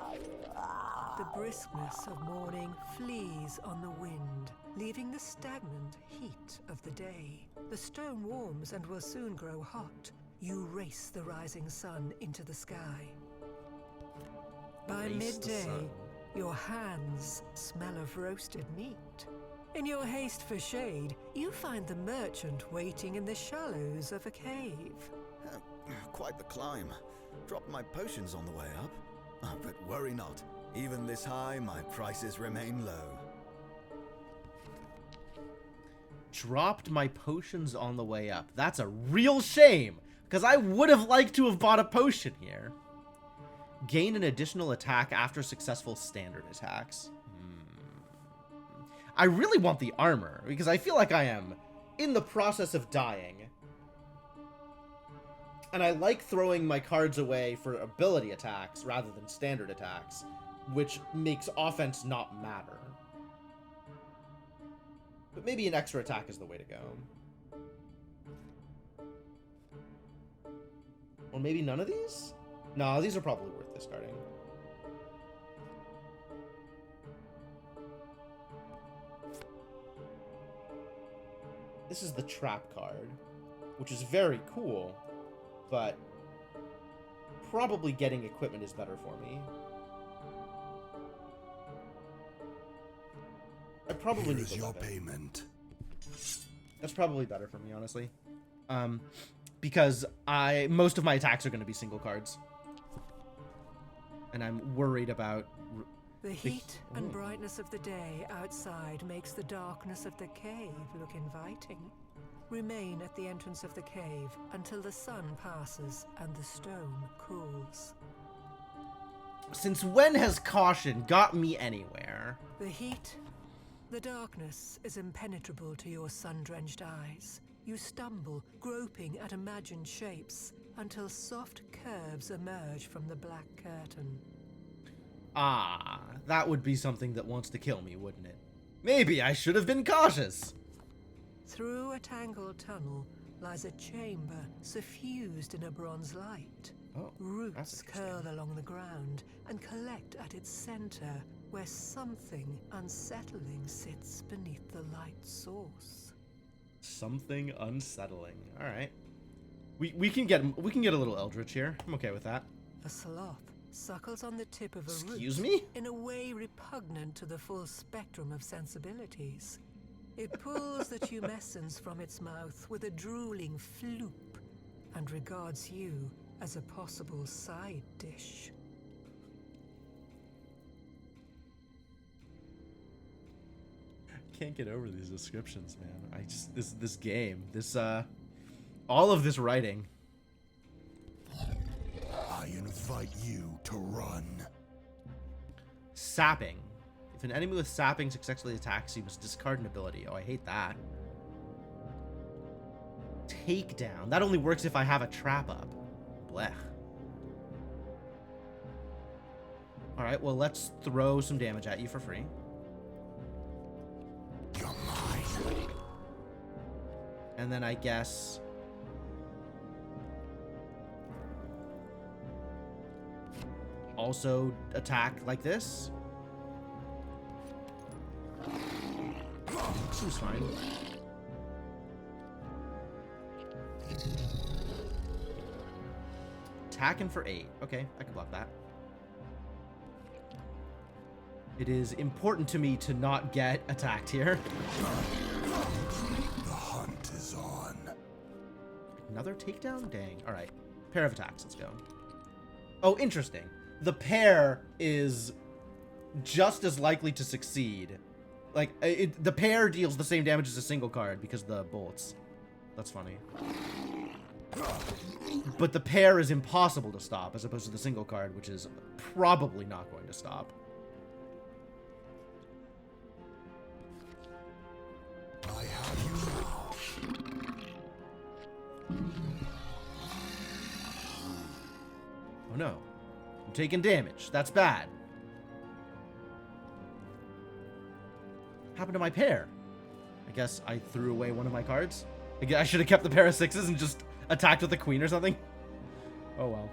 The briskness of morning flees on the wind, leaving the stagnant heat of the day. The stone warms and will soon grow hot. You race the rising sun into the sky. By midday, your hands smell of roasted meat. In your haste for shade, you find the merchant waiting in the shallows of a cave. Quite the climb. Dropped my potions on the way up. Oh, but worry not. Even this high, my prices remain low. Dropped my potions on the way up. That's a real shame, because I would have liked to have bought a potion here. Gain an additional attack after successful standard attacks. I really want the armor, because I feel like I am in the process of dying. And I like throwing my cards away for ability attacks rather than standard attacks, which makes offense not matter. But maybe an extra attack is the way to go. Or maybe none of these? No, these are probably worth discarding. This is the trap card, which is very cool, but probably getting equipment is better for me. I probably need your payment. That's probably better for me, honestly. Because most of my attacks are going to be single cards. And I'm worried about... The heat and brightness of the day outside makes the darkness of the cave look inviting. Remain at the entrance of the cave until the sun passes and the stone cools. Since when has caution got me anywhere? The heat, the darkness is impenetrable to your sun-drenched eyes. You stumble, groping at imagined shapes, until soft curves emerge from the black curtain. Ah, that would be something that wants to kill me, wouldn't it? Maybe I should have been cautious. Through a tangled tunnel lies a chamber suffused in a bronze light. Oh, Roots curl along the ground and collect at its center, where something unsettling sits beneath the light source. Something unsettling. All right. We can get a little eldritch here. I'm okay with that. A sloth suckles on the tip of a root. Excuse me? In a way repugnant to the full spectrum of sensibilities. It pulls the tumescence from its mouth with a drooling floop and regards you as a possible side dish. Can't get over these descriptions, man. This game, all of this writing. I invite you to run. Sapping. If an enemy with sapping successfully attacks, you must discard an ability. Oh, I hate that. Takedown. That only works if I have a trap up. Blech. Alright, well, let's throw some damage at you for free. You're mine. And then I guess... also attack like this. Seems fine. Attacking for 8. Okay, I can block that. It is important to me to not get attacked here. The hunt is on. Another takedown? Dang. Alright. Pair of attacks. Let's go. Oh, interesting. The pair is just as likely to succeed. Like, the pair deals the same damage as a single card because of the bolts. That's funny. But the pair is impossible to stop as opposed to the single card, which is probably not going to stop. I have you now. Oh no. I'm taking damage. That's bad. What happened to my pair? I guess I threw away one of my cards. I should have kept the pair of 6s and just attacked with the queen or something. Oh well.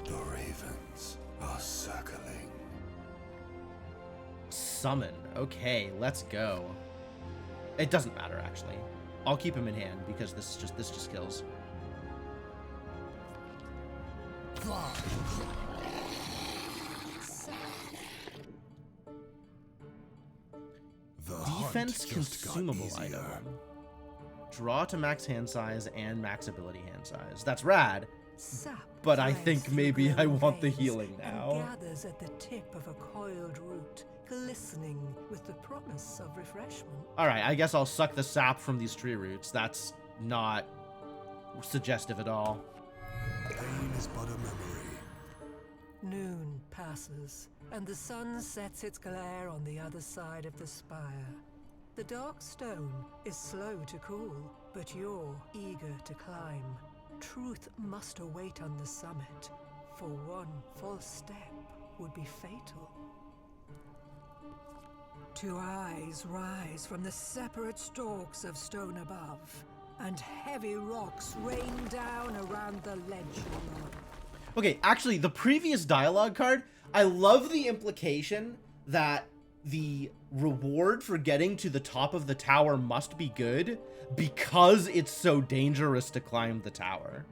The ravens are circling. Summon. Okay, let's go. It doesn't matter actually. I'll keep him in hand because this just kills. Defense consumable item. Draw to max hand size and max ability hand size. That's rad. But I think maybe I want the healing now. Gathers at the tip of a coiled root, glistening with the promise of refreshment. Alright, I guess I'll suck the sap from these tree roots. That's not suggestive at all. Pain is but a memory. Noon passes, and the sun sets its glare on the other side of the spire. The dark stone is slow to cool, but you're eager to climb. Truth must await on the summit, for one false step would be fatal. 2 eyes rise from the separate stalks of stone above, and heavy rocks rain down around the ledge below. Okay, actually, the previous dialogue card, I love the implication that the reward for getting to the top of the tower must be good because it's so dangerous to climb the tower.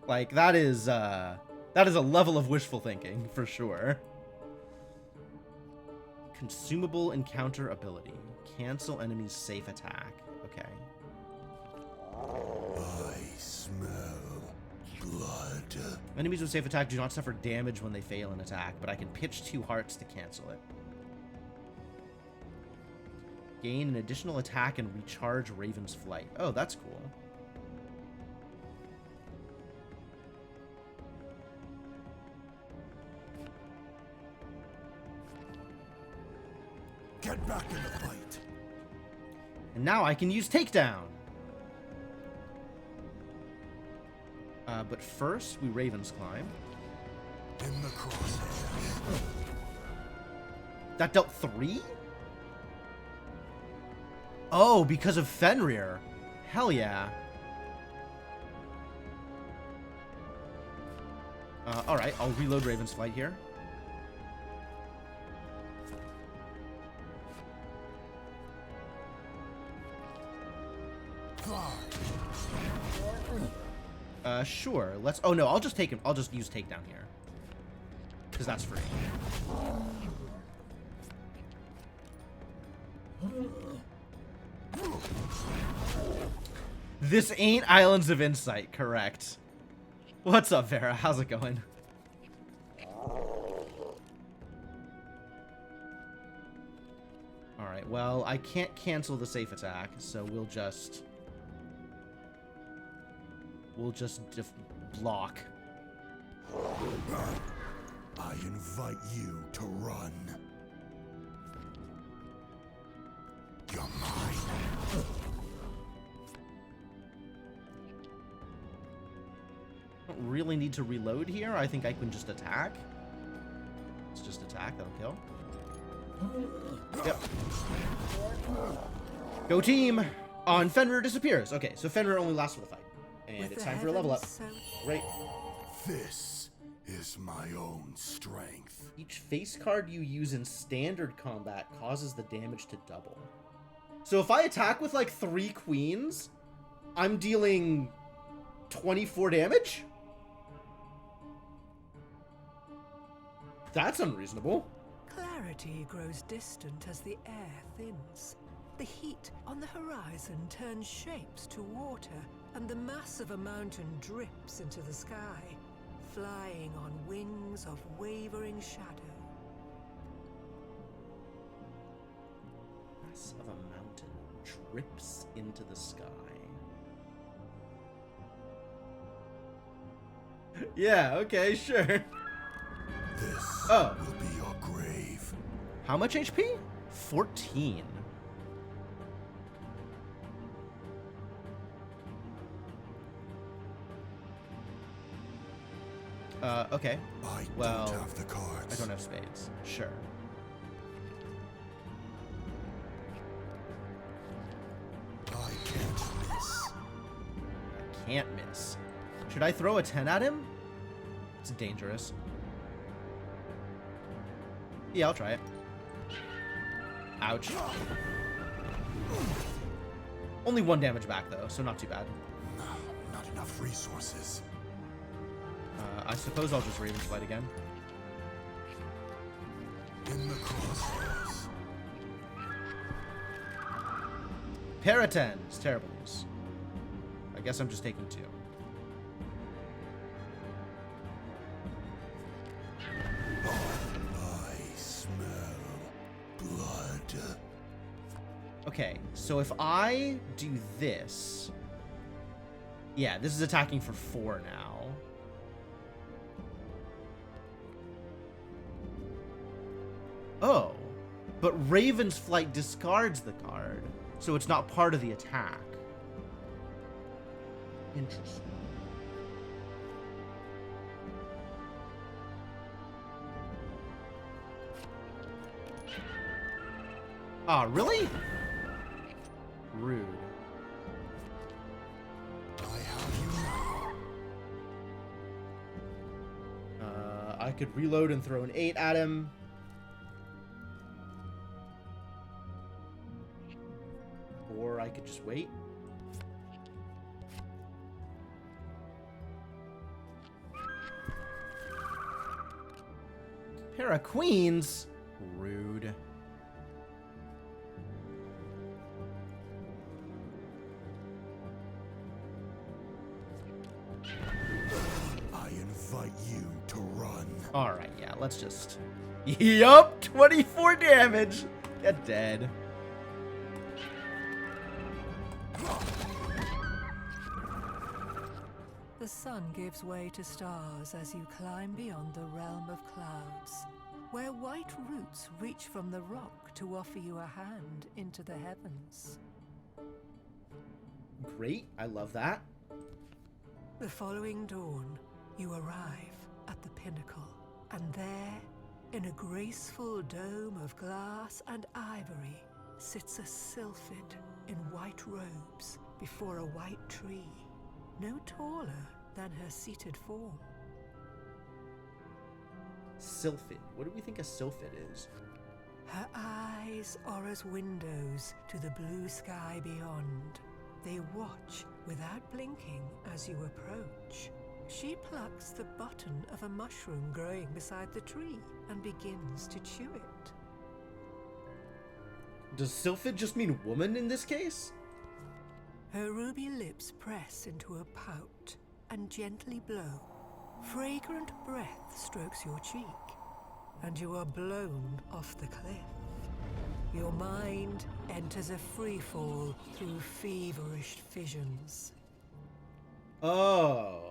Like, that is a level of wishful thinking, for sure. Consumable encounter ability. Cancel enemy's safe attack. Okay. I smell blood. Enemies with safe attack do not suffer damage when they fail an attack, but I can pitch 2 hearts to cancel it. Gain an additional attack and recharge Raven's Flight. Oh, that's cool. Get back in the fight. And now I can use takedown. But first, we Raven's Climb. In the crosshairs. That dealt 3? Oh, because of Fenrir. Hell yeah. Alright, I'll reload Raven's Flight here. Sure. Let's... Oh, no, I'll just take him. I'll just use takedown here. Because that's free. This ain't Islands of Insight, correct. What's up, Vera? How's it going? Alright, well, I can't cancel the safe attack, so we'll just block. I invite you to run. You're mine. Don't really need to reload here. I think I can just attack. Let's just attack. That'll kill. Yep. Go team! On Fenrir disappears. Okay, so Fenrir only lasts for the fight. And it's time for a level up. Great. This is my own strength. Each face card you use in standard combat causes the damage to double. So if I attack with like 3 queens, I'm dealing 24 damage? That's unreasonable. Clarity grows distant as the air thins. The heat on the horizon turns shapes to water, and the mass of a mountain drips into the sky, flying on wings of wavering shadow. Mass of a mountain drips into the sky. Yeah, okay, sure. This will be your grave. How much HP? 14. Okay. Well, don't have the cards. I don't have spades. Sure. I can't miss. I can't miss. Should I throw a 10 at him? It's dangerous. Yeah, I'll try it. Ouch. Only 1 damage back, though, so not too bad. No, not enough resources. I suppose I'll just Raven's Flight again. In the crosshairs. Paratens! Terrible news. I guess I'm just taking 2. I smell blood. Okay, so if I do this... Yeah, this is attacking for 4 now. Oh, but Raven's Flight discards the card, so it's not part of the attack. Interesting. Ah, really? Rude. I have you now. I could reload and throw an 8 at him. Or I could just wait. Pair of queens? Rude. I invite you to run. Alright, yeah, let's just... Yup! 24 damage! Get dead. The sun gives way to stars as you climb beyond the realm of clouds. where white roots reach from the rock to offer you a hand into the heavens. Great, I love that. The following dawn, you arrive at the pinnacle, and there, in a graceful dome of glass and ivory, sits a sylphid in white robes before a white tree, no taller than her seated form. Sylphid. What do we think a sylphid is? Her eyes are as windows to the blue sky beyond. They watch without blinking as you approach. She plucks the button of a mushroom growing beside the tree and begins to chew it. Does sylphid just mean woman in this case? Her ruby lips press into a pout and gently blow. Fragrant breath strokes your cheek, and you are blown off the cliff. Your mind enters a freefall through feverish visions. Oh,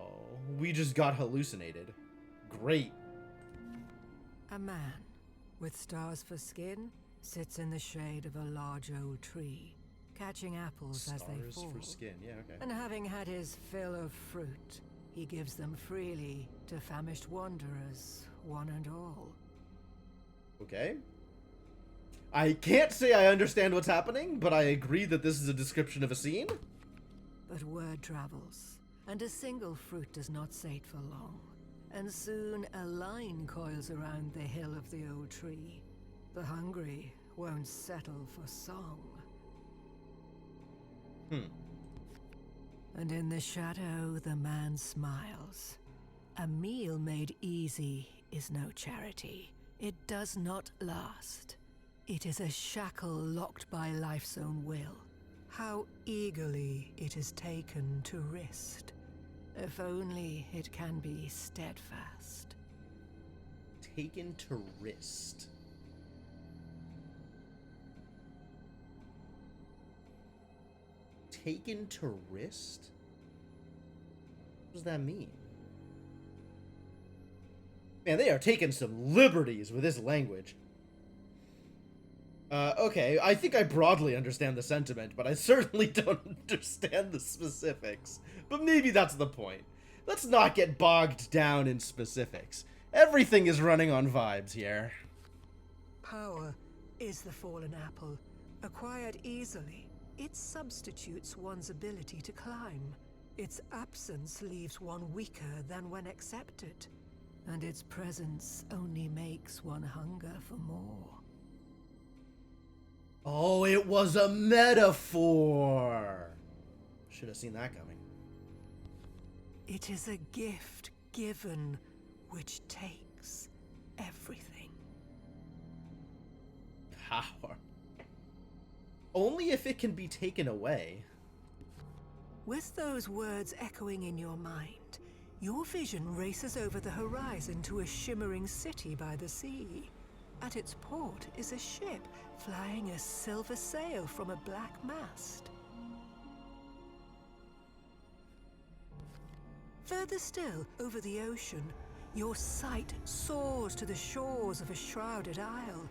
we just got hallucinated. Great. A man with stars for skin sits in the shade of a large old tree, catching apples as they fall. Stars for skin, yeah, okay. And having had his fill of fruit, he gives them freely to famished wanderers, one and all. Okay. I can't say I understand what's happening, but I agree that this is a description of a scene. But word travels, and a single fruit does not sate for long. And soon a line coils around the hill of the old tree. The hungry won't settle for song. And in the shadow, the man smiles. A meal made easy is no charity. It does not last. It is a shackle locked by life's own will. How eagerly it is taken to wrist. If only it can be steadfast. Taken to wrist. Taken to wrist? What does that mean? Man, they are taking some liberties with this language. Okay, I think I broadly understand the sentiment, but I certainly don't understand the specifics. But maybe that's the point. Let's not get bogged down in specifics. Everything is running on vibes here. Power is the fallen apple, acquired easily. It substitutes one's ability to climb. Its absence leaves one weaker than when accepted. And its presence only makes one hunger for more. Oh, it was a metaphor! Should have seen that coming. It is a gift given which takes everything. Power. Only if it can be taken away. With those words echoing in your mind, your vision races over the horizon to a shimmering city by the sea. At its port is a ship flying a silver sail from a black mast. Further still, over the ocean, your sight soars to the shores of a shrouded isle.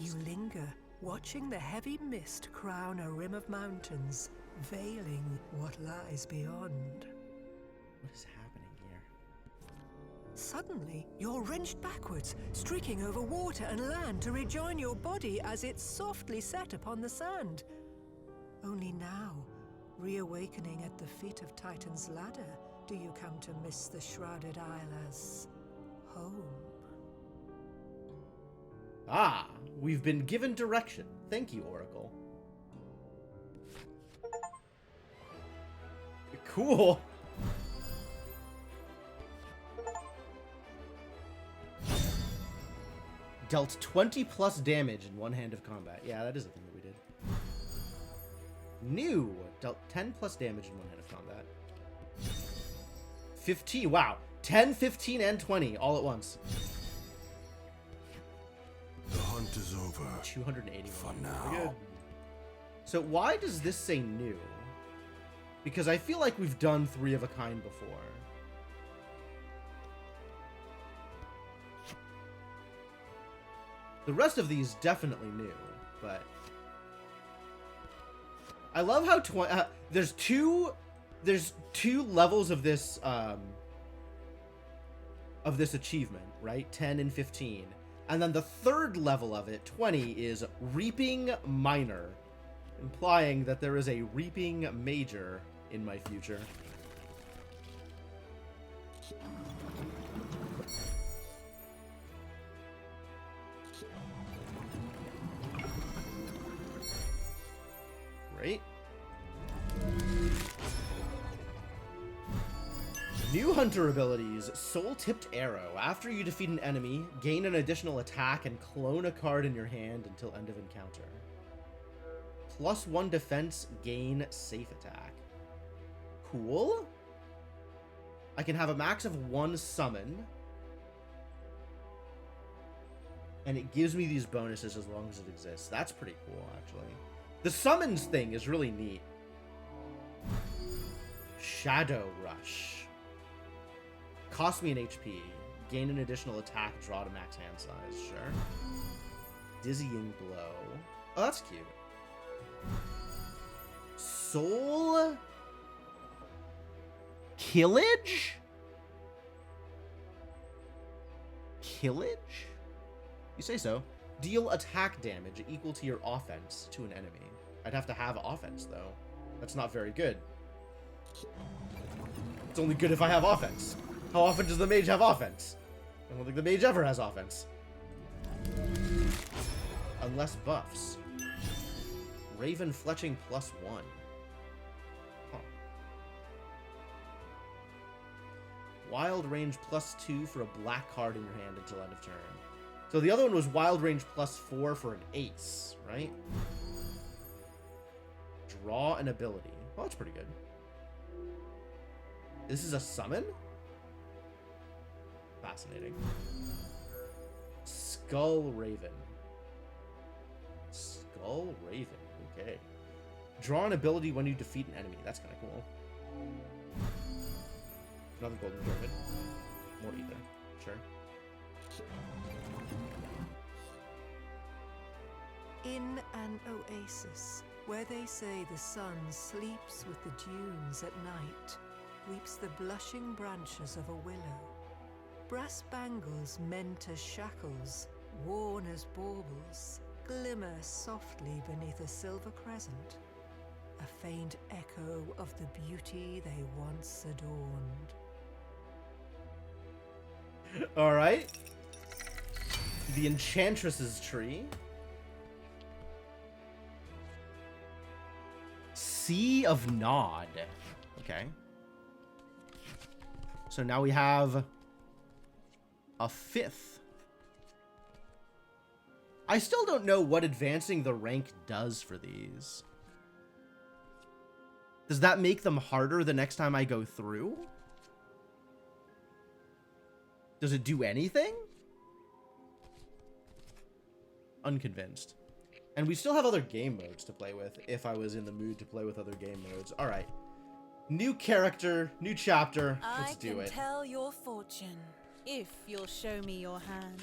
You linger, watching the heavy mist crown a rim of mountains, veiling what lies beyond. What is happening here? Suddenly, you're wrenched backwards, streaking over water and land to rejoin your body as it's softly set upon the sand. Only now, reawakening at the feet of Titan's ladder, do you come to miss the shrouded isle as home. Ah, we've been given direction. Thank you, Oracle. Cool. Dealt 20 plus damage in one hand of combat. Yeah, that is a thing that we did. New. Dealt 10 plus damage in one hand of combat. 15. Wow. 10, 15, and 20 all at once. The hunt is over. 281. For now. Good. So why does this say new? Because I feel like we've done 3 of a kind before. The rest of these definitely new, but I love how there's two levels of this achievement, right? 10 and 15. And then the third level of it, 20, is Reaping Minor, implying that there is a Reaping Major in my future. Great. New hunter abilities. Soul-tipped arrow. After you defeat an enemy, gain an additional attack and clone a card in your hand until end of encounter. +1 defense, gain safe attack. Cool. I can have a max of 1 summon. And it gives me these bonuses as long as it exists. That's pretty cool, actually. The summons thing is really neat. Shadow Rush. Cost me an HP. Gain an additional attack, draw to max hand size. Sure. Dizzying Blow. Oh, that's cute. Soul Killage? Killage? You say so. Deal attack damage equal to your offense to an enemy. I'd have to have offense, though. That's not very good. It's only good if I have offense. How often does the mage have offense? I don't think the mage ever has offense. Unless buffs. Raven Fletching +1. Huh. Wild range +2 for a black card in your hand until end of turn. So the other one was wild range +4 for an ace, right? Draw an ability. Well, that's pretty good. This is a summon? Fascinating. Skull Raven. Skull Raven. Okay. Draw an ability when you defeat an enemy. That's kind of cool. Another golden pyramid. More ether. Sure. In an oasis, where they say the sun sleeps with the dunes at night, weeps the blushing branches of a willow. Brass bangles meant as shackles, worn as baubles, glimmer softly beneath a silver crescent, a faint echo of the beauty they once adorned. Alright. The Enchantress's Tree. Sea of Nod. Okay. So now we have a 5th. I still don't know what advancing the rank does for these. Does that make them harder the next time I go through? Does it do anything? Unconvinced. And we still have other game modes to play with if I was in the mood to play with other game modes. All right. New character, new chapter. Let's do it. I can tell your fortune if you'll show me your hand.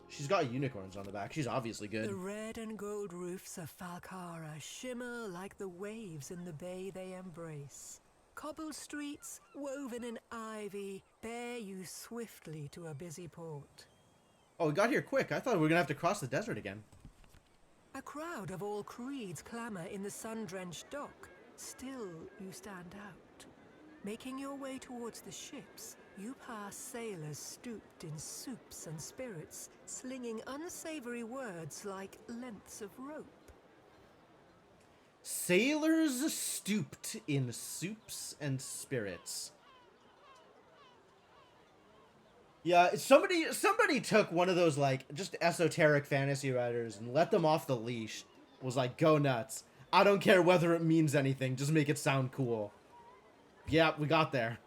She's got unicorns on the back. She's obviously good. The red and gold roofs of Falcara shimmer like the waves in the bay they embrace. Cobbled streets, woven in ivy, bear you swiftly to a busy port. Oh, we got here quick. I thought we were gonna have to cross the desert again. A crowd of all creeds clamor in the sun-drenched dock. Still, you stand out. Making your way towards the ships, you pass sailors stooped in soups and spirits, slinging unsavory words like lengths of rope. Sailors stooped in soups and spirits. Yeah, somebody took one of those, like, just esoteric fantasy writers and let them off the leash. Was like, go nuts. I don't care whether it means anything, just make it sound cool. Yeah, we got there.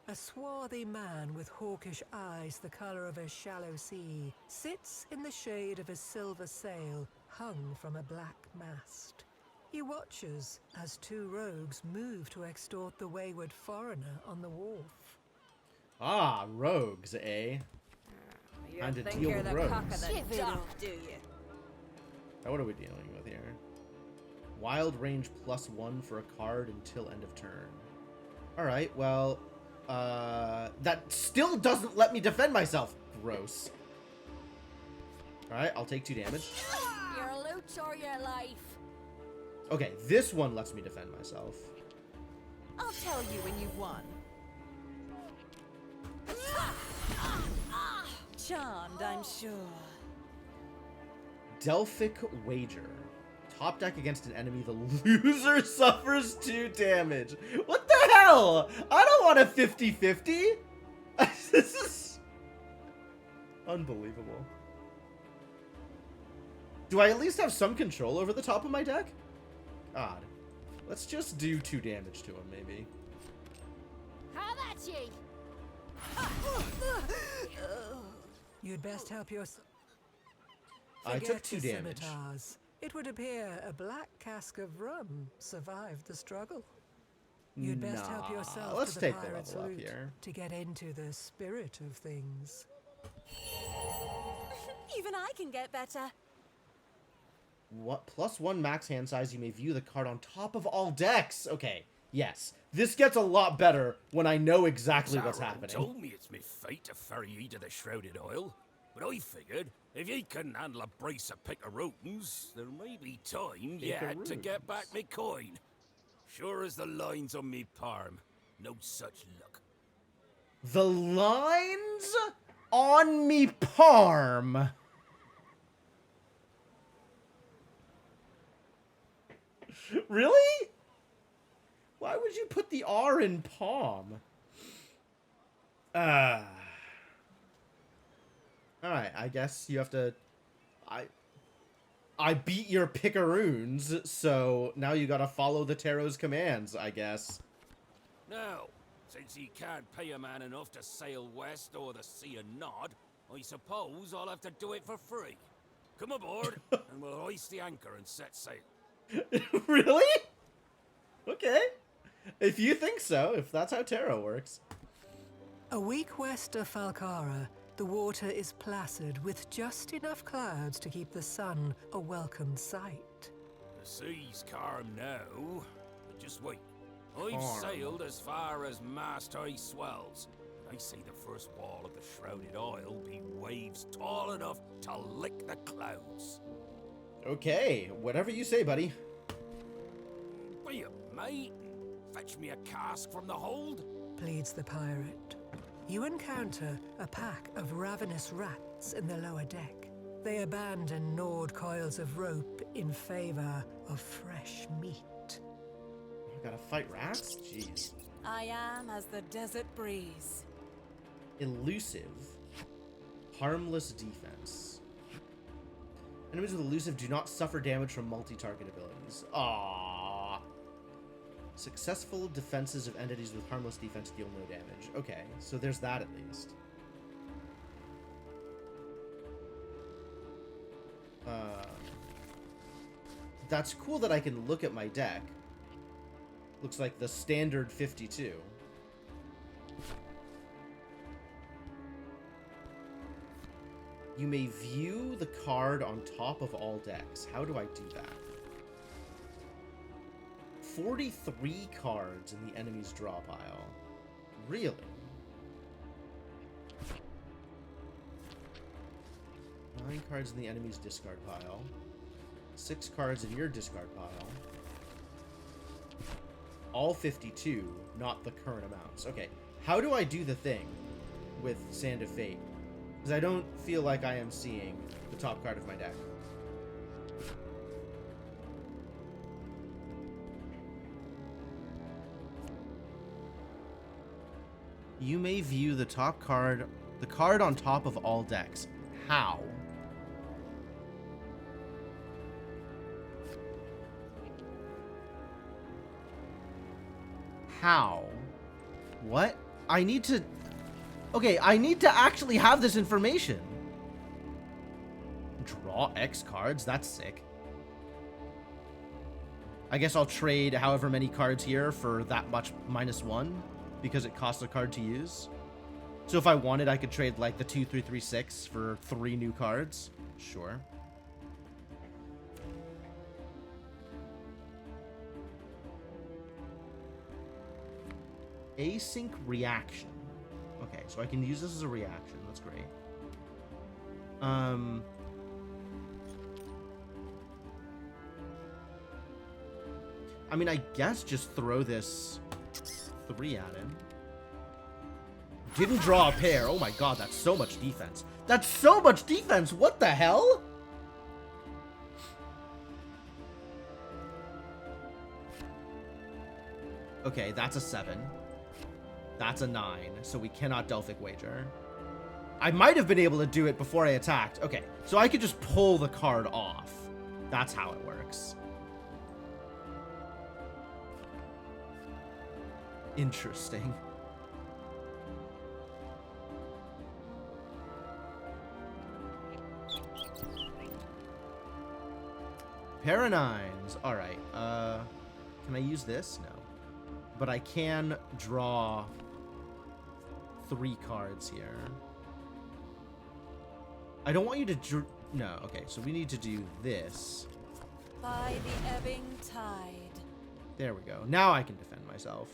A swarthy man with hawkish eyes the color of a shallow sea sits in the shade of a silver sail hung from a black mast. He watches as 2 rogues move to extort the wayward foreigner on the wharf. Ah, rogues, eh? Time to think deal you're with the Rose. cock of the duck, do you? Now, what are we dealing with here? Wild range +1 for a card until end of turn. Alright, well, that still doesn't let me defend myself. Gross. Alright, I'll take 2 damage. Your loot or your life. Okay, this one lets me defend myself. I'll tell you when you've won. Charmed, I'm sure. Delphic Wager. Top deck against an enemy, the loser suffers 2 damage. What the hell? I don't want a 50-50. This is unbelievable. Do I at least have some control over the top of my deck? God. Let's just do 2 damage to him, maybe. How about ye? You'd best help yourself. I took 2 damage. It would appear a black cask of rum survived the struggle. You'd best help yourself Let's to the take the pirate's level up loot here. to get into the spirit of things. Even I can get better. What? +1 max hand size, you may view the card on top of all decks. Okay, yes. This gets a lot better when I know exactly what's Sauron happening. told me it's me fate to ferry ye to the Shrouded Isle, but I figured if ye couldn't handle a brace of picaroons, there may be time yet to get back me coin. Sure as the lines on me palm, no such luck. The lines on me palm. Really? Why would you put the R in palm? Alright, I guess you have to... I beat your picaroons, so now you gotta follow the tarot's commands, I guess. Now, since ye can't pay a man enough to sail west or the sea of Nod, I suppose I'll have to do it for free. Come aboard, and we'll hoist the anchor and set sail. Really? Okay. If you think so, if that's how tarot works. A week west of Falcara, the water is placid with just enough clouds to keep the sun a welcome sight. The sea's calm now, but just wait. I've Calm. sailed as far as mast-high swells. I see the first wall of the Shrouded Isle be waves tall enough to lick the clouds. Okay, whatever you say, buddy. Be a mate and fetch me a cask from the hold. Pleads the pirate. You encounter a pack of ravenous rats in the lower deck. They abandon gnawed coils of rope in favor of fresh meat. You gotta fight rats? Jeez. I am as the desert breeze. Elusive. Harmless defense. Enemies with elusive do not suffer damage from multi-target abilities. Aww. Successful defenses of entities with harmless defense deal no damage. Okay, so there's that at least. That's cool that I can look at my deck. Looks like the standard 52. You may view the card on top of all decks. How do I do that? 43 cards in the enemy's draw pile. Really? Nine cards in the enemy's discard pile. 6 cards in your discard pile. All 52, not the current amounts. Okay, how do I do the thing with Sand of Fate? Because I don't feel like I am seeing the top card of my deck. You may view the top card, the card on top of all decks. How? How? What? I need to... Okay, I need to actually have this information. Draw X cards? That's sick. I guess I'll trade however many cards here for that much -1 because it costs a card to use. So if I wanted, I could trade like the 2, 3, 3, 6 for 3 new cards. Sure. Async reaction. Okay, so I can use this as a reaction. That's great. I mean, I guess just throw this 3 at him. Didn't draw a pair. Oh my god, that's so much defense. That's so much defense! What the hell? Okay, that's a 7. That's a 9, so we cannot Delphic Wager. I might have been able to do it before I attacked. Okay, so I could just pull the card off. That's how it works. Interesting. Pair of 9s. Alright, can I use this? No. But I can draw 3 cards here. I don't want you to no, okay, so we need to do this. By the ebbing tide. There we go. Now I can defend myself.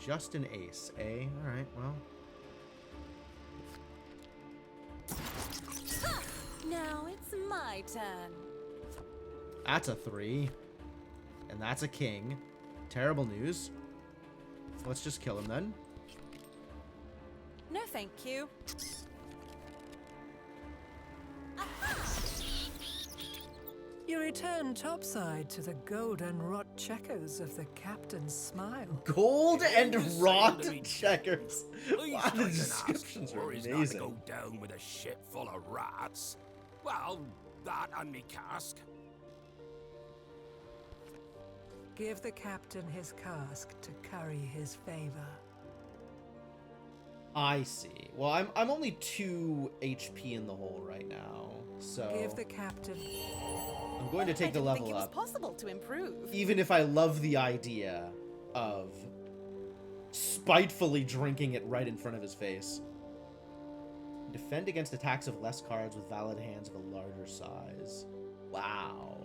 Just an ace, eh? Alright, well. Now it's my turn. That's a 3. And that's a king. Terrible news. Let's just kill him then. No, thank you. You return topside to the golden wrought checkers of the captain's smile. Gold and wrought to me, checkers. Least Wow, I the can ask descriptions for are is not to amazing. go down with a ship full of rats. Well, that and me cask. Give the captain his cask to curry his favor. I see. Well, I'm only 2 HP in the hole right now, so Give the captain. I'm going to take the level think it was up. possible to improve. Even if I love the idea of spitefully drinking it right in front of his face. Defend against attacks of less cards with valid hands of a larger size. Wow.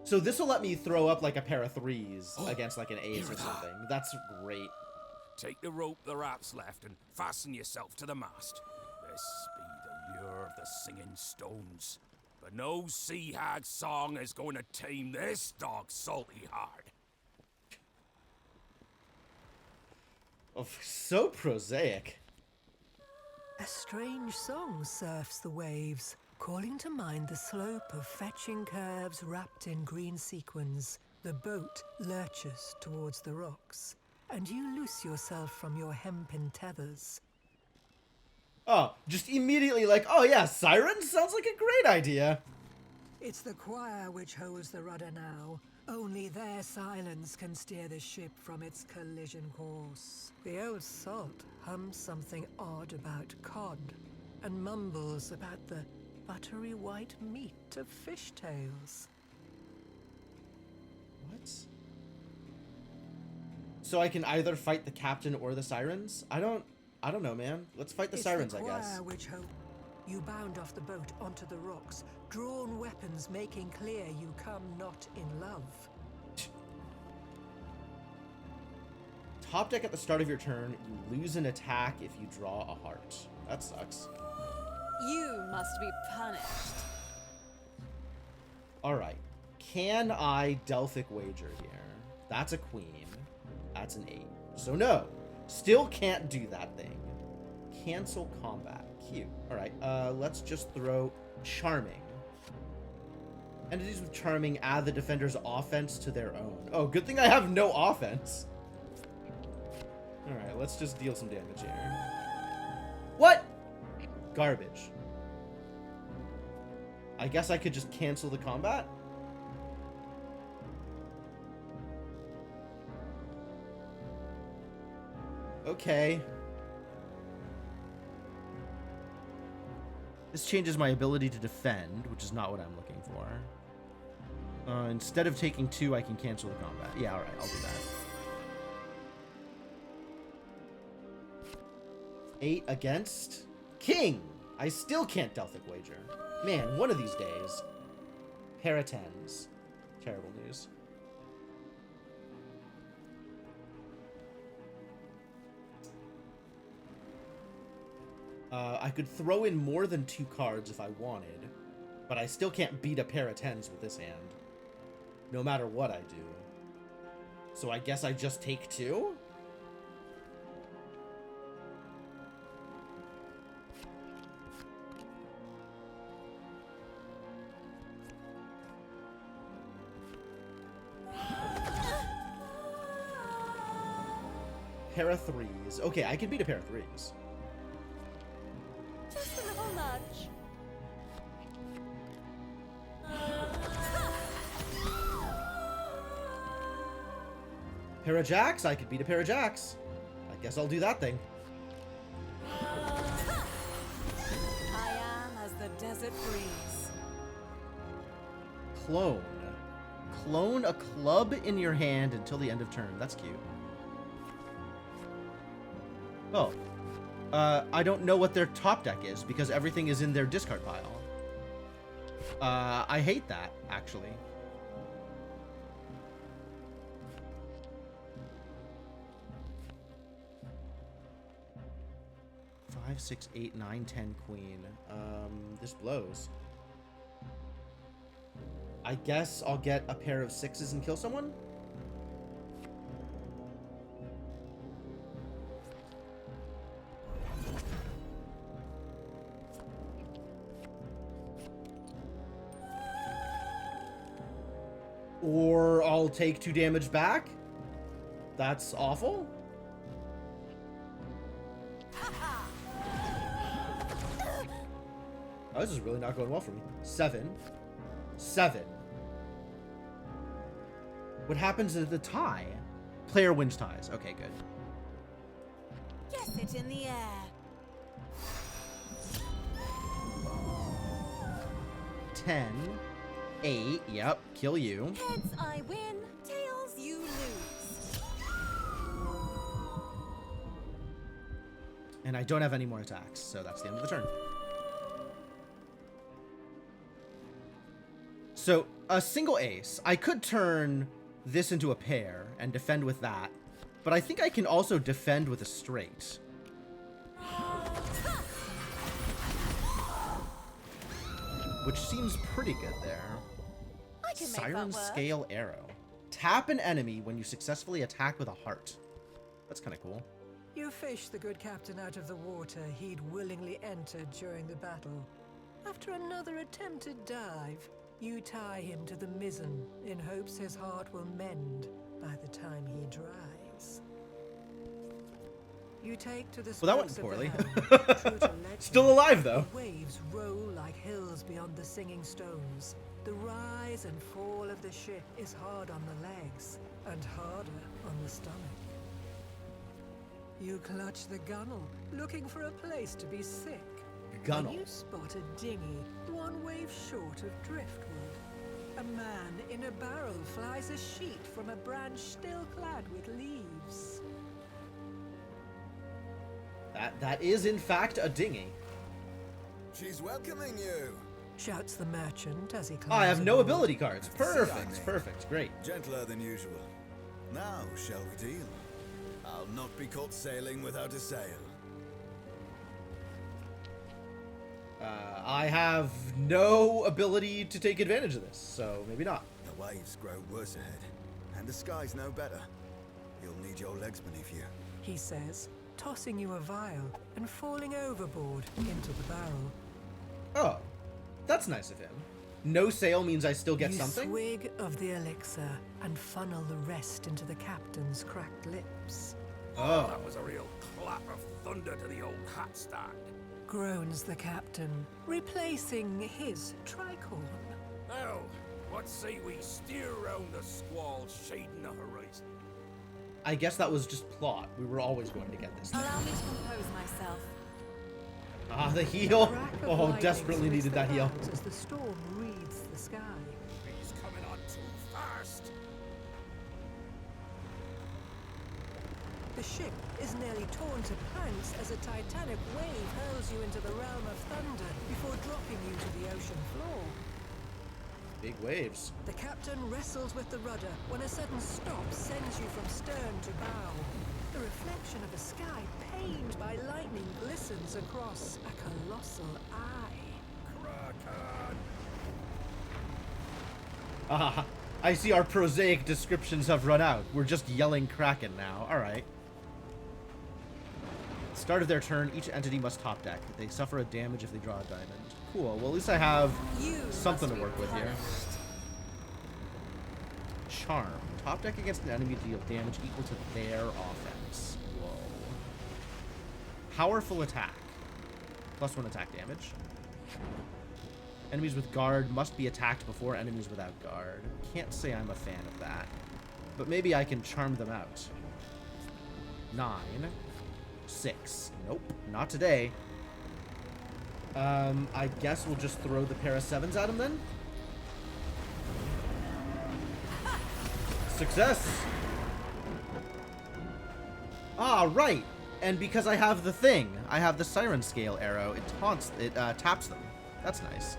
So this will let me throw up like a pair of 3s against like an ace or something. That's great. Take the rope the rats left and fasten yourself to the mast. This be the lure of the singing stones. But no sea hag song is going to tame this dog's salty heart. Oh, so prosaic. A strange song surfs the waves, calling to mind the slope of fetching curves wrapped in green sequins. The boat lurches towards the rocks, and you loose yourself from your hempen tethers. Oh, just immediately like, oh yeah, sirens sounds like a great idea. It's the choir which holds the rudder now. Only their silence can steer the ship from its collision course. The old salt hums something odd about cod, and mumbles about the buttery white meat of fishtails. What? So I can either fight the captain or the sirens? I don't know, man. Let's fight the sirens, I guess. Which you bound off the boat onto the rocks, drawn weapons making clear you come not in love. Top deck at the start of your turn, you lose an attack if you draw a heart. That sucks. You must be punished. Alright. Can I Delphic Wager here? That's a queen. That's an 8. So no. Still can't do that thing. Cancel combat. Cute. Alright, let's just throw Charming. Entities with Charming add the defender's offense to their own. Oh, good thing I have no offense. Alright, let's just deal some damage here. What? Garbage. I guess I could just cancel the combat? Okay. This changes my ability to defend, which is not what I'm looking for. Instead of taking 2, I can cancel the combat. Yeah, alright, I'll do that. 8 against King! I still can't Delphic Wager. Man, one of these days. Pair of 10s. Terrible news. I could throw in more than 2 cards if I wanted, but I still can't beat a pair of 10s with this hand. No matter what I do. So I guess I just take 2? Pair of 3s. Okay, I can beat a pair of 3s. Just a little nudge. Pair of jacks? I could beat a pair of jacks. I guess I'll do that thing. I am as the desert breeze. Clone. Clone a club in your hand until the end of turn. That's cute. Oh. I don't know what their top deck is because everything is in their discard pile. I hate that, actually. Five, 6, 8, 9, 10, queen. This blows. I guess I'll get a pair of 6s and kill someone? Or I'll take 2 damage back? That's awful? Oh, this is really not going well for me. 7. 7. What happens at the tie? Player wins ties. Okay, good. Guess it in the air. 10. 8. Yep, kill you. Heads I win, tails you lose. And I don't have any more attacks, so that's the end of the turn. So, a single ace. I could turn this into a pair and defend with that, but I think I can also defend with a straight. Which seems pretty good there. I can make Siren that work. Scale Arrow. Tap an enemy when you successfully attack with a heart. That's kind of cool. You fish the good captain out of the water he'd willingly entered during the battle. After another attempted dive, you tie him to the mizzen in hopes his heart will mend by the time he dries. You take to the Well, that went spokes of poorly. the helm, true to legend. Still alive, though. The waves roll like hills beyond the singing stones. The rise and fall of the ship is hard on the legs and harder on the stomach. You clutch the gunwale, looking for a place to be sick. Gunwale. When you spot a dinghy, 1 wave short of driftwood. A man in a barrel flies a sheet from a branch still clad with leaves. That is, in fact, a dinghy. She's welcoming you. Shouts the merchant as he climbs Oh, I have no aboard. ability cards. See, Perfect, I mean. perfect, great. Gentler than usual. Now, shall we deal? I'll not be caught sailing without a sail. I have no ability to take advantage of this, so maybe not. The waves grow worse ahead, and the sky's no better. You'll need your legs beneath you. He says, tossing you a vial and falling overboard into the barrel. Oh, that's nice of him. No sail means I still get You something? swig of the elixir and funnel the rest into the captain's cracked lips. Oh. That was a real clap of thunder to the old hat stand. Groans the captain, replacing his tricorn. Now, what say we steer round the squall shading the horizon? I guess that was just plot. We were always going to get this thing. Allow me to compose myself. Ah, the heal. Crack of Oh, lightning desperately splits needed the that heal. clouds as the storm wreathes the sky. He's coming on too fast. The ship is nearly torn to planks as a titanic wave hurls you into the realm of thunder before dropping you to the ocean floor. Big waves. The captain wrestles with the rudder when a sudden stop sends you from stern to bow. The reflection of a sky pained by lightning glistens across a colossal eye. Kraken! Ah, I see our prosaic descriptions have run out. We're just yelling Kraken now. Alright. Start of their turn, each entity must top deck. They suffer a damage if they draw a diamond. Cool. Well, at least I have something to work with here. Charm. Top deck against an enemy to deal damage equal to their offense. Whoa. Powerful attack. +1 attack damage. Enemies with guard must be attacked before enemies without guard. Can't say I'm a fan of that. But maybe I can charm them out. 9. 6. Nope, not today. I guess we'll just throw the pair of 7s at him then. Success! Ah, right! And because I have the thing, I have the Siren Scale arrow, it taps them. That's nice.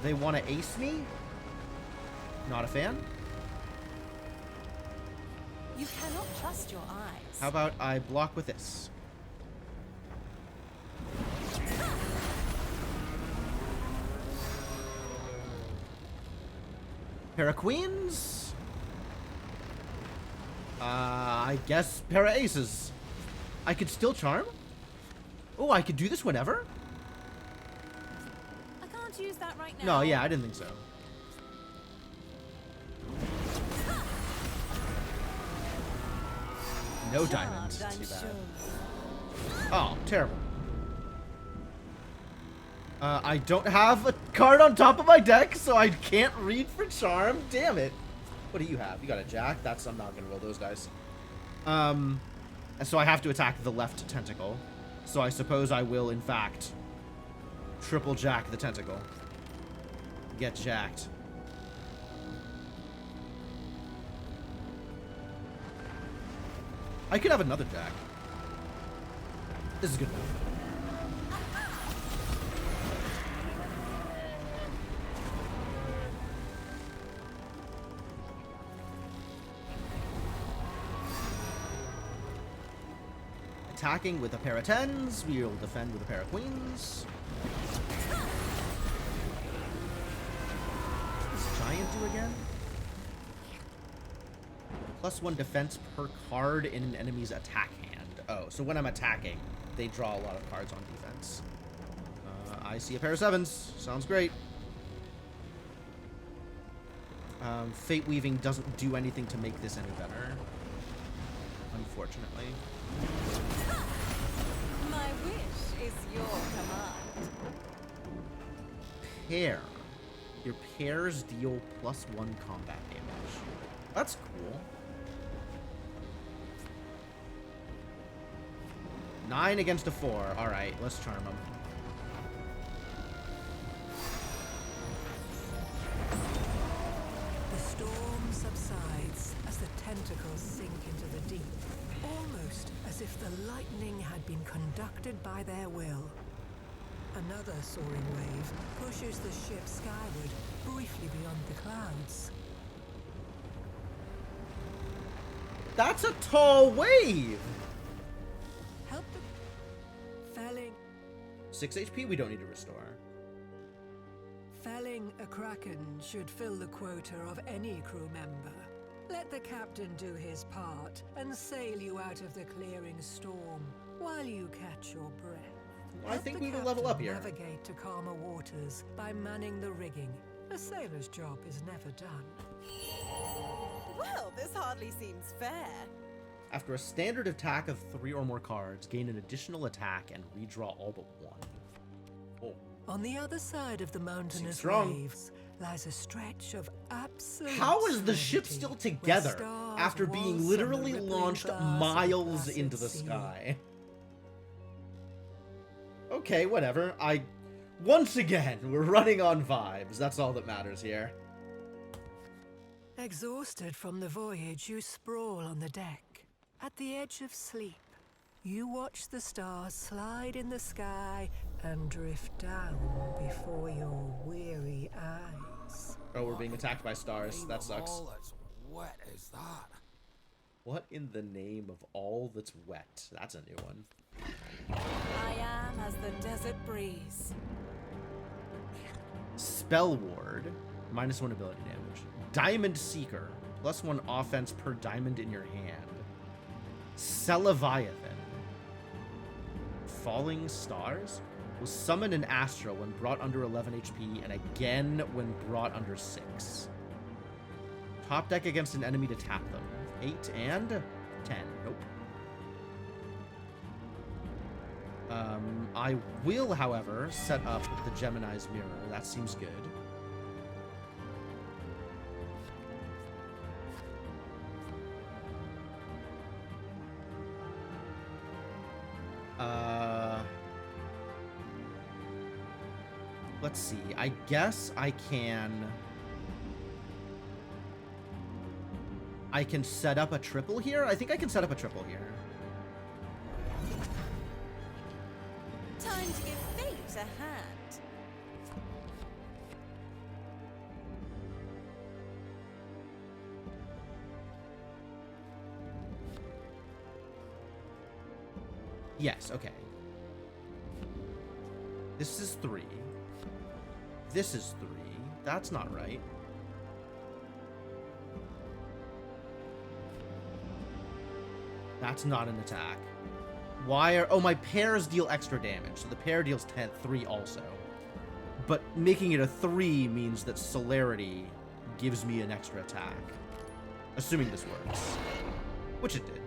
They want to ace me? Not a fan? You cannot trust your eyes. How about I block with this? Pair of queens? I guess pair of aces. I could still charm? Oh, I could do this whenever? I can't use that right now. No, yeah, I didn't think so. No diamonds. Too bad. Oh, terrible. I don't have a card on top of my deck, so I can't read for charm. Damn it. What do you have? You got a jack? I'm not gonna roll those guys. And so I have to attack the left tentacle. So I suppose I will, in fact, triple jack the tentacle. Get jacked. I could have another jack. This is good enough. Attacking with a pair of 10s, we'll defend with a pair of queens. What does Giant do again? +1 defense per card in an enemy's attack hand. Oh, so when I'm attacking, they draw a lot of cards on defense. I see a pair of 7s. Sounds great. Fate Weaving doesn't do anything to make this any better. Unfortunately. My wish is your command. Pair. Your pairs deal +1 combat damage. That's cool. 9 against a 4. Alright, let's charm him. The storm subsides as the tentacles sink into the deep, almost as if the lightning had been conducted by their will. Another soaring wave pushes the ship skyward, briefly beyond the clouds. That's a tall wave! Help the... Felling... 6 HP? We don't need to restore. Felling a kraken should fill the quota of any crew member. Let the captain do his part and sail you out of the clearing storm while you catch your breath. Well, I think we will level up here. Navigate to calmer waters by manning the rigging. A sailor's job is never done. Well, this hardly seems fair. After a standard attack of 3 or more cards, gain an additional attack and redraw all but 1. Oh. On the other side of the mountainous strong. waves lies a stretch of absolute How is the ship serenity, still where together stars after waltz being on the literally rippling launched bars of miles placid into the sea. sky? Okay, whatever. Once again, we're running on vibes. That's all that matters here. Exhausted from the voyage, you sprawl on the deck. At the edge of sleep, you watch the stars slide in the sky and drift down before your weary eyes. Oh, we're being attacked by stars. That sucks. All that's wet is that? What in the name of all that's wet? That's a new one. I am as the desert breeze. Spell Ward, -1 ability damage. Diamond Seeker, +1 offense per diamond in your hand. Celeviathan. Falling Stars will summon an Astra when brought under 11 HP and again when brought under 6. Top deck against an enemy to tap them. 8 and 10. Nope. I will, however, set up the Gemini's Mirror. That seems good. Let's see. I guess I can set up a triple here. I think I can set up a triple here. Time to give fate a hand. Yes, okay. This is 3. This is 3. That's not right. That's not an attack. Why are... Oh, my pairs deal extra damage, so the pair deals 3 also. But making it a 3 means that Celerity gives me an extra attack. Assuming this works. Which it did.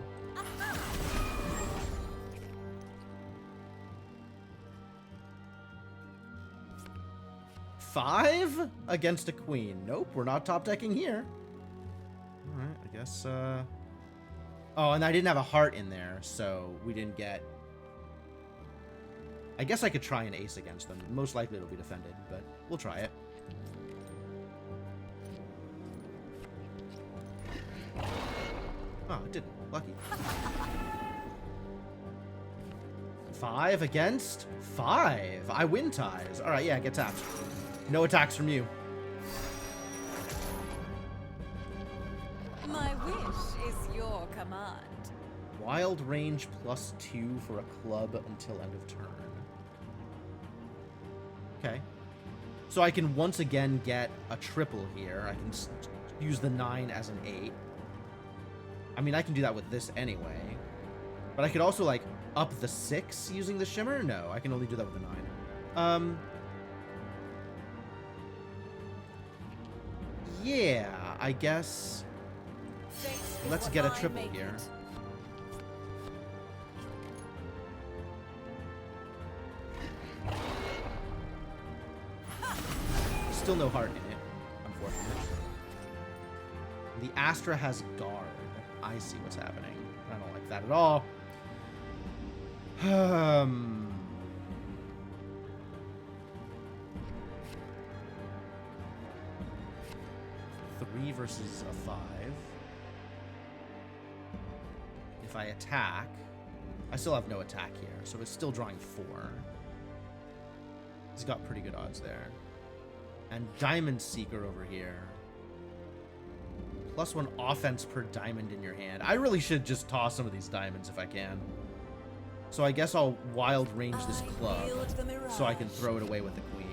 Five against a queen. Nope, we're not top decking here. Alright, I guess, Oh, and I didn't have a heart in there, so we didn't get... I guess I could try an ace against them. Most likely it'll be defended, but we'll try it. Oh, it didn't. Lucky. 5 against 5. I win ties. Alright, yeah, get tapped. No attacks from you. My wish is your command. Wild range +2 for a club until end of turn. Okay. So I can once again get a triple here. I can use the 9 as an 8. I mean, I can do that with this anyway. But I could also, like, up the 6 using the shimmer? No, I can only do that with the 9. Yeah, I guess... Let's get a triple here. Still no heart in it, unfortunately. The Astra has guard. I see what's happening. I don't like that at all. 3 versus a 5. If I attack, I still have no attack here, so it's still drawing 4. He's got pretty good odds there. And Diamond Seeker over here. +1 offense per diamond in your hand. I really should just toss some of these diamonds if I can. So I guess I'll wild range this club so I can throw it away with the queen.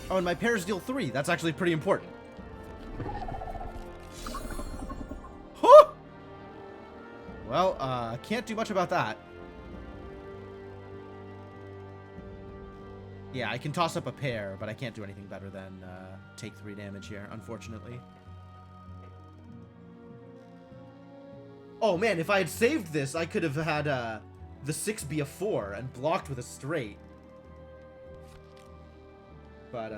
Oh, and my pairs deal 3. That's actually pretty important. Huh! Well, can't do much about that. Yeah, I can toss up a pair, but I can't do anything better than take 3 damage here, unfortunately. Oh man, if I had saved this, I could have had the 6 be a 4 and blocked with a straight. but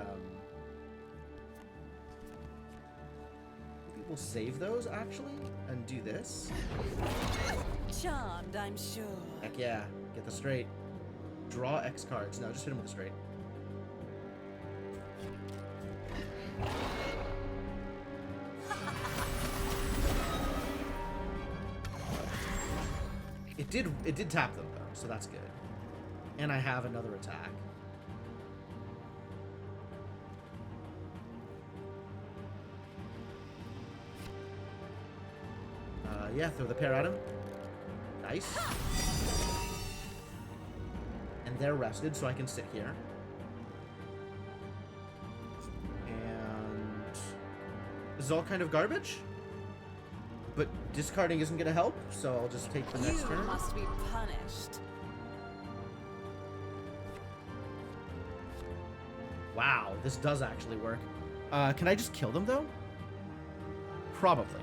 maybe we'll save those actually and do this. Charmed, I'm sure. Heck yeah, get the straight. Draw X cards. No, just hit him with a straight. It did tap them though, so that's good. And I have another attack. Yeah, throw the pair at him. Nice. And they're rested, so I can sit here. And this is all kind of garbage. But discarding isn't going to help, so I'll just take the next turn. You must be punished. Wow, this does actually work. Can I just kill them, though? Probably.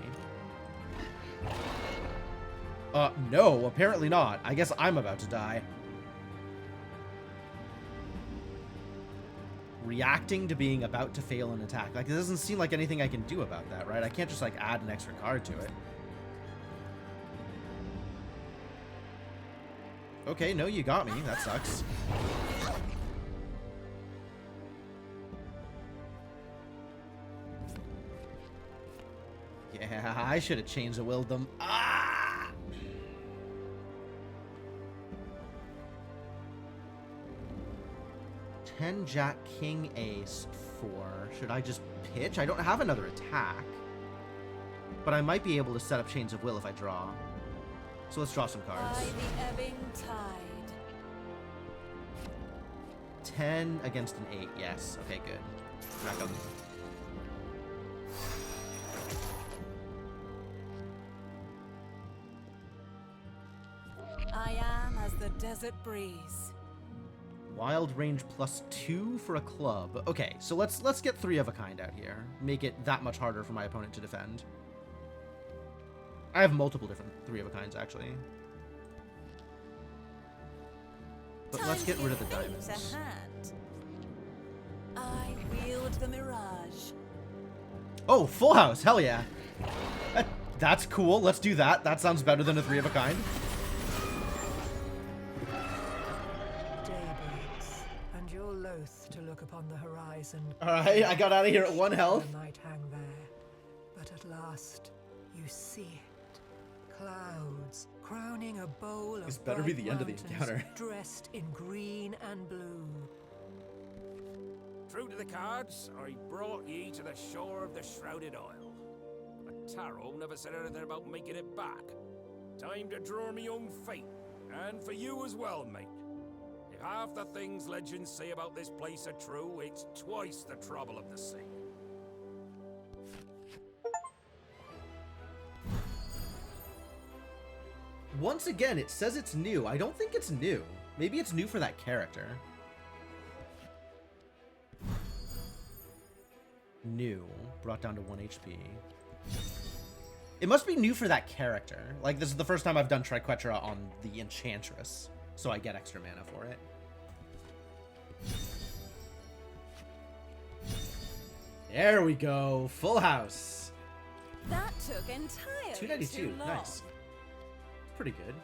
No, apparently not. I guess I'm about to die. Reacting to being about to fail an attack. Like, it doesn't seem like anything I can do about that, right? I can't just, like, add an extra card to it. Okay, no, you got me. That sucks. Yeah, I should have changed the willed them. Ah! Ten, Jack, King, Ace, 4. Should I just pitch? I don't have another attack. But I might be able to set up Chains of Will if I draw. So let's draw some cards. By the ebbing tide. 10 against an 8. Yes. Okay, good. Back up. I am as the desert breeze. Wild range +2 for a club. Okay, so let's get 3 of a kind out here. Make it that much harder for my opponent to defend. I have multiple different 3 of a kinds actually. But let's get rid of the diamonds. I wield the mirage. Oh, full house. Hell yeah. That's cool. Let's do that. That sounds better than a 3 of a kind. To look upon the horizon. Alright, I got out of here at 1 health. The night hang there, but at last you see it. Clouds crowning a bowl of This better be the end of the encounter. Dressed in green and blue. True to the cards, I brought ye to the shore of the Shrouded Isle. But Tarot never said anything about making it back. Time to draw me own fate, and for you as well, mate. If half the things legends say about this place are true, it's twice the trouble of the sea. Once again, it says it's new. I don't think it's new. Maybe it's new for that character. New. Brought down to 1 HP. It must be new for that character. Like, this is the first time I've done Triquetra on the Enchantress. So I get extra mana for it. There we go. Full house. That took entirely 292. too long. Nice. Pretty good.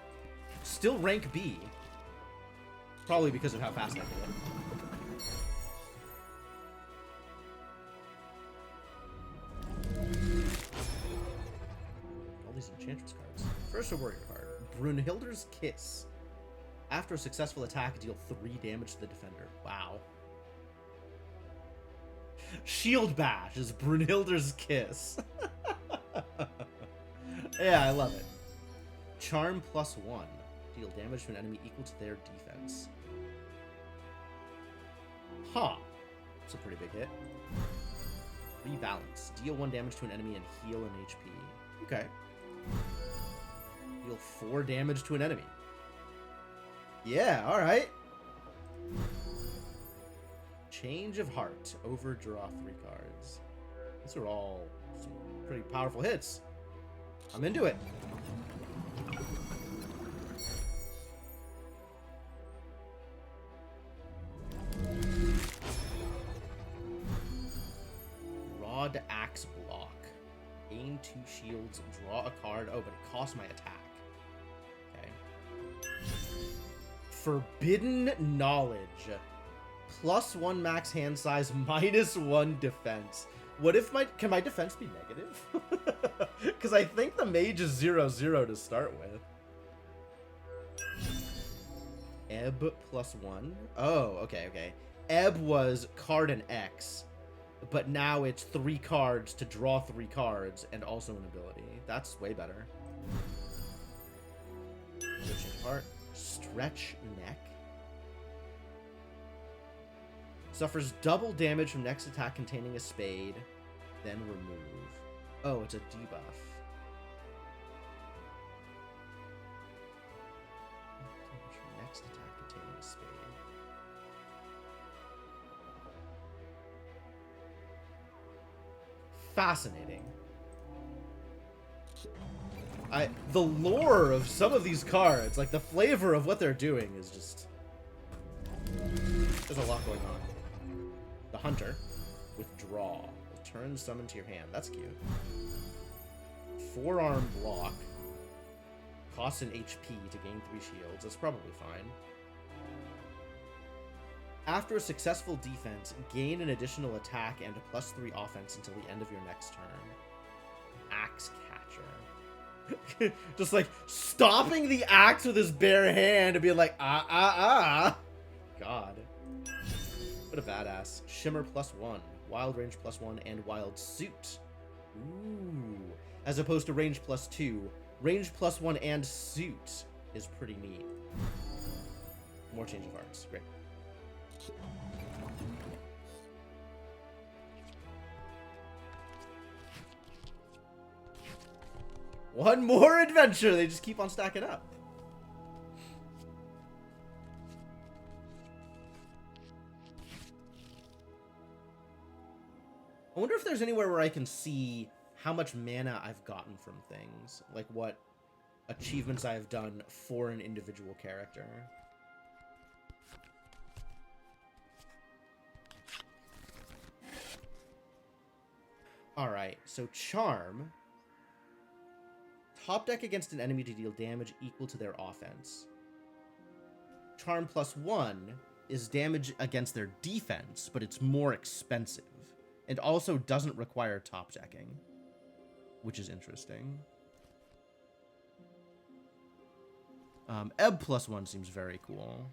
Still rank B. Probably because of how fast I did it. All these Enchantress cards. First a warrior card. Brunhilde's Kiss. After a successful attack, deal 3 damage to the defender. Wow. Shield Bash is Brunhilde's Kiss. Yeah, I love it. Charm +1. Deal damage to an enemy equal to their defense. Huh. That's a pretty big hit. Rebalance. Deal 1 damage to an enemy and heal an HP. Okay. Deal 4 damage to an enemy. Yeah, alright. Change of Heart. Overdraw 3 cards. These are all some pretty powerful hits. I'm into it. Broad Axe block. Gain 2 shields, draw a card. Oh, but it costs my attack. Okay. Forbidden Knowledge. +1 max hand size, -1 defense. What if can my defense be negative? Because I think the mage is 0/0 to start with. Ebb +1. Oh, okay. Ebb was card and X, but now it's 3 cards to draw 3 cards and also an ability. That's way better. Heart. Stretch Neck. Suffers double damage from next attack containing a spade, then remove. Oh, it's a debuff. Damage from next attack containing a spade. Fascinating. The lore of some of these cards, like the flavor of what they're doing is just... There's a lot going on. The Hunter. Withdraw. Return summon to your hand. That's cute. Forearm block. Costs an HP to gain 3 shields. That's probably fine. After a successful defense, gain an additional attack and a +3 offense until the end of your next turn. Axe Catcher. Just like stopping the axe with his bare hand and being like, God. What a badass. Shimmer +1, Wild Range +1, and Wild Suit. Ooh. As opposed to Range +2. Range +1 and Suit is pretty neat. More change of hearts. Great. One more adventure! They just keep on stacking up. I wonder if there's anywhere where I can see how much mana I've gotten from things. Like what achievements I have done for an individual character. Alright, so Charm. Top deck against an enemy to deal damage equal to their offense. Charm +1 is damage against their defense, but it's more expensive. And also doesn't require top decking, which is interesting. Ebb +1 seems very cool.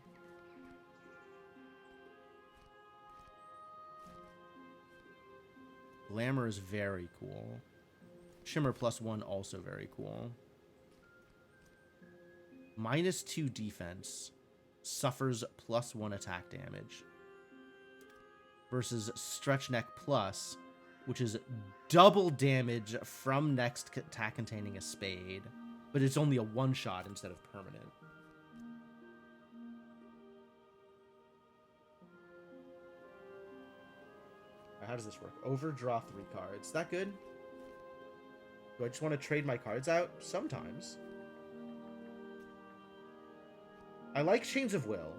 Glamour is very cool. Shimmer +1 also very cool. -2 defense. Suffers +1 attack damage. Versus Stretch Neck Plus, which is double damage from next attack containing a spade. But it's only a one-shot instead of permanent. How does this work? Overdraw 3 cards. That good? Do I just want to trade my cards out? Sometimes. I like Chains of Will.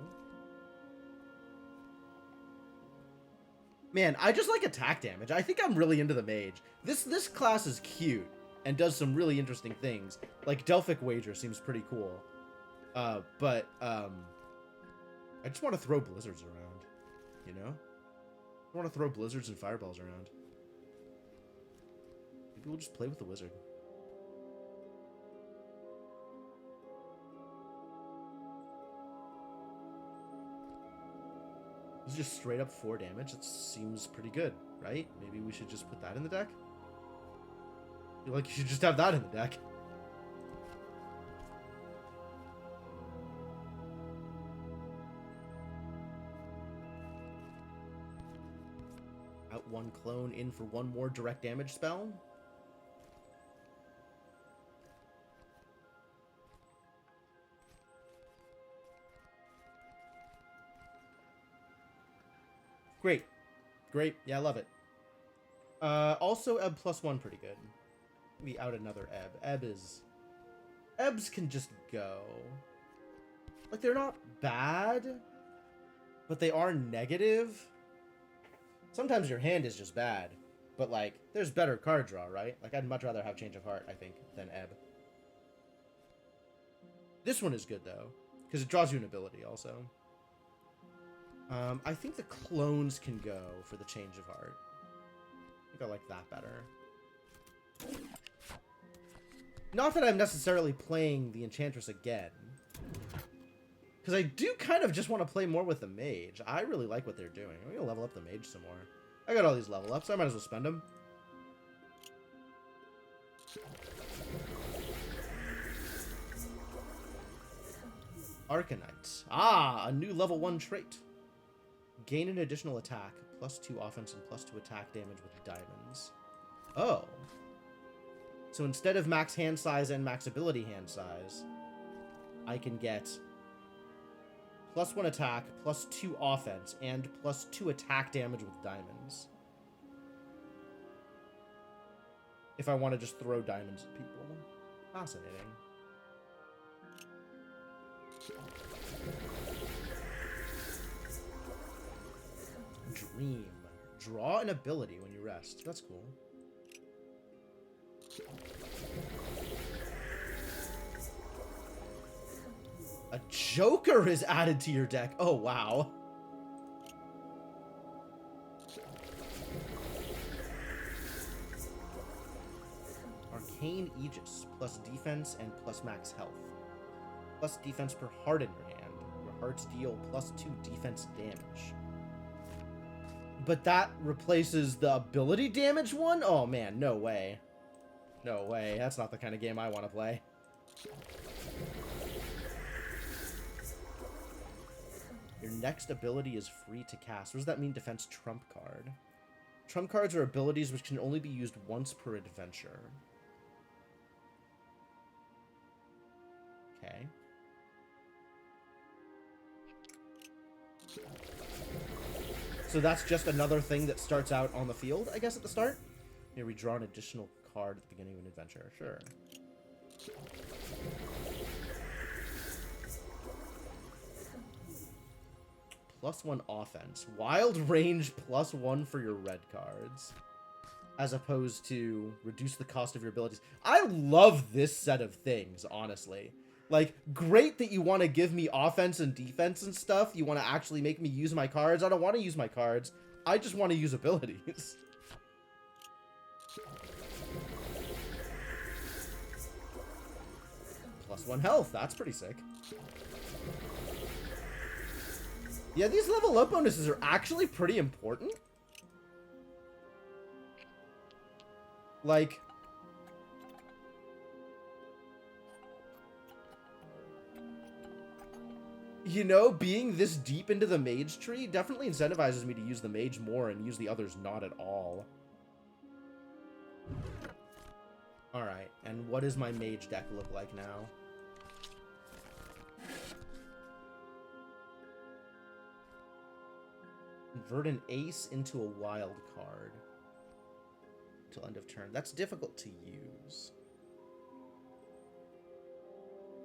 Man, I just like attack damage. I think I'm really into the mage. This class is cute and does some really interesting things. Like Delphic Wager seems pretty cool. But I just want to throw blizzards around, you know? I want to throw blizzards and fireballs around. Maybe we'll just play with the wizard. This is just straight up 4 damage. It seems pretty good, right? Maybe we should just put that in the deck? I feel like you should just have that in the deck. Out 1 clone, in for 1 more direct damage spell. Great. Great. Yeah, I love it. Also, Ebb +1 pretty good. We out another Ebb. Ebbs can just go. Like, they're not bad, but they are negative. Sometimes your hand is just bad, But, like, there's better card draw, right? Like, I'd much rather have Change of Heart, I think, than Ebb. This one is good, though, because it draws you an ability, also. I think the clones can go for the Change of Heart. I think I like that better. Not that I'm necessarily playing the Enchantress again. Because I do kind of just want to play more with the Mage. I really like what they're doing. I'm going to level up the Mage some more. I got all these level ups, so I might as well spend them. Arcanite. Ah, a new level 1 trait. Gain an additional attack, +2 offense and +2 attack damage with diamonds. Oh. So instead of max hand size and max ability hand size, I can get +1 attack, +2 offense, and +2 attack damage with diamonds. If I want to just throw diamonds at people. Fascinating. Dream. Draw an ability when you rest. That's cool. A Joker is added to your deck. Oh, wow. Arcane Aegis, plus defense and plus max health. Plus defense per heart in your hand. Your hearts deal +2 defense damage. But that replaces the ability damage one? Oh man, no way. No way. That's not the kind of game I want to play. Your next ability is free to cast. What does that mean, defense trump card? Trump cards are abilities which can only be used once per adventure. Okay. So that's just another thing that starts out on the field, I guess, at the start? Here we draw an additional card at the beginning of an adventure. Sure. +1 offense. Wild range +1 for your red cards. As opposed to reduce the cost of your abilities. I love this set of things, honestly. Like, great that you want to give me offense and defense and stuff. You want to actually make me use my cards. I don't want to use my cards. I just want to use abilities. +1 health. That's pretty sick. Yeah, these level up bonuses are actually pretty important. Like... You know, being this deep into the mage tree definitely incentivizes me to use the mage more and use the others not at all. Alright, and what does my mage deck look like now? Convert an ace into a wild card. Till end of turn. That's difficult to use.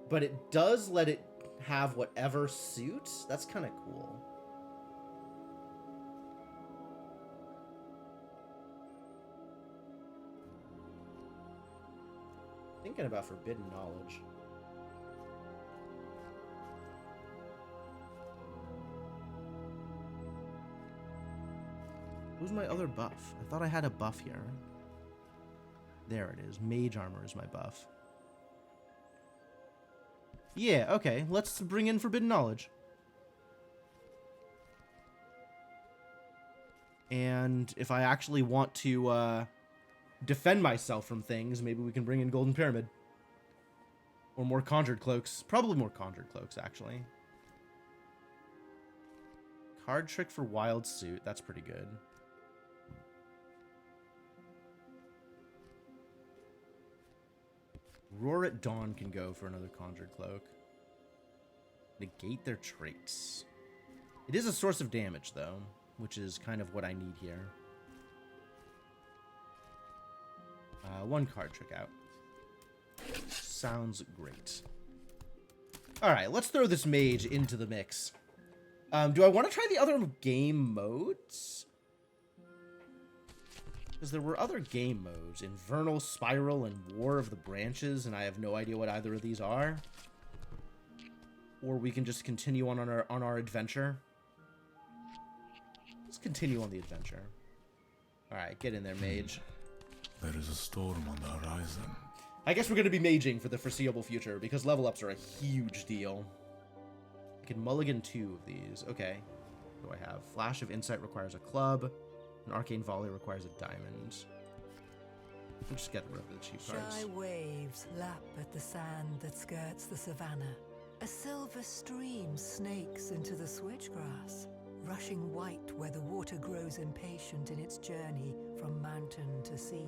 But it does let it have whatever suits. That's kind of cool. Thinking about Forbidden Knowledge. Who's my other buff? I thought I had a buff here. There it is. Mage Armor is my buff. Yeah, okay. Let's bring in Forbidden Knowledge. And if I actually want to defend myself from things, maybe we can bring in Golden Pyramid. Or more Conjured Cloaks. Probably more Conjured Cloaks, actually. Card Trick for Wild Suit. That's pretty good. Roar at Dawn can go for another Conjured Cloak. Negate their traits. It is a source of damage, though, which is kind of what I need here. One card trick out. Sounds great. Alright, let's throw this mage into the mix. Do I want to try the other game modes? Because there were other game modes, Infernal, Spiral, and War of the Branches, and I have no idea what either of these are. Or we can just continue on our adventure. Let's continue on the adventure. Alright, get in there, mage. There is a storm on the horizon. I guess we're going to be maging for the foreseeable future, because level ups are a huge deal. I can mulligan 2 of these. Okay. What do I have? Flash of Insight requires a club. An Arcane Volley requires a diamond. We'll just get rid of the cheap cards. Shy waves lap at the sand that skirts the savannah. A silver stream snakes into the switchgrass, rushing white where the water grows impatient in its journey from mountain to sea.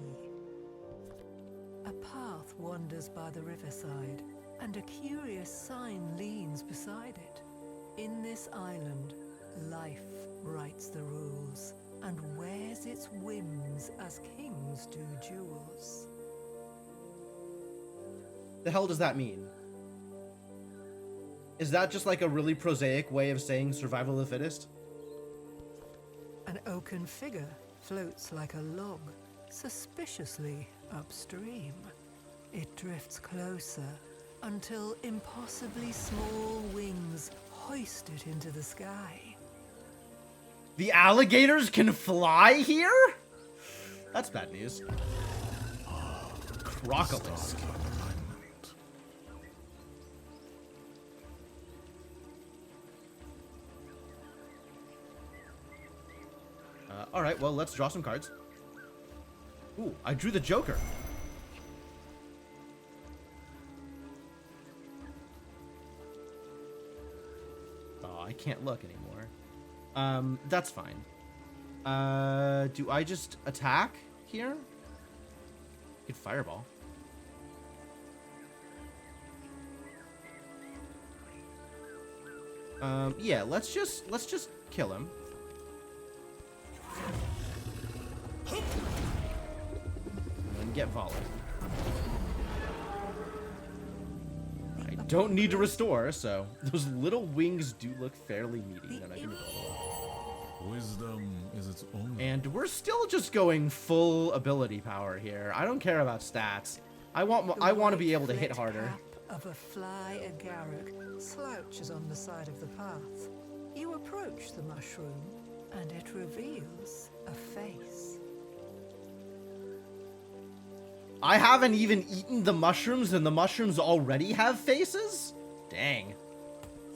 A path wanders by the riverside, and a curious sign leans beside it. In this island, life writes the rules and wears its whims as kings do jewels. The hell does that mean? Is that just like a really prosaic way of saying survival of the fittest? An oaken figure floats like a log, suspiciously upstream. It drifts closer until impossibly small wings hoist it into the sky. The alligators can fly here? That's bad news. Crocolisk. Alright, well, let's draw some cards. Ooh, I drew the Joker. Oh, I can't look anymore. That's fine. Do I just attack here? I could fireball. Yeah, let's just kill him. And get volleyed. I don't need to restore, so those little wings do look fairly meaty. No, give me the Wisdom is its own. And we're still just going full ability power here. I don't care about stats. I want to be able to hit harder. Of a fly agaric slouches on the side of the path. You approach the mushroom, and it reveals a face. I haven't even eaten the mushrooms, and the mushrooms already have faces? Dang.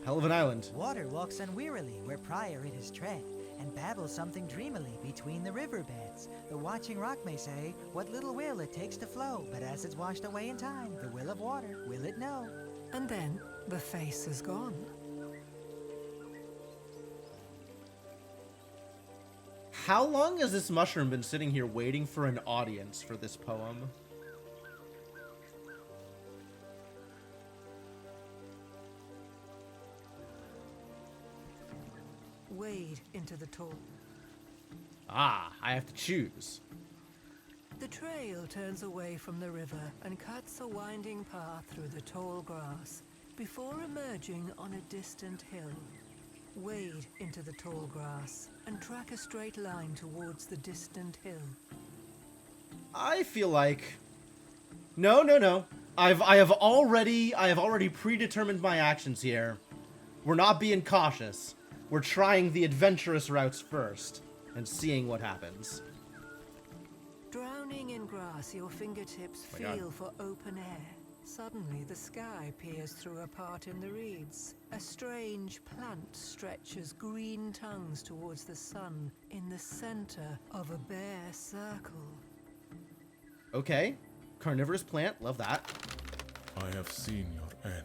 Hell of an island. Water walks unwearily where prior it has tread, and babbles something dreamily between the riverbeds. The watching rock may say, what little will it takes to flow, but as it's washed away in time, the will of water, will it know? And then the face is gone. How long has this mushroom been sitting here waiting for an audience for this poem? Wade into the tall. Ah, I have to choose. The trail turns away from the river and cuts a winding path through the tall grass before emerging on a distant hill. Wade into the tall grass and track a straight line towards the distant hill. I feel like... No. I have already predetermined my actions here. We're not being cautious. We're trying the adventurous routes first and seeing what happens. Drowning in grass, your fingertips feel for open air. Suddenly, the sky peers through a part in the reeds. A strange plant stretches green tongues towards the sun in the center of a bare circle. Okay. Carnivorous plant. Love that. I have seen your end.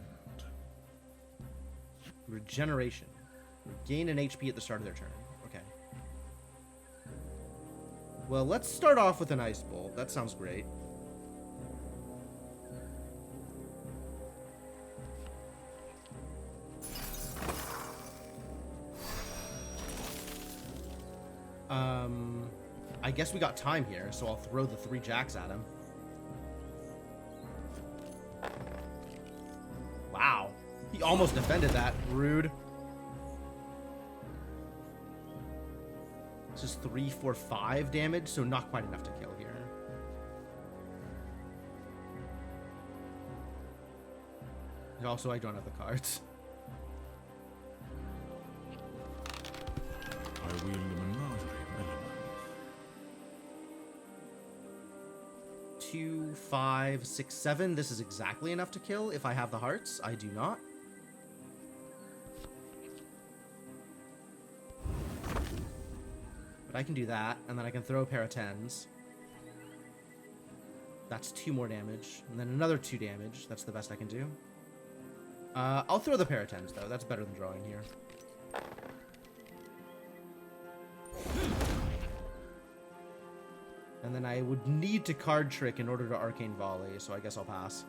Regeneration. Gain an HP at the start of their turn. Okay. Well, let's start off with an Ice Bolt. That sounds great. I guess we got time here, so I'll throw the 3 jacks at him. Wow. He almost defended that. Rude. This is 3, 4, 5 damage, so not quite enough to kill here. And also, I don't have the cards. I wield the menagerie element. 2, 5, 6, 7. This is exactly enough to kill if I have the hearts. I do not. But I can do that, and then I can throw a pair of 10s. That's 2 more damage, and then another 2 damage. That's the best I can do. I'll throw the pair of 10s, though. That's better than drawing here. And then I would need to card trick in order to Arcane Volley, so I guess I'll pass.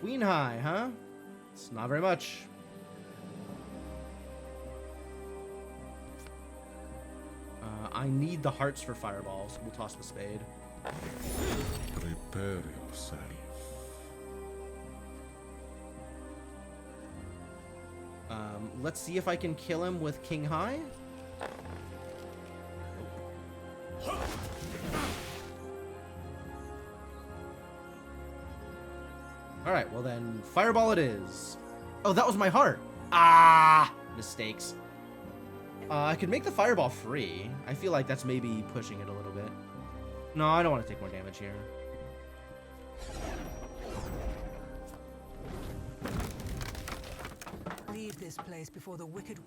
Queen High, huh? It's not very much. I need the hearts for fireballs. We'll toss the spade. Prepare yourself. Let's see if I can kill him with King High. Alright, well then, fireball it is. Oh, that was my heart. Ah! Mistakes. I could make the fireball free. I feel like that's maybe pushing it a little bit. No, I don't want to take more damage here. Leave this place before the wicked...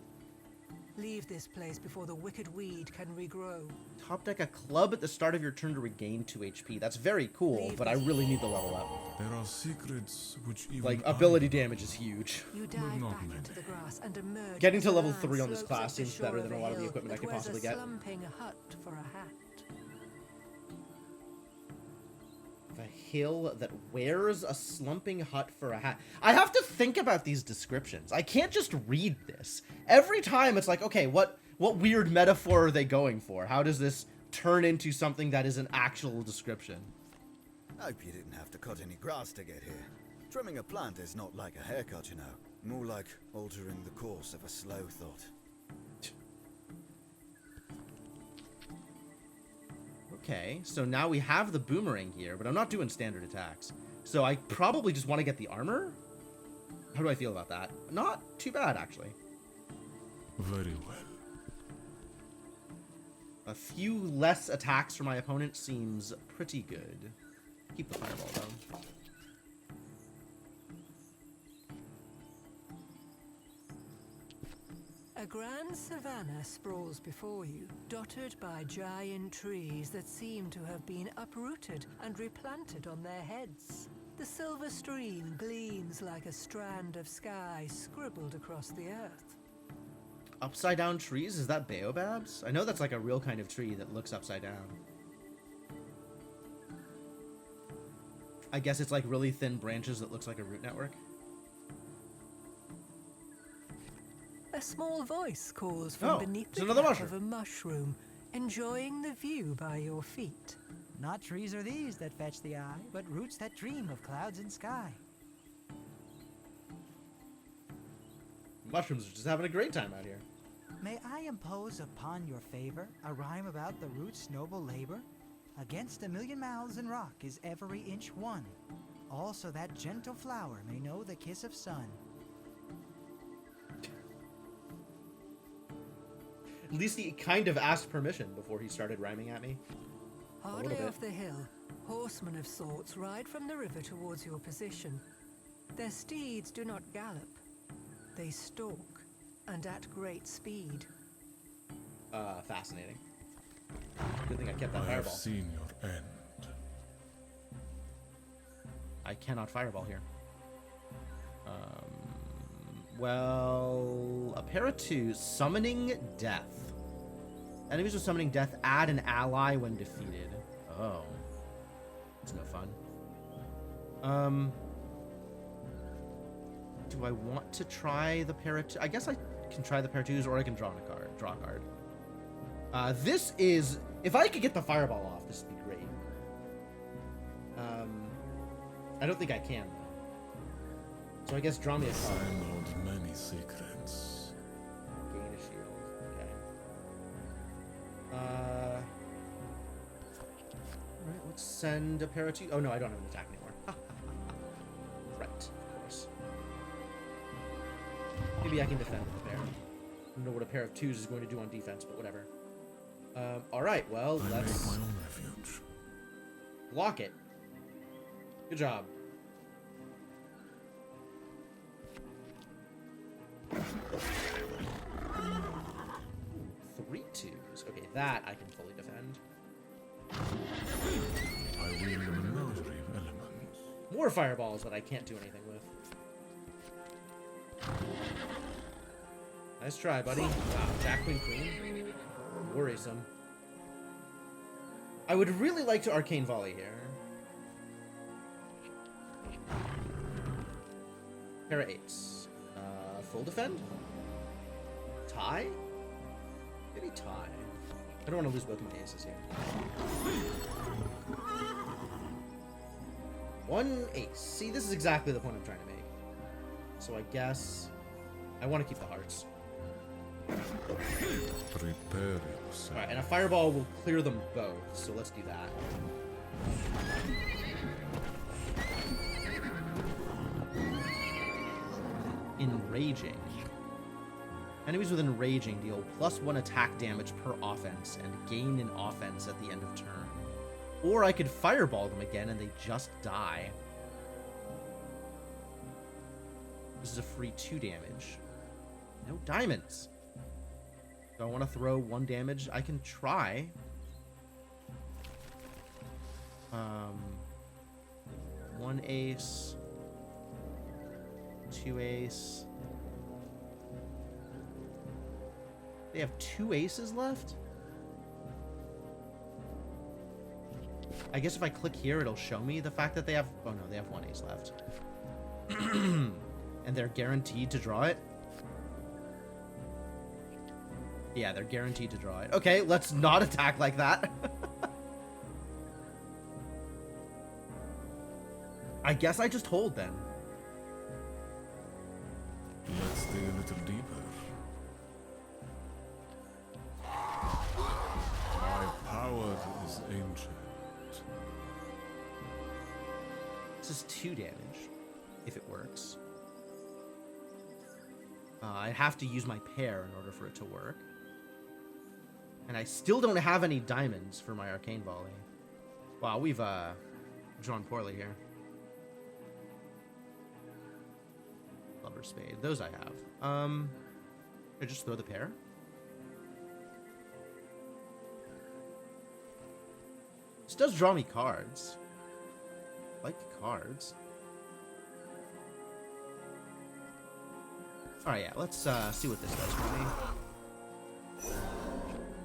Leave this place before the wicked weed can regrow. Top deck a club at the start of your turn to regain 2 HP. That's very cool, but I really need the level up. There are secrets which even like, ability damage is huge. You dive back into the grass and emerge. Getting to level 3 on this class seems better than a lot of the hill equipment I that could wears possibly a get. slumping hut for a hat. A hill that wears a slumping hut for a hat. I have to think about these descriptions. I can't just read this. Every time it's like, okay, what weird metaphor are they going for? How does this turn into something that is an actual description? Hope you didn't have to cut any grass to get here. Trimming a plant is not like a haircut, you know. More like altering the course of a slow thought. Okay, so now we have the boomerang here, but I'm not doing standard attacks. So I probably just want to get the armor? How do I feel about that? Not too bad, actually. Very well. A few less attacks for my opponent seems pretty good. Keep the fireball, though. A grand savanna sprawls before you, dotted by giant trees that seem to have been uprooted and replanted on their heads. The silver stream gleams like a strand of sky scribbled across the earth. Upside down trees? Is that baobabs? I know that's like a real kind of tree that looks upside down. I guess it's like really thin branches that looks like a root network. A small voice calls from beneath the another cap mushroom. of a mushroom, enjoying the view by your feet. Not trees are these that fetch the eye, but roots that dream of clouds and sky. Mushrooms are just having a great time out here. May I impose upon your favor a rhyme about the root's noble labor? Against 1,000,000 mouths and rock is every inch one. Also that gentle flower may know the kiss of sun. At least he kind of asked permission before he started rhyming at me. Hardly off the hill, horsemen of sorts ride from the river towards your position. Their steeds do not gallop. They stalk, and at great speed. Fascinating. Good thing I kept that I have fireball. seen your end. I cannot fireball here. Well, a pair of 2s, summoning death. Enemies with summoning death add an ally when defeated. Oh. That's no fun. Do I want to try the pair of 2? I guess I can try the pair of 2s, or I can draw a card. This is... If I could get the fireball off, this would be great. I don't think I can, though. So I guess draw me a card. I know many secrets. Gain a shield. Okay. Alright, let's send a pair of 2. Oh no, I don't have an attack anymore. Right, of course. Maybe I can defend with a pair. I don't know what a pair of 2s is going to do on defense, but whatever. Alright, well, I let's make my own refuge. block it. Good job. Three 2s. Okay, that I can fully defend. I wield a menagerie of elements. More fireballs that I can't do anything with. Nice try, buddy. Wow, Jack, Queen, Queen. Worrisome. I would really like to Arcane Volley here. Pair of 8s. Full defend? Tie? Maybe tie. I don't want to lose both my aces here. 1 ace. See, this is exactly the point I'm trying to make. So I guess I want to keep the hearts. Prepare yourself. Alright, and a fireball will clear them both, so let's do that. Enraging. Enemies with Enraging deal +1 attack damage per offense and gain an offense at the end of turn. Or I could fireball them again and they just die. This is a free 2 damage. No diamonds. Do I want to throw 1 damage? I can try. 1 ace. 2 ace. They have 2 aces left? I guess if I click here, it'll show me the fact that they have... Oh no, they have 1 ace left. And they're guaranteed to draw it? Yeah, they're guaranteed to draw it. Okay, let's not attack like that. I guess I just hold then. Let's dig a little deeper. My power is ancient. This is 2 damage, if it works. I have to use my pair in order for it to work. And I still don't have any diamonds for my Arcane Volley. Wow, we've drawn poorly here. Lover Spade. Those I have. I just throw the pair? This does draw me cards. I like cards. Alright, yeah, let's see what this does for me.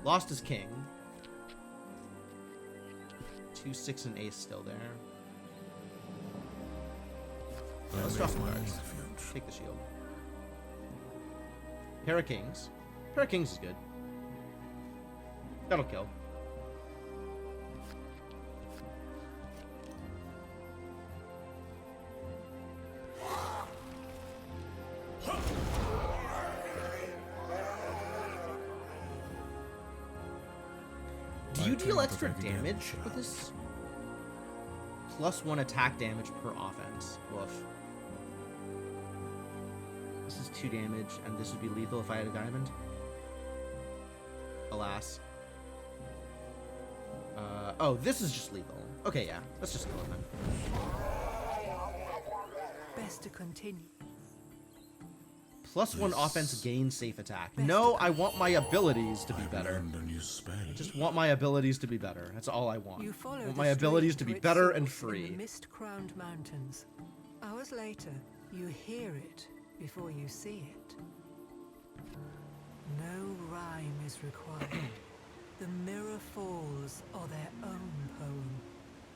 Lost his king. 2, 6, and ace still there. Let's draw some cards. Take the shield. Pair of kings. Pair of kings is good. That'll kill. Do you deal extra damage with this? +1 attack damage per offense. Woof. This is 2 damage, and this would be lethal if I had a diamond. Alas. Oh, this is just lethal. Okay, yeah. Let's just kill him then. Best to continue. +1 offense gain safe attack. No, I want my abilities to be better. I just want my abilities to be better. That's all I want. You follow I want the my abilities stream to be its better and source in free. the mist-crowned mountains. Hours later, you hear it before you see it. No rhyme is required. The Mirror Falls are their own poem.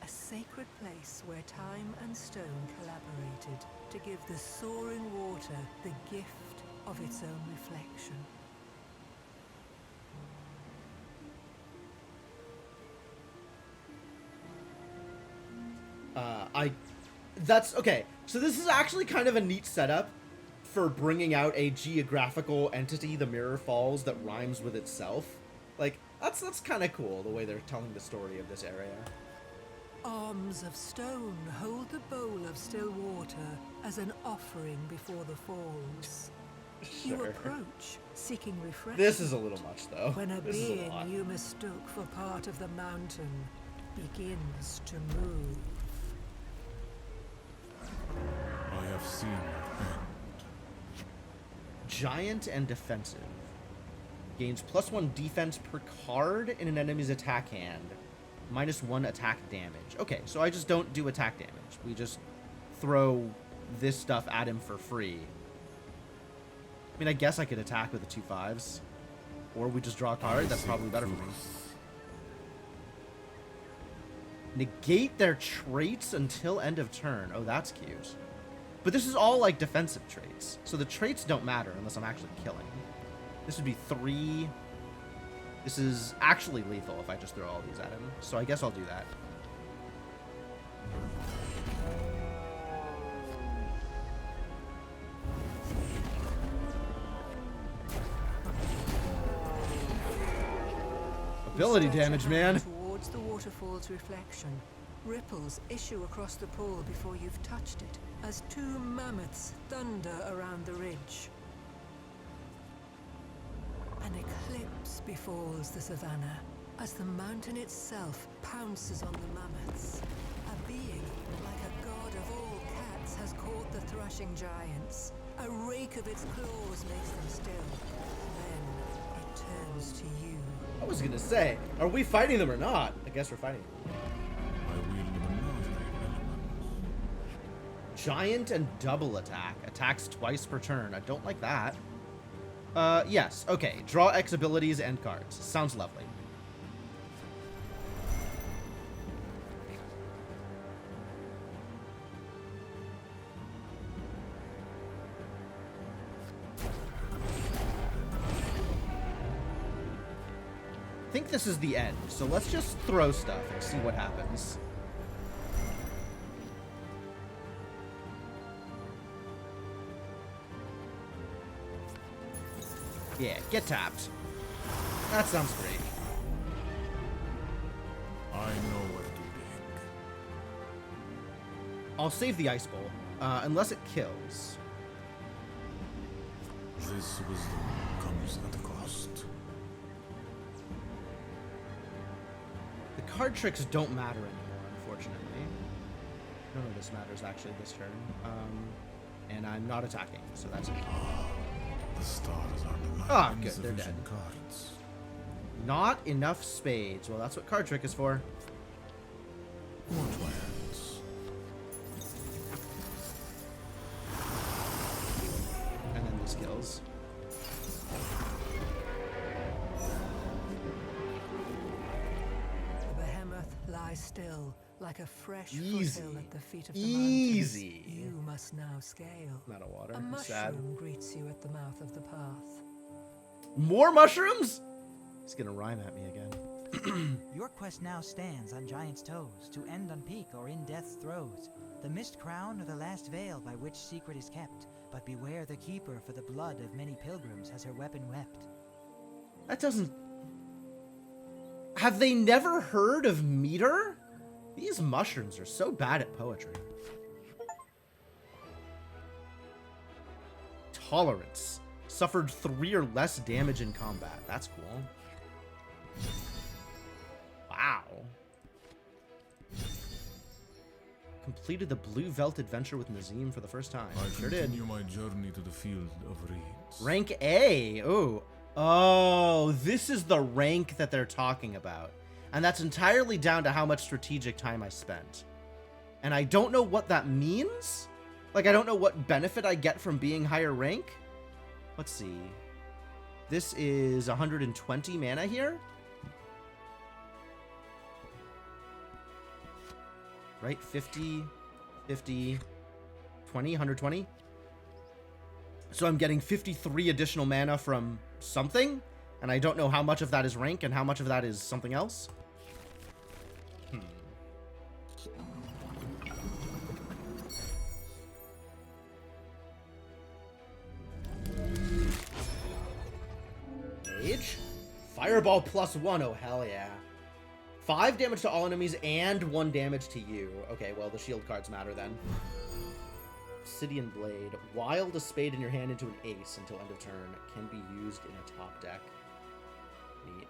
A sacred place where time and stone collaborated to give the soaring water the gift of its own reflection. That's okay. So this is actually kind of a neat setup for bringing out a geographical entity, the Mirror Falls, that rhymes with itself. Like, that's kind of cool, the way they're telling the story of this area. Arms of stone hold the bowl of still water as an offering before the falls. You Sure. approach, seeking refreshment. This is a little much, though. When a This is a lot. being you mistook for part of the mountain begins to move. I have seen that end. Giant and defensive. Gains +1 defense per card in an enemy's attack hand. -1 attack damage. Okay, so I just don't do attack damage. We just throw this stuff at him for free. I mean, I guess I could attack with the 2 5s. Or we just draw a card. That's probably better for me. Negate their traits until end of turn. Oh, that's cute. But this is all like defensive traits. So the traits don't matter unless I'm actually killing. This would be 3. This is actually lethal if I just throw all these at him. So I guess I'll do that. Ability damage, man. Towards the waterfall's reflection. Ripples issue across the pool before you've touched it, as 2 mammoths thunder around the ridge. An eclipse befalls the savannah, as the mountain itself pounces on the mammoths. A being, like a god of all cats, has caught the thrashing giants. A rake of its claws makes them still. Then it turns to you. I was gonna say, are we fighting them or not? I guess we're fighting them. I wield the menagerie element. Giant and double attack. Attacks twice per turn. I don't like that. Yes. Okay. Draw X abilities and cards. Sounds lovely. I think this is the end, so let's just throw stuff and see what happens. Yeah, get tapped. That sounds great. I know what to think. I'll save the Ice Bowl, unless it kills. This wisdom comes at a cost. The card tricks don't matter anymore, unfortunately. None of this matters actually this turn. And I'm not attacking, so that's it. The stars are the Ah, good, they're dead. cards. Not enough spades. Well, that's what card trick is for. What lands? And then this kills. The behemoth lies still, like a fresh Easy. foothill at the feet of the Easy. mountains you must now scale. Not a water. A I'm mushroom sad. greets you at the mouth of the path. More mushrooms? He's gonna rhyme at me again. Your quest now stands on Giant's Toes, to end on peak or in death's throes. The mist crown or the last veil by which secret is kept, but beware the keeper, for the blood of many pilgrims has her weapon wept. That doesn't... Have they never heard of meter? These mushrooms are so bad at poetry. Tolerance. Suffered 3 or less damage in combat. That's cool. Wow. Completed the Blue Velt adventure with Nazim for the first time. I Sure did. continue my journey to the field of reeds. Rank A. Oh. Oh, this is the rank that they're talking about. And that's entirely down to how much strategic time I spent. And I don't know what that means. Like, I don't know what benefit I get from being higher rank. Let's see. This is 120 mana here. Right? 50, 50, 20, 120. So I'm getting 53 additional mana from something, and I don't know how much of that is rank and how much of that is something else. Mage. Fireball +1. Oh, hell yeah. 5 damage to all enemies and 1 damage to you. Okay, well, the shield cards matter then. Obsidian Blade. Wild a spade in your hand into an ace until end of turn. Can be used in a top deck. Neat.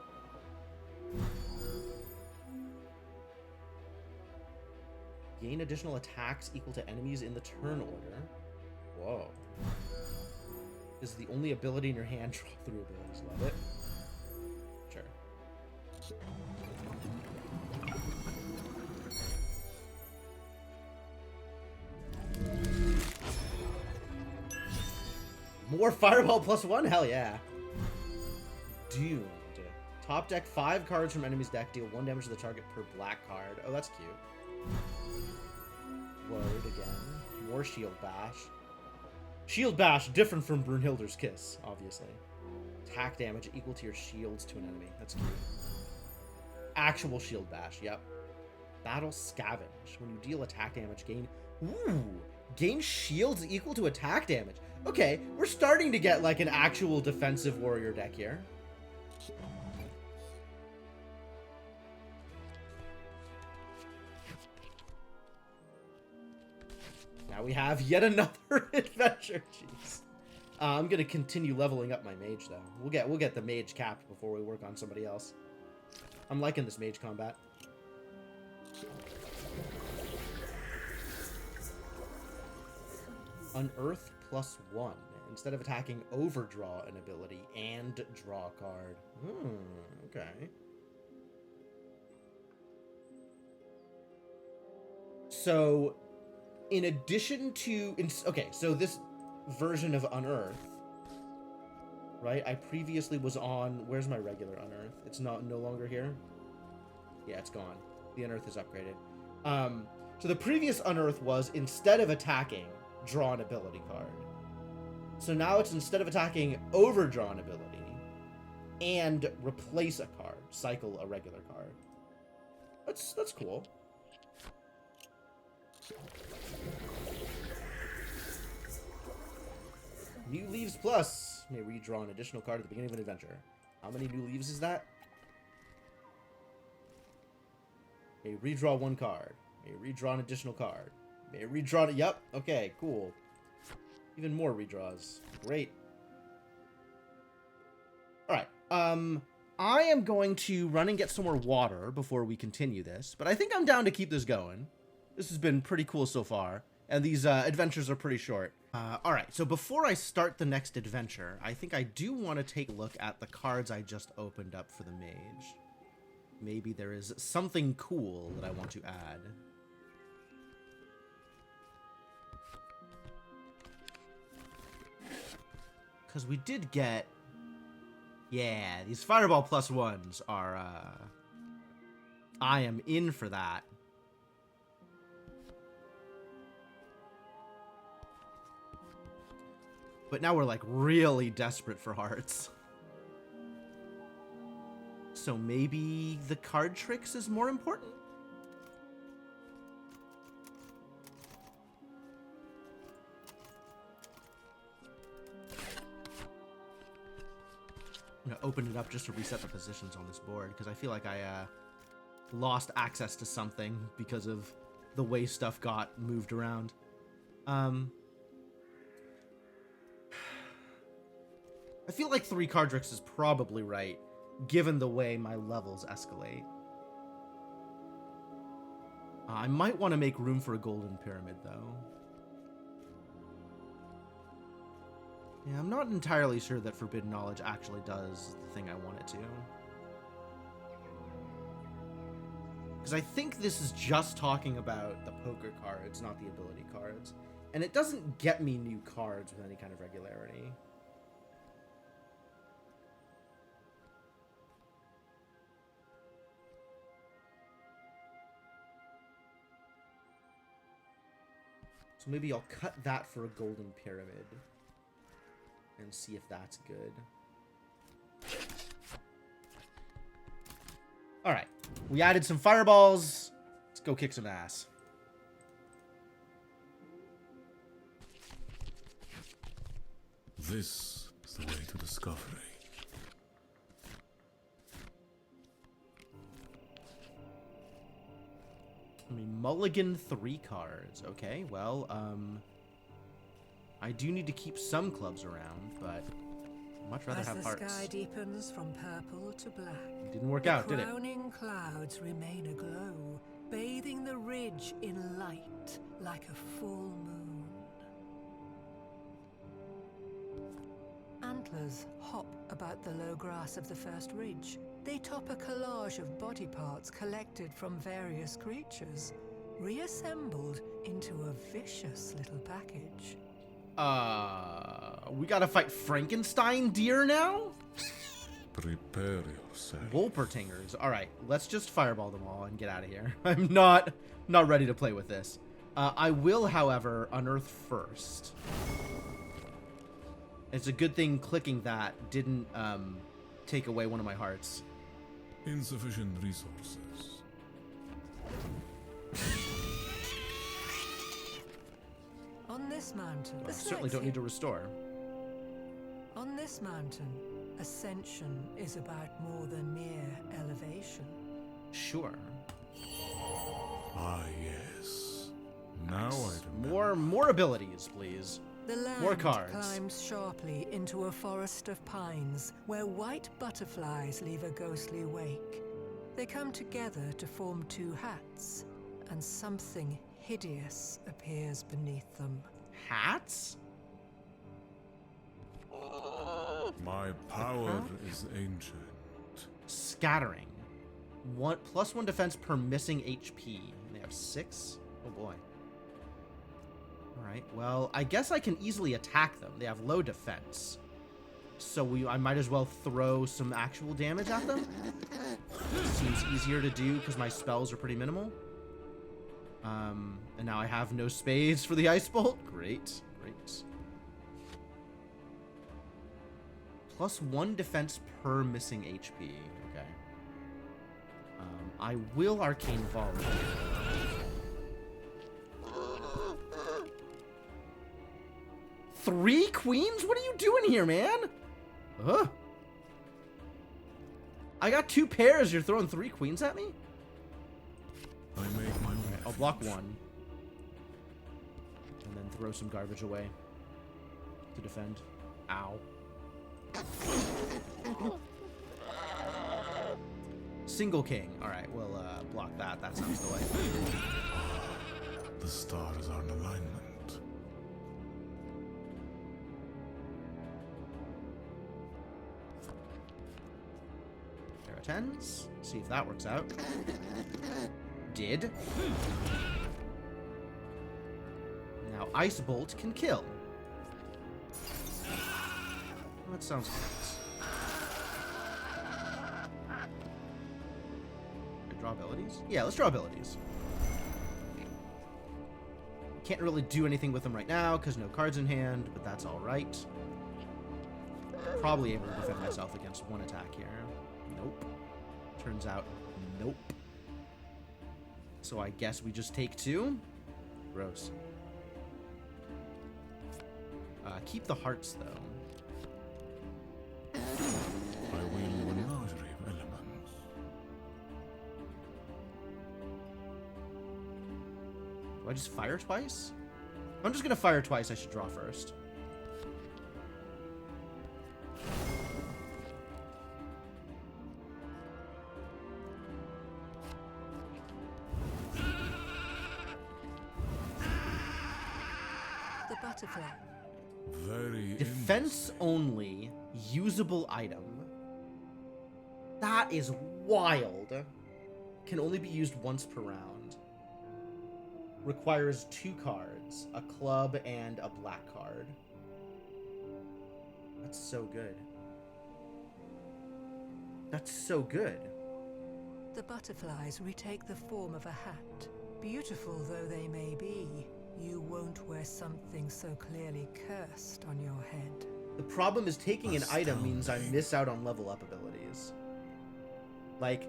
Gain additional attacks equal to enemies in the turn order. Whoa. This is the only ability in your hand. Draw 3 abilities. Love it. Sure. More Fireball +1? Hell yeah. Doomed. Top deck 5 cards from enemy's deck. Deal 1 damage to the target per black card. Oh, that's cute. Load again. More Shield Bash. Shield Bash, different from Brunhilde's Kiss, obviously. Attack damage equal to your shields to an enemy. That's cute. Actual Shield Bash, yep. Battle Scavenge. When you deal attack damage, gain... Ooh! Gain shields equal to attack damage. Okay, we're starting to get like an actual defensive warrior deck here. Now we have yet another adventure. Jeez. I'm gonna continue leveling up my mage though. We'll get the mage capped before we work on somebody else. I'm liking this mage combat. Unearth +1. Instead of attacking, overdraw an ability and draw a card. Okay. So, in addition to... Okay, so this version of Unearth, right? I previously was on... Where's my regular Unearth? It's no longer here? Yeah, it's gone. The Unearth is upgraded. So the previous Unearth was, instead of attacking, draw an ability card. So now it's instead of attacking, overdraw an ability and replace a card, cycle a regular card. That's cool. New Leaves Plus. May redraw an additional card at the beginning of an adventure. How many new leaves is that? May redraw 1 card. May redraw an additional card. May redraw it. Yep. Okay, cool. Even more redraws. Great. Alright. I am going to run and get some more water before we continue this, but I think I'm down to keep this going. This has been pretty cool so far, and these adventures are pretty short. Alright, so before I start the next adventure, I think I do want to take a look at the cards I just opened up for the mage. Maybe there is something cool that I want to add. Because we did get... Yeah, these Fireball +1s are, I am in for that. But now we're, like, really desperate for hearts. So maybe the card tricks is more important? I'm gonna open it up just to reset the positions on this board, because I feel like I lost access to something because of the way stuff got moved around. I feel like 3 card tricks is probably right, given the way my levels escalate. I might want to make room for a golden pyramid, though. Yeah, I'm not entirely sure that Forbidden Knowledge actually does the thing I want it to. Because I think this is just talking about the poker cards, not the ability cards. And it doesn't get me new cards with any kind of regularity. So maybe I'll cut that for a golden pyramid. And see if that's good. Alright. We added some fireballs. Let's go kick some ass. This is the way to discovery. I mean, mulligan 3 cards. Okay, well, I do need to keep some clubs around, but I'd much rather have hearts. As the sky deepens from purple to black, It didn't work out, did it? The crowning clouds remain aglow, bathing the ridge in light like a full moon. Antlers hop about the low grass of the first ridge. They top a collage of body parts collected from various creatures, reassembled into a vicious little package. We gotta fight Frankenstein deer now? Prepare yourself. Wolpertingers. Alright, let's just fireball them all and get out of here. I'm not ready to play with this. I will, however, unearth first. It's a good thing clicking that didn't take away one of my hearts. Insufficient resources. On this mountain, I certainly don't need to restore. On this mountain, ascension is about more than mere elevation. Sure. Ah, yes. Now I remember. More abilities, please. The land More cards. climbs sharply into a forest of pines, where white butterflies leave a ghostly wake. They come together to form 2 hats, and something hideous appears beneath them. Hats? My power is ancient. Scattering. +1 defense per missing HP. They have 6? Oh boy. Alright, well, I guess I can easily attack them. They have low defense. So I might as well throw some actual damage at them. Seems easier to do because my spells are pretty minimal. And now I have no spades for the ice bolt. Great, great. +1 defense per missing HP. Okay. I will arcane volley. 3 queens? What are you doing here, man? Ugh. I got 2 pairs. You're throwing 3 queens at me? I make my way. I'll block 1. And then throw some garbage away to defend. Ow. Single king. Alright, we'll block that. That sounds delightful. The stars are in alignment. There are 10s. See if that works out. Did. Now Ice Bolt can kill. That sounds great. Draw abilities? Yeah, let's draw abilities. Can't really do anything with them right now because no cards in hand, but that's alright. Probably able to defend myself against 1 attack here. Nope. Turns out, nope. So I guess we just take 2. Gross. Keep the hearts, though. I will menagerie of elements. Do I just fire twice? If I'm just gonna fire twice, I should draw first. The butterfly. Very Defense only, usable item. That is wild. Can only be used once per round. Requires 2 cards, a club and a black card. That's so good. That's so good. The butterflies retake the form of a hat. Beautiful though they may be, you won't wear something so clearly cursed on your head. The problem is taking an item means I miss out on level up abilities. Like,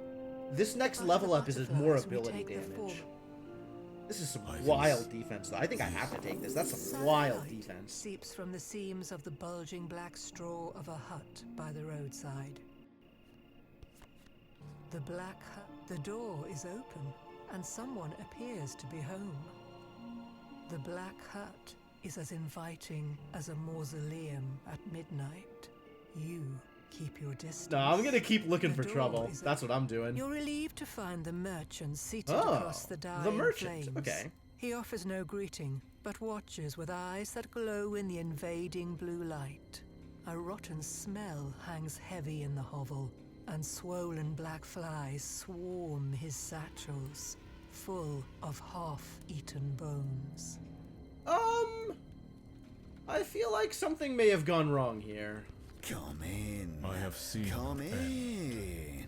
this next level up is more ability damage. This is some wild defense, though. I think I have to take this. That's some wild defense. Seeps from the seams of the bulging black straw of a hut by the roadside. The black hut, the door is open, and someone appears to be home. The Black Hut is as inviting as a mausoleum at midnight. You keep your distance. No, I'm gonna keep looking The for door trouble. is That's what I'm doing. You're relieved to find the merchant seated Oh, across the dying the merchant. flames. Okay. He offers no greeting, but watches with eyes that glow in the invading blue light. A rotten smell hangs heavy in the hovel, and swollen black flies swarm his satchels, full of half-eaten bones. I feel like something may have gone wrong here. Come in. I have seen. Come in.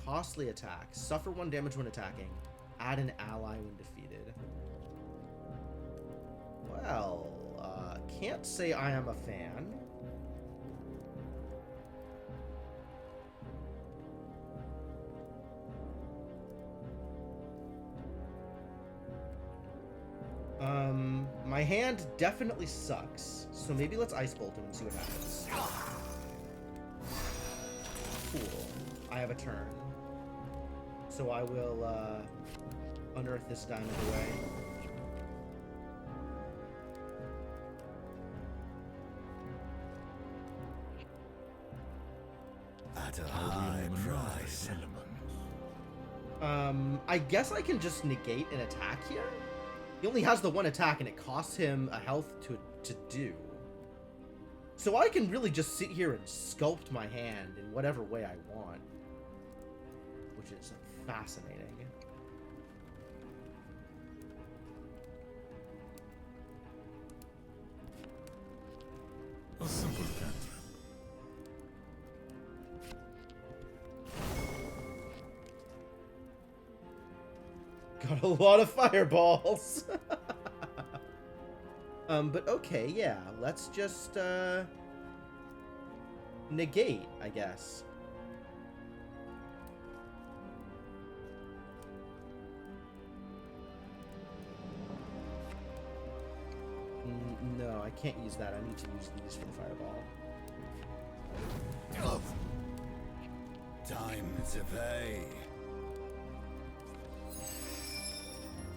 Costly attack. Suffer 1 damage when attacking. Add an ally when defeated. Well, can't say I am a fan. My hand definitely sucks, so maybe let's Ice Bolt him and see what happens. Cool. I have a turn. So I will, unearth this diamond away. At a high price. I guess I can just negate an attack here? He only has the 1 attack, and it costs him a health to do. So I can really just sit here and sculpt my hand in whatever way I want. Which is fascinating. A simple cantrip. Got a lot of fireballs. But okay, yeah. Let's just, negate, I guess. No, I can't use that. I need to use these for the fireball. Time to pay.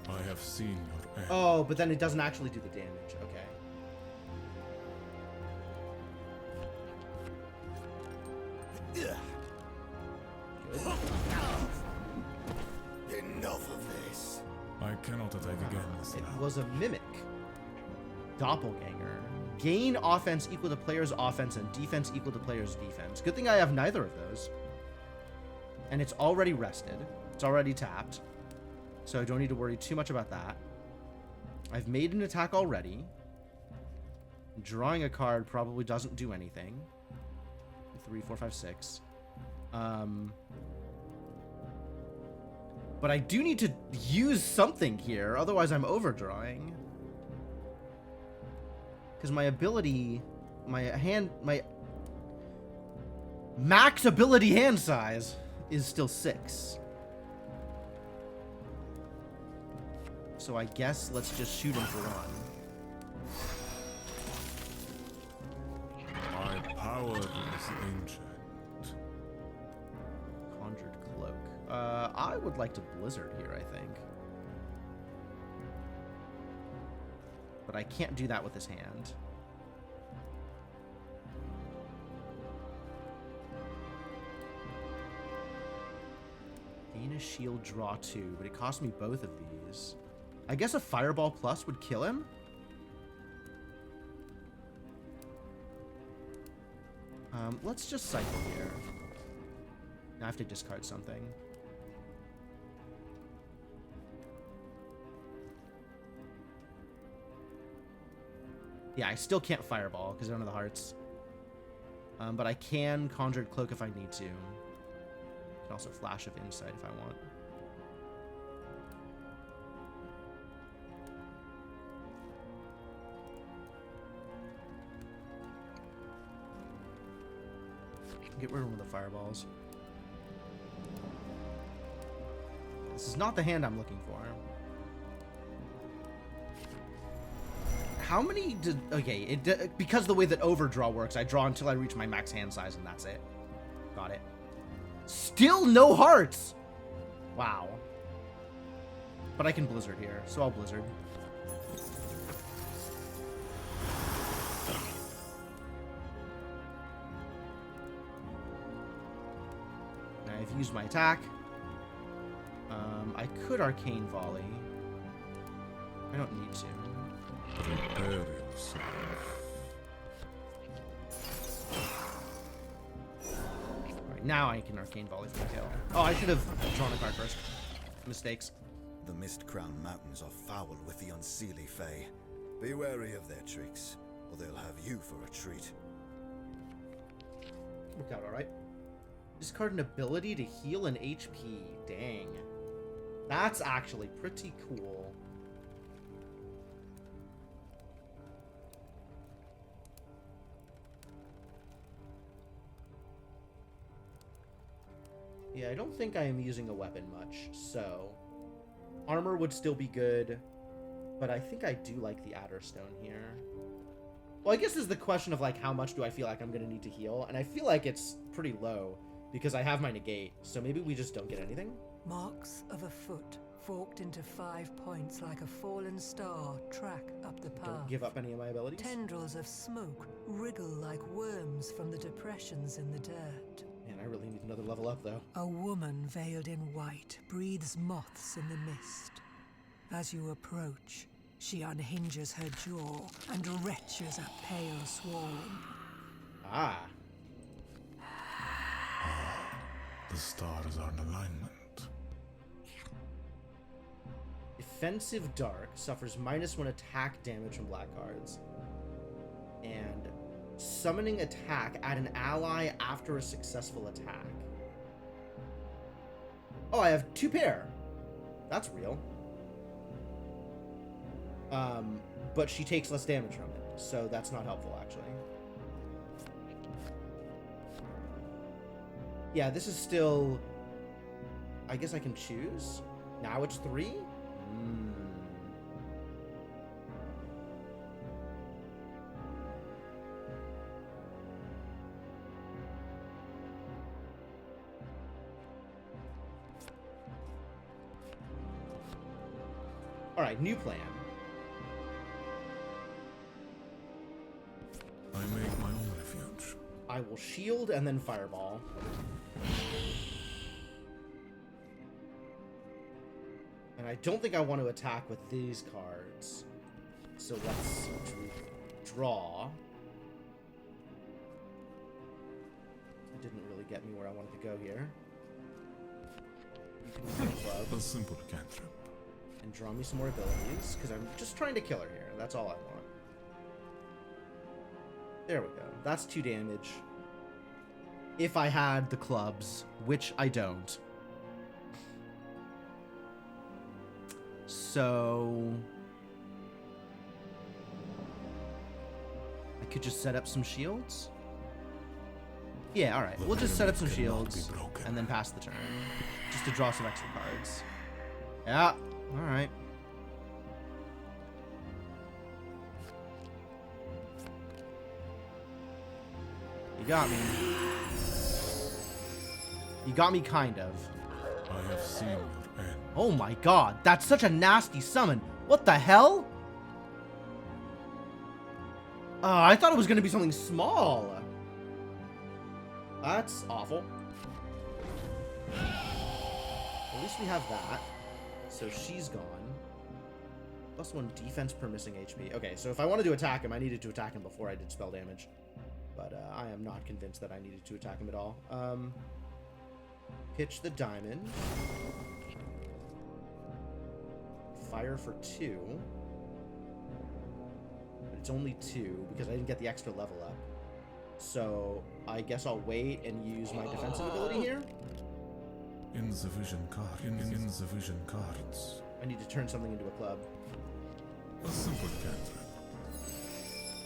I have seen your end. Oh, but then it doesn't actually do the damage. Okay. Enough of this. I cannot attack again this It now. was a mimic. Doppelganger. Gain offense equal to player's offense and defense equal to player's defense. Good thing I have neither of those. And it's already rested. It's already tapped. So I don't need to worry too much about that. I've made an attack already. Drawing a card probably doesn't do anything. 3, 4, 5, 6. But I do need to use something here, otherwise I'm overdrawing. Because my ability, my max ability hand size is still 6. So I guess let's just shoot him for 1. My power is ancient. Conjured Cloak. I would like to Blizzard here, I think. But I can't do that with his hand. Gain a shield, draw 2, but it cost me both of these. I guess a Fireball Plus would kill him? Let's just cycle here. Now I have to discard something. Yeah, I still can't Fireball because I don't have the hearts. But I can Conjured Cloak if I need to. I can also Flash of Insight if I want. Get rid of one of the fireballs. This is not the hand I'm looking for. How many did... Okay, because the way that Overdraw works, I draw until I reach my max hand size, and that's it. Got it. Still no hearts! Wow. But I can Blizzard here, so I'll Blizzard. I've used my attack. I could Arcane Volley. I don't need to. Prepare yourself. Alright, now I can Arcane Volley for the kill. Oh, I should have drawn a card first. Mistakes. The Mist-Crowned Mountains are foul with the unseelie Fae. Be wary of their tricks, or they'll have you for a treat. Worked out alright. Discard an ability to heal an HP. Dang. That's actually pretty cool. Yeah, I don't think I am using a weapon much, so armor would still be good, but I think I do like the Adderstone here. Well, I guess this is the question of, like, how much do I feel like I'm going to need to heal, and I feel like it's pretty low, because I have my negate, so maybe we just don't get anything? Marks of a foot, forked into 5 points like a fallen star, track up the path. Don't give up any of my abilities? Tendrils of smoke wriggle like worms from the depressions in the dirt. Man, I really need another level up, though. A woman veiled in white breathes moths in the mist. As you approach, she unhinges her jaw and retches a pale swarm. Ah. The stars are in alignment. Defensive Dark suffers -1 attack damage from black cards. And summoning attack at an ally after a successful attack. Oh, I have 2 pair. That's real. But she takes less damage from it, so that's not helpful, actually. Yeah, this is still... I guess I can choose? Now it's 3? Alright, new plan. I make my own refuge. I will shield and then fireball. And I don't think I want to attack with these cards. So let's draw. It didn't really get me where I wanted to go here. You can use my club A simple cantrip. and draw me some more abilities, because I'm just trying to kill her here. That's all I want. There we go. That's 2 damage. If I had the clubs, which I don't. So I could just set up some shields? Yeah, alright. We'll just set up some shields and then pass the turn. Just to draw some extra cards. Yeah, alright. You got me. You got me, kind of. I have seen your end. Oh my god, that's such a nasty summon. What the hell? I thought it was going to be something small. That's awful. At least we have that. So she's gone. +1 defense per missing HP. Okay, so if I wanted to attack him, I needed to attack him before I did spell damage. But I am not convinced that I needed to attack him at all. Pitch the diamond. Fire for 2. But it's only 2 because I didn't get the extra level up. So I guess I'll wait and use my defensive ability here. Insufficient cards. I need to turn something into a club. A simple cantrip.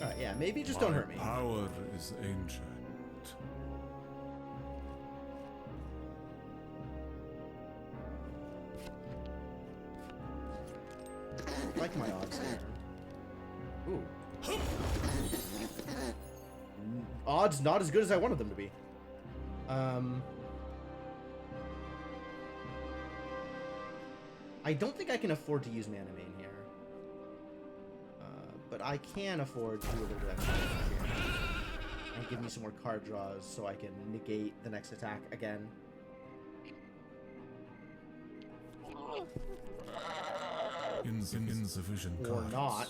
Alright, yeah, maybe just don't hurt me. Power is ancient. I like my odds there. Ooh. Odds not as good as I wanted them to be. I don't think I can afford to use Mana Main here. But I can afford to do a little bit extra damage here. And give me some more card draws so I can negate the next attack again. Insufficient Or cards. not.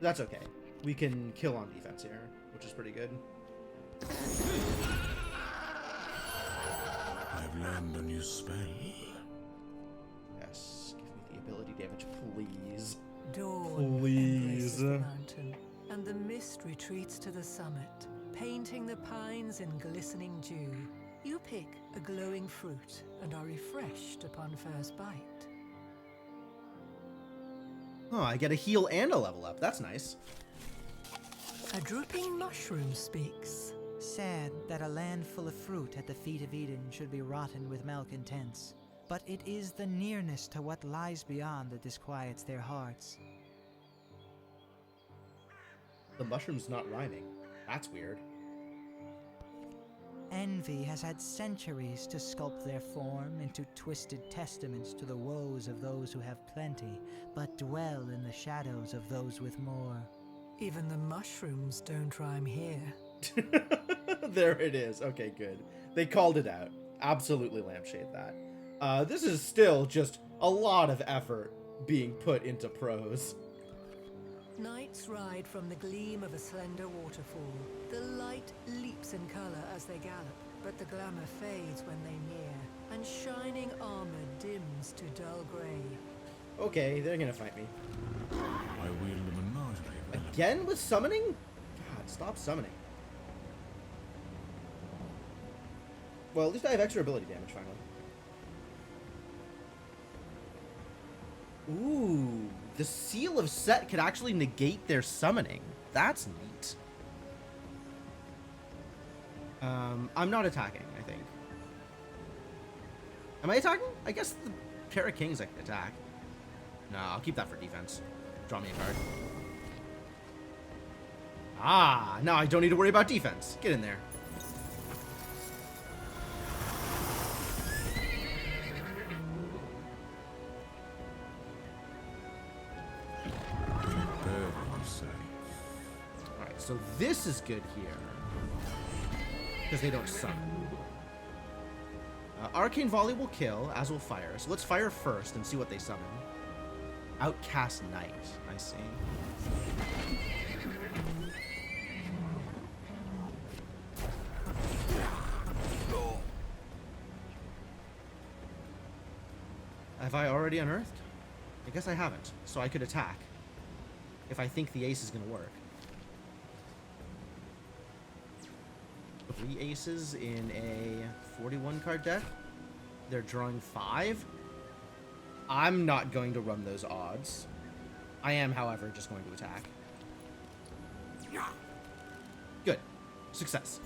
That's okay. We can kill on defense here, which is pretty good. I've learned a new spell. Yes, give me the ability damage, please. Dawn Please. embraces the mountain, and the mist retreats to the summit, painting the pines in glistening dew. You pick a glowing fruit and are refreshed upon first bite. Oh, I get a heal and a level up. That's nice. A drooping mushroom speaks. Sad that a land full of fruit at the feet of Eden should be rotten with malcontents. But it is the nearness to what lies beyond that disquiets their hearts. The mushroom's not rhyming. That's weird. Envy has had centuries to sculpt their form into twisted testaments to the woes of those who have plenty, but dwell in the shadows of those with more. Even the mushrooms don't rhyme here. There it is. Okay, good. They called it out. Absolutely lampshade that. This is still just a lot of effort being put into prose. Knights ride from the gleam of a slender waterfall. The light leaps in color as they gallop, but the glamour fades when they near, and shining armor dims to dull gray. Okay, they're gonna fight me. I wield a menagerie of elements. Again with summoning? God, stop summoning. Well, at least I have extra ability damage finally. Ooh, the Seal of Set could actually negate their summoning. That's neat. I'm not attacking, I think. Am I attacking? I guess the pair of kings I can attack. No, I'll keep that for defense. Draw me a card. Ah, now I don't need to worry about defense. Get in there. Alright, so this is good here. Because they don't summon. Arcane Volley will kill, as will Fire. So let's fire first and see what they summon. Outcast Knight, I see. Have I already unearthed? I guess I haven't, so I could attack. If I think the ace is going to work. 3 aces in a 41 card deck. They're drawing 5. I'm not going to run those odds. I am, however, just going to attack. Good. Success.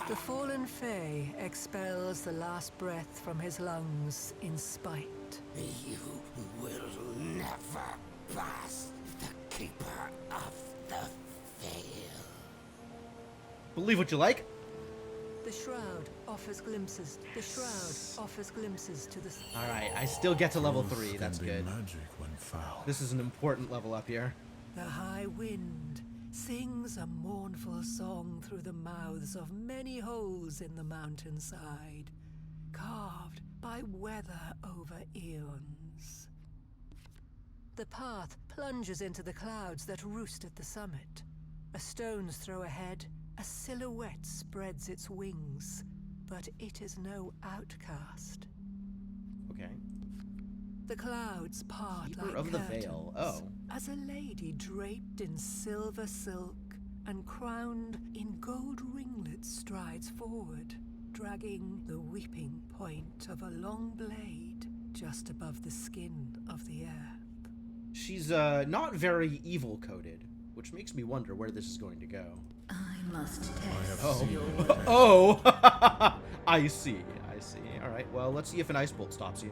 The fallen Fae expels the last breath from his lungs in spite. You will never pass the Keeper of the Veil. Believe what you like. The shroud offers glimpses. The shroud offers glimpses to the. Alright, I still get to level 3. Truth That's can be good. Magic when foul. This is an important level up here. The high wind sings a mournful song through the mouths of many holes in the mountainside, carved by weather over eons. The path plunges into the clouds that roost at the summit. A stone's throw ahead, a silhouette spreads its wings, but it is no outcast. Okay. The clouds part Keeper like of the curtains, Veil. Oh. as a lady draped in silver silk and crowned in gold ringlets strides forward, dragging the weeping point of a long blade just above the skin of the earth. She's not very evil coded, which makes me wonder where this is going to go. I must test Oh. your Oh. I see. I see. All right. Well, let's see if an ice bolt stops you.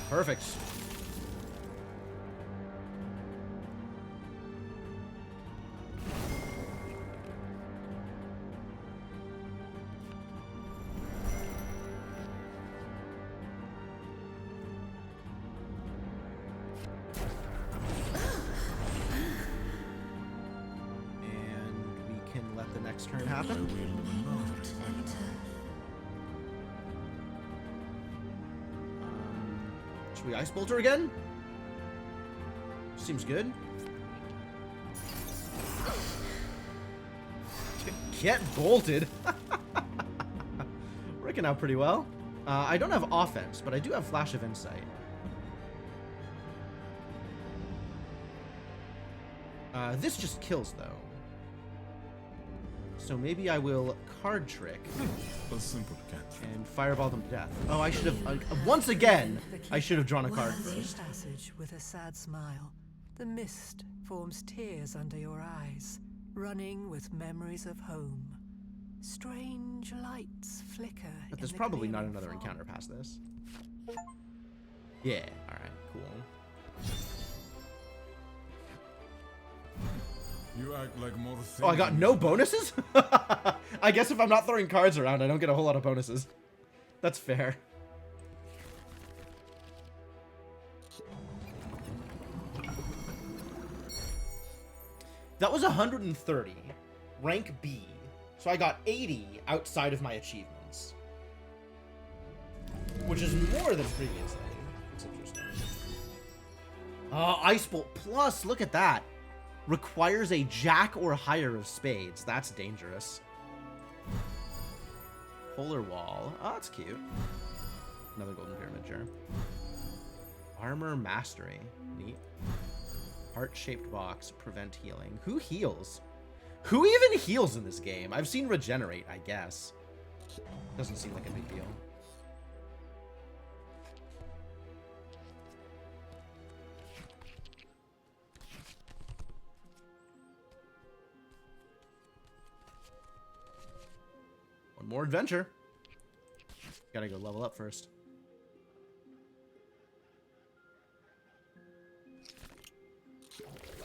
Perfect. the next turn I happen. will not. Should we Ice Bolt her again? Seems good. Get bolted. Working out pretty well. I don't have offense, but I do have Flash of Insight. This just kills, though. So maybe I will Card Trick A simple cantrip. and Fireball them to death. Oh, I should have... once again, I should have drawn a card Whirls first. your passage with a sad smile. The mist forms tears under your eyes, running with memories of home. Strange lights flicker. But in there's the probably not clearing another fog. encounter past this. Yeah, alright, cool. You act like more Oh, I got things. no bonuses? I guess if I'm not throwing cards around, I don't get a whole lot of bonuses. That's fair. That was 130, rank B. So I got 80 outside of my achievements. Which is more than previously. It's interesting. Ice Bolt Plus, look at that. Requires a jack or higher of spades. That's dangerous. Polar Wall. Oh, that's cute. Another Golden Pyramid, sure. Armor Mastery. Neat. Heart-shaped box. Prevent healing. Who heals? Who even heals in this game? I've seen Regenerate, I guess. Doesn't seem like a big deal. One more adventure. Gotta go level up first.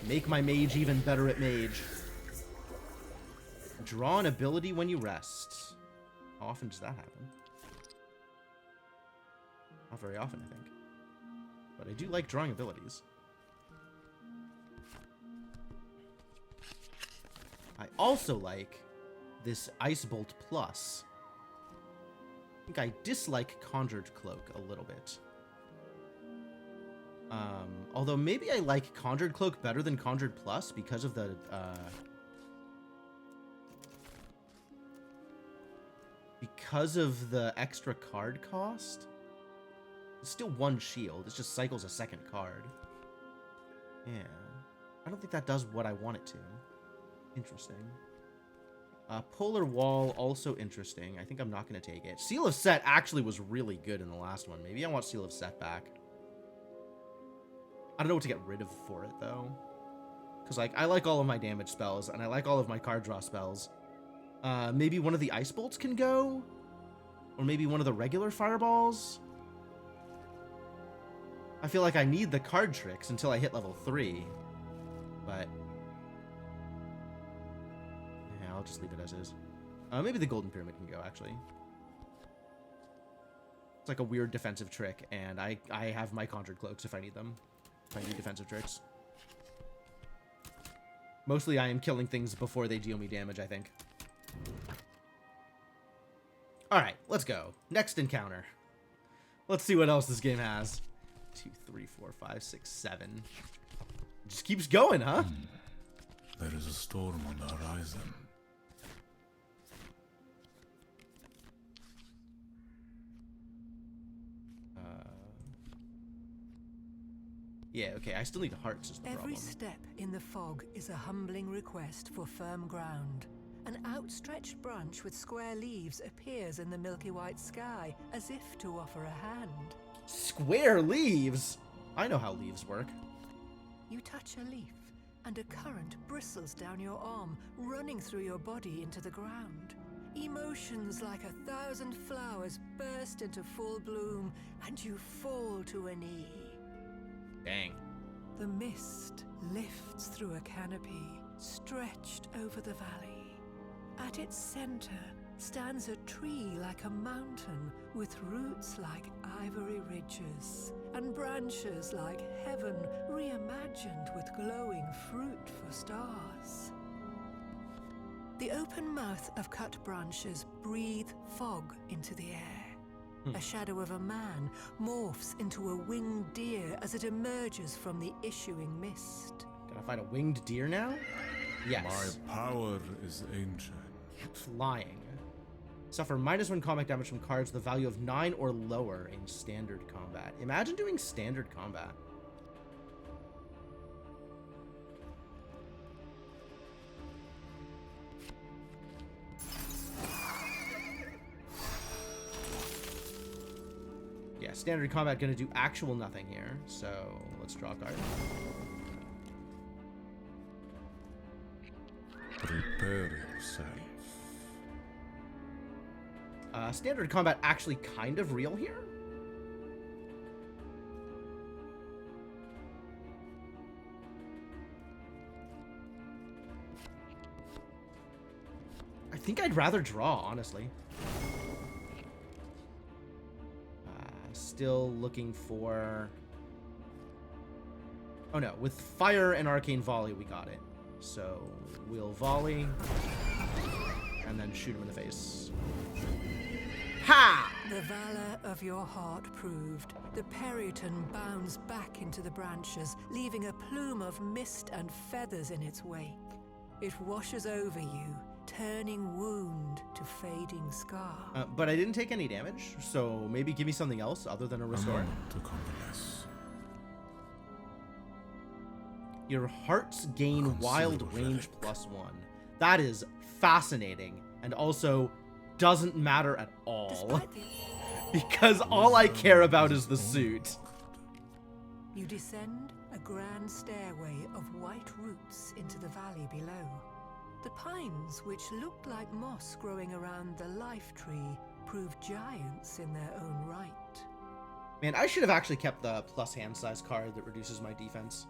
Make my mage even better at mage. Draw an ability when you rest. How often does that happen? Not very often, I think. But I do like drawing abilities. I also like this Ice Bolt Plus. I think I dislike Conjured Cloak a little bit. Although maybe I like Conjured Cloak better than Conjured Plus because of the extra card cost. It's still one shield. It just cycles a second card. Yeah. I don't think that does what I want it to. Interesting. Polar Wall, also interesting. I think I'm not going to take it. Seal of Set actually was really good in the last one. Maybe I want Seal of Set back. I don't know what to get rid of for it, though. Because, like, I like all of my damage spells, and I like all of my card draw spells. Maybe one of the Ice Bolts can go? Or maybe one of the regular Fireballs? I feel like I need the card tricks until I hit level 3. But... yeah, I'll just leave it as is. Maybe the Golden Pyramid can go, actually. It's like a weird defensive trick, and I have my Conjured Cloaks if I need them. If I need defensive tricks. Mostly I am killing things before they deal me damage, I think. Alright, let's go. Next encounter. Let's see what else this game has. 2, 3, 4, 5, 6, 7. It just keeps going, huh? There is a storm on the horizon. Yeah, okay, I still need hearts is the Every problem. step in the fog is a humbling request for firm ground. An outstretched branch with square leaves appears in the milky white sky, as if to offer a hand. Square leaves? I know how leaves work. You touch a leaf, and a current bristles down your arm, running through your body into the ground. Emotions like 1,000 flowers burst into full bloom, and you fall to a knee. Dang. The mist lifts through a canopy, stretched over the valley. At its center stands a tree like a mountain, with roots like ivory ridges, and branches like heaven reimagined with glowing fruit for stars. The open mouth of cut branches breathe fog into the air. A shadow of a man morphs into a winged deer as it emerges from the issuing mist. Gotta find a winged deer now? Yes. My power is ancient. Flying. Suffer -1 combat damage from cards with a value of 9 or lower in standard combat. Imagine doing standard combat. Yeah, standard combat gonna do actual nothing here, so let's draw a card. Prepare yourself. Standard combat actually kind of real here? I think I'd rather draw, honestly. Still looking for... Oh no, with Fire and Arcane Volley we got it. So we'll volley and then shoot him in the face. Ha! The valor of your heart proved. The Periton bounds back into the branches, leaving a plume of mist and feathers in its wake. It washes over you, turning wound to fading scar. But I didn't take any damage, so maybe give me something else other than a restore. To convalesce. Your hearts gain wild range +1. That is fascinating, and also doesn't matter at all. Because all I care about is the suit. You descend a grand stairway of white roots into the valley below. The pines, which looked like moss growing around the life tree, prove giants in their own right. Man, I should have actually kept the plus hand size card that reduces my defense.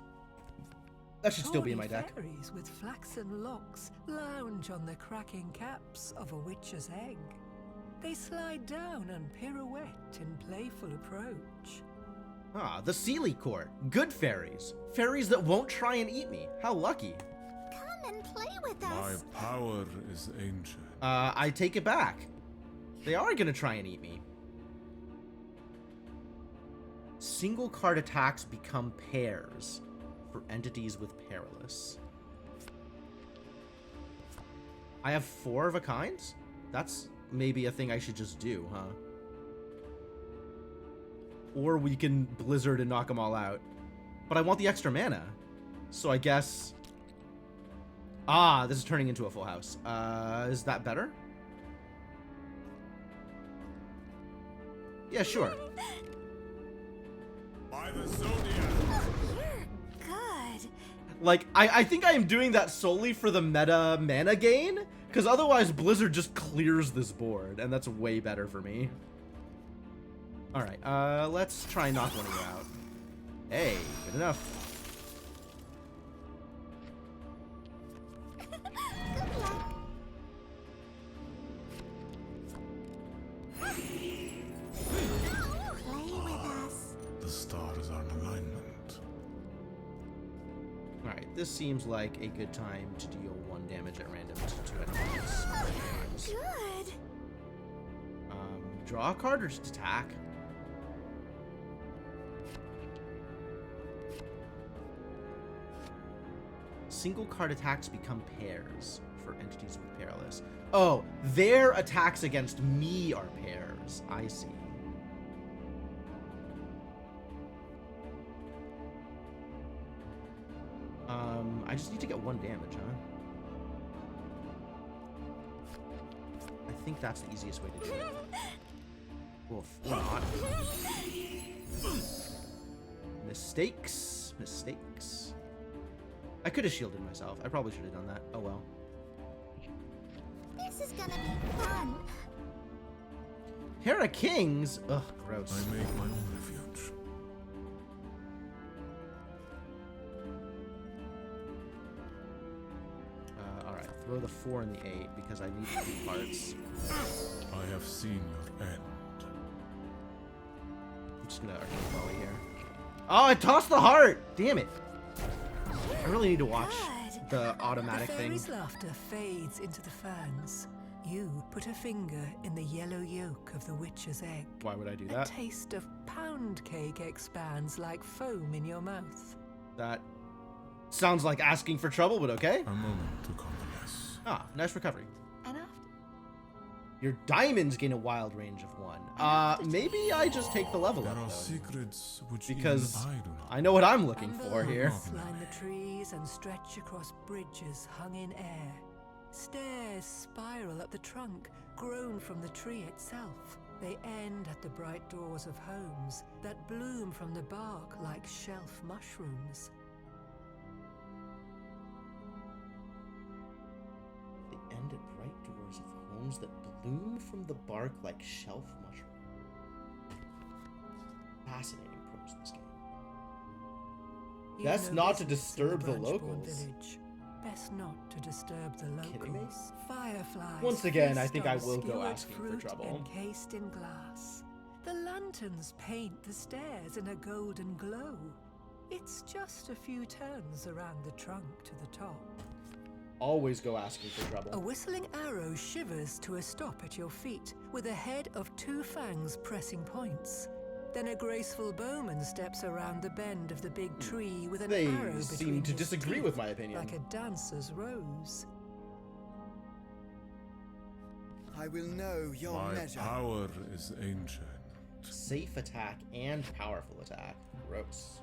That should still be in my deck. Fairies with flaxen locks lounge on the cracking caps of a witch's egg. They slide down and pirouette in playful approach. Ah, the Seelie Court. Good fairies. Fairies that won't try and eat me. How lucky. Come and play with My us. power is ancient. I take it back. They are gonna try and eat me. Single card attacks become pairs for entities with Perilous. I have 4 of a kind? That's maybe a thing I should just do, huh? Or we can Blizzard and knock them all out. But I want the extra mana. So I guess... Ah, this is turning into a full house. Is that better? Yeah, sure. By the Zodiac. Good. Like, I think I am doing that solely for the meta mana gain, because otherwise Blizzard just clears this board, and that's way better for me. Alright, let's try and knock one of you out. Hey, good enough. Play with us. The stars are in alignment. Alright, this seems like a good time to deal 1 damage at random to 2 enemies. Good. Draw a card or just attack? Single card attacks become pairs for entities with Perilous. Oh, their attacks against me are pairs. I see. I just need to get 1 damage, huh? I think that's the easiest way to do it. Well, or not. Mistakes. Mistakes. I could have shielded myself. I probably should have done that. Oh well. This is gonna be fun. Hera Kings? Ugh, gross. I make my own refuge. Alright, throw the 4 and the 8 because I need the 2 parts. I have seen your end. I'm just gonna Arcane Volley here. Oh, I tossed the heart! Damn it. I really need to watch the automatic The thing. fairy's laughter fades into the ferns. You put a finger in the yellow yolk of the witch's egg. Why would I do A that? taste of pound cake expands like foam in your mouth. That sounds like asking for trouble, but okay. A moment to convalesce. Ah, nice recovery. And after Your diamonds gain a wild range of 1. Maybe I just take the level There up, are though. secrets which Because even I do not. I know what I'm looking for Amber here. lines line the trees and stretch across bridges hung in air. Stairs spiral up the trunk, grown from the tree itself. They end at the bright doors of homes that bloom from the bark like shelf mushrooms. They end at bright doors of homes that bloom from the bark like shelf mushroom. Fascinating prose in this game. You That's know not to business in disturb the Branchbourne locals. Village. Best not to disturb the Kidding me? locals. Fireflies. Once again, I feast think on I will go skewered asking for fruit trouble. Encased in glass. The lanterns paint the stairs in a golden glow. It's just a few turns around the trunk to the top. Always go asking for trouble. A whistling arrow shivers to a stop at your feet, with a head of 2 fangs pressing points. Then a graceful bowman steps around the bend of the big tree with an They arrow seem between to his disagree teeth, with my opinion. like a dancer's rose. I will know your My measure. power is ancient. Safe attack and powerful attack. Gross.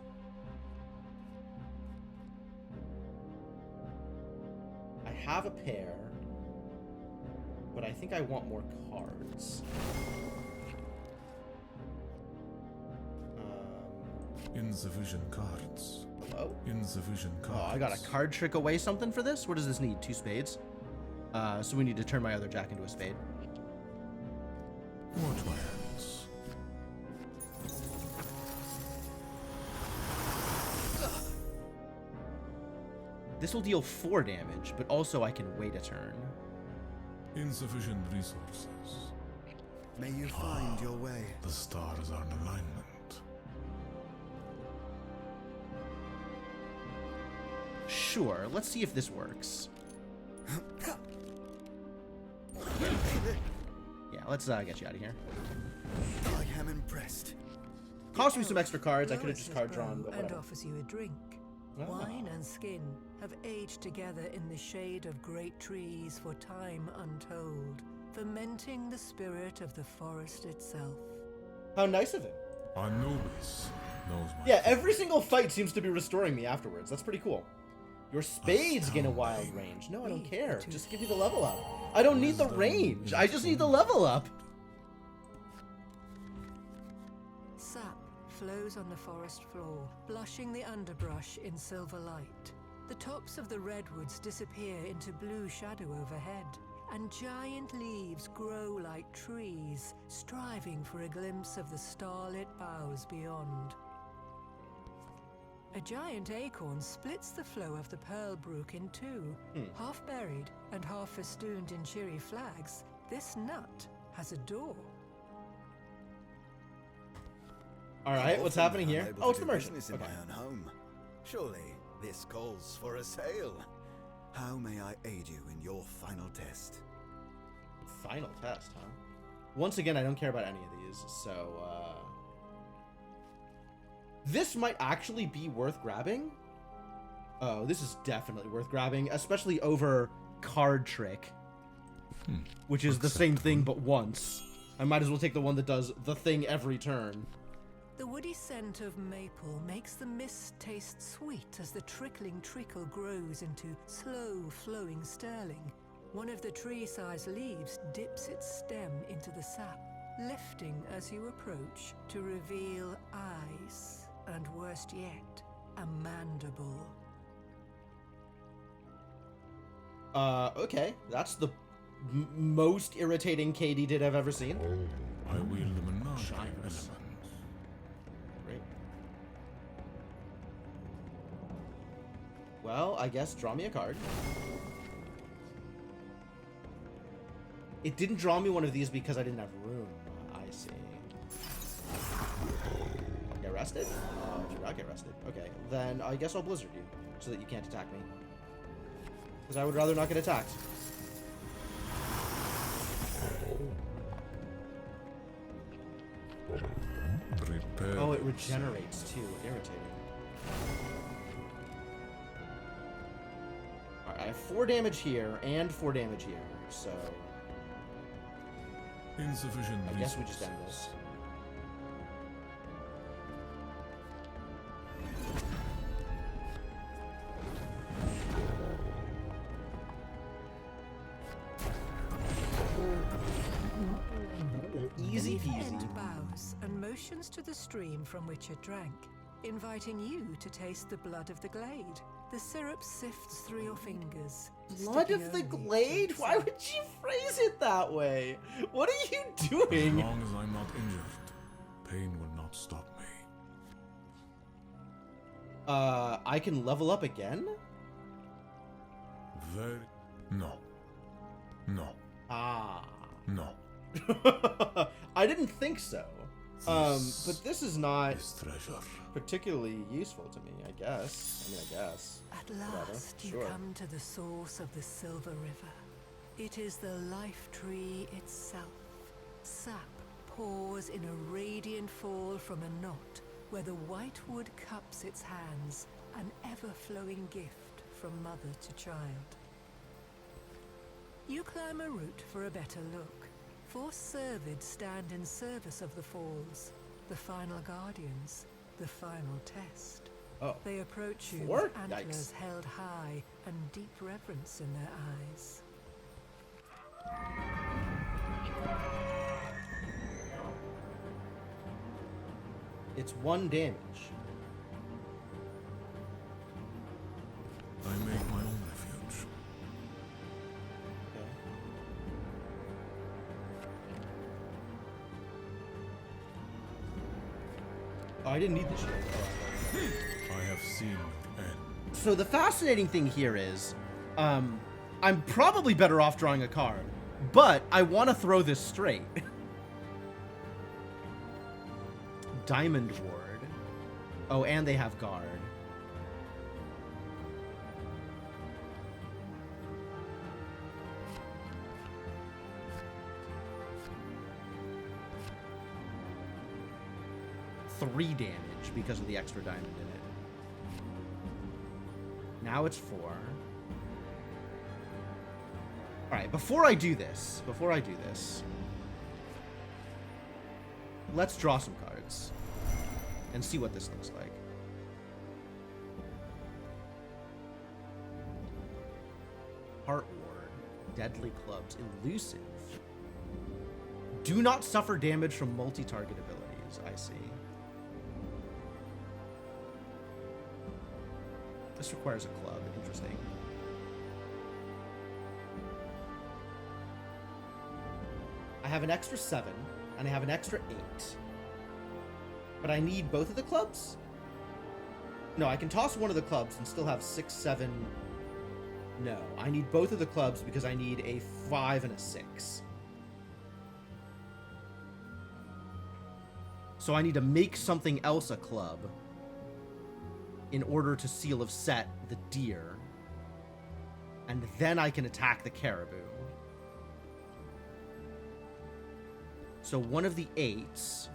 I have a pair, but I think I want more cards. Insufficient cards. Hello? Insufficient cards. Oh, I got a card trick away something for this? What does this need? 2 spades? So we need to turn my other jack into a spade. Watch my hands. This will deal 4 damage, but also I can wait a turn. Insufficient resources. May you find your way. The stars are in alignment. Sure, let's see if this works. Yeah, let's get you out of here. I am impressed. Cost me some extra cards. I could have Lowers just his card bow drawn, but and whatever. offers you a drink. Ah. Wine and skin have aged together in the shade of great trees for time untold, fermenting the spirit of the forest itself. How nice of him. Anubis knows my Yeah, every single fight seems to be restoring me afterwards. That's pretty cool. Your spades gain a wild range. No, I don't care. Just give me the level up. I don't need the Wisdom range. is I just need the level up. Sap flows on the forest floor, blushing the underbrush in silver light. The tops of the redwoods disappear into blue shadow overhead, and giant leaves grow like trees, striving for a glimpse of the starlit boughs beyond. A giant acorn splits the flow of the Pearl Brook in 2. Half buried and half festooned in cheery flags, this nut has a door. Alright, what's happening here? Unable Oh, it's to the do merchant. business in Okay. my own home. Surely this calls for a sale. How may I aid you in your final test? Final test, huh? Once again, I don't care about any of these, so, this might actually be worth grabbing. Oh, this is definitely worth grabbing, especially over Card Trick, which is the same thing but once. I might as well take the one that does the thing every turn. The woody scent of maple makes the mist taste sweet as the trickling trickle grows into slow flowing sterling. One of the tree-sized leaves dips its stem into the sap, lifting as you approach to reveal eyes, and worst yet, a mandible. Okay, that's the most irritating katydid I've ever seen. I wield the menage of Shines. elements. Great. Well, I guess draw me a card. It didn't draw me one of these because I didn't have room. I see. Get arrested? Oh, I did not get arrested. Okay, then I guess I'll blizzard you so that you can't attack me. Because I would rather not get attacked. Prepare. Oh, it regenerates too. Irritating. Alright, I have 4 damage here and 4 damage here, so Insufficient I guess we just end resources. this. Easy Leaf peasy. End bows and motions to the stream from which it drank, inviting you to taste the blood of the glade. The syrup sifts through your fingers. Blood sticking of the only to glade? its Why would you phrase it that way? What are you As doing? long as I'm not injured, pain will not stop me. I can level up again? Very... No. No. Ah. No. I didn't think so. But this is not This treasure. particularly useful to me, I guess. I mean, I guess. At Whatever, last, you sure. come to the source of the Silver River. It is the life tree itself. Sap pours in a radiant fall from a knot where the white wood cups its hands, an ever-flowing gift from mother to child. You climb a route for a better look. 4 Servid stand in service of the falls, the final guardians, the final test. Oh. They approach you 4? with antlers Yikes. held high and deep reverence in their eyes. It's 1 damage. I make my own refuge. Okay. Oh, I didn't need the shield. I have seen your end. So the fascinating thing here is, I'm probably better off drawing a card, but I want to throw this straight. Diamond Ward. Oh, and they have guard. Three damage because of the extra diamond in it. Now it's 4. Alright, before I do this, let's draw some cards and see what this looks like. Heart Ward, Deadly Clubs, Elusive. Do not suffer damage from multi-target abilities, I see. This requires a club, interesting. I have an extra 7, and I have an extra 8. But I need both of the clubs? No, I can toss one of the clubs and still have 6, 7... No, I need both of the clubs because I need a 5 and a 6. So I need to make something else a club in order to Seal of Set the deer. And then I can attack the caribou. So one of the 8s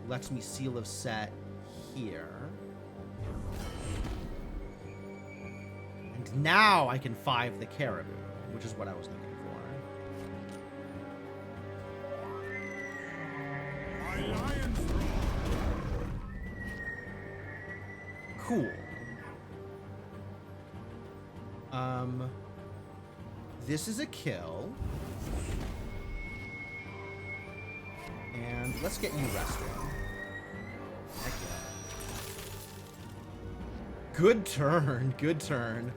lets me Seal of Set here. And now I can 5 the caribou, which is what I was looking for. Cool. This is a kill. And let's get you rested. Heck yeah. Good turn, good turn.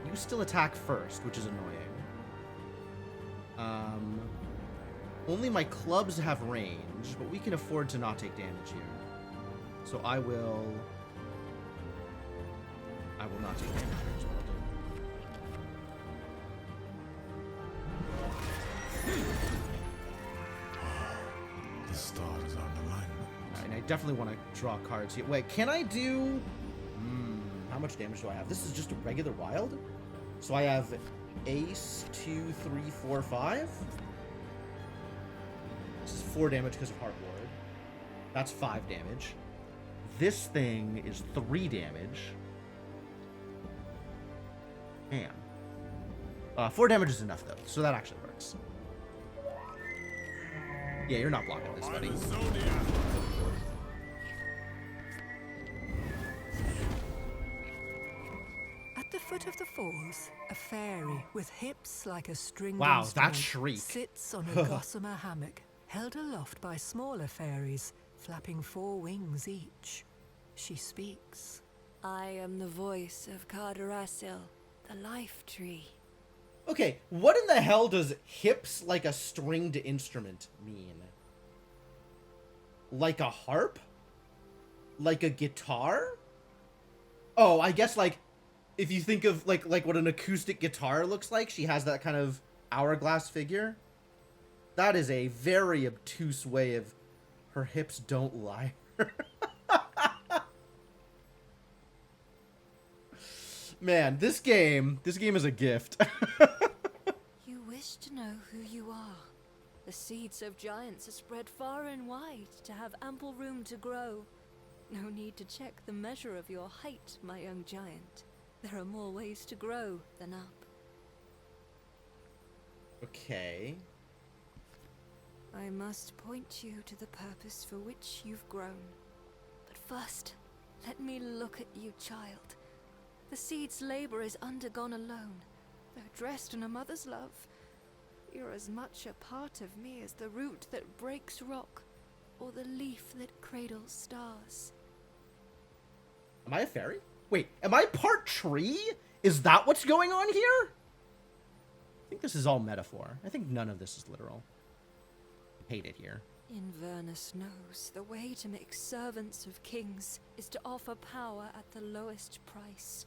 You still attack first, which is annoying. Only my clubs have range, but we can afford to not take damage here. So I will not take damage here, is what I'll do. The stars are in alignment. Alright, and I definitely want to draw cards here. Wait, can I do... how much damage do I have? This is just a regular wild? So I have Ace, 2, 3, 4, 5. This is 4 damage because of Heart Ward. That's 5 damage. This thing is 3 damage. Damn. 4 damage is enough, though, so that actually works. Yeah, you're not blocking this, buddy. At the foot of the falls, a fairy with hips like a stringed Wow, instrument that shriek. sits on a gossamer hammock, held aloft by smaller fairies, flapping 4 wings each. She speaks. I am the voice of Cardarasil, the life tree. Okay, what in the hell does hips like a stringed instrument mean? Like a harp? Like a guitar? Oh, I guess like if you think of like what an acoustic guitar looks like, she has that kind of hourglass figure. That is a very obtuse way of her hips don't lie. Man, this game is a gift. You wish to know who you are. The seeds of giants are spread far and wide to have ample room to grow. No need to check the measure of your height, my young giant. There are more ways to grow than up. Okay. I must point you to the purpose for which you've grown. But first, let me look at you, child. The seed's labor is undergone alone, though dressed in a mother's love. You're as much a part of me as the root that breaks rock, or the leaf that cradles stars. Am I a fairy? Wait, am I part tree? Is that what's going on here? I think this is all metaphor. I think none of this is literal. I hate it here. Inverness knows the way to make servants of kings is to offer power at the lowest price.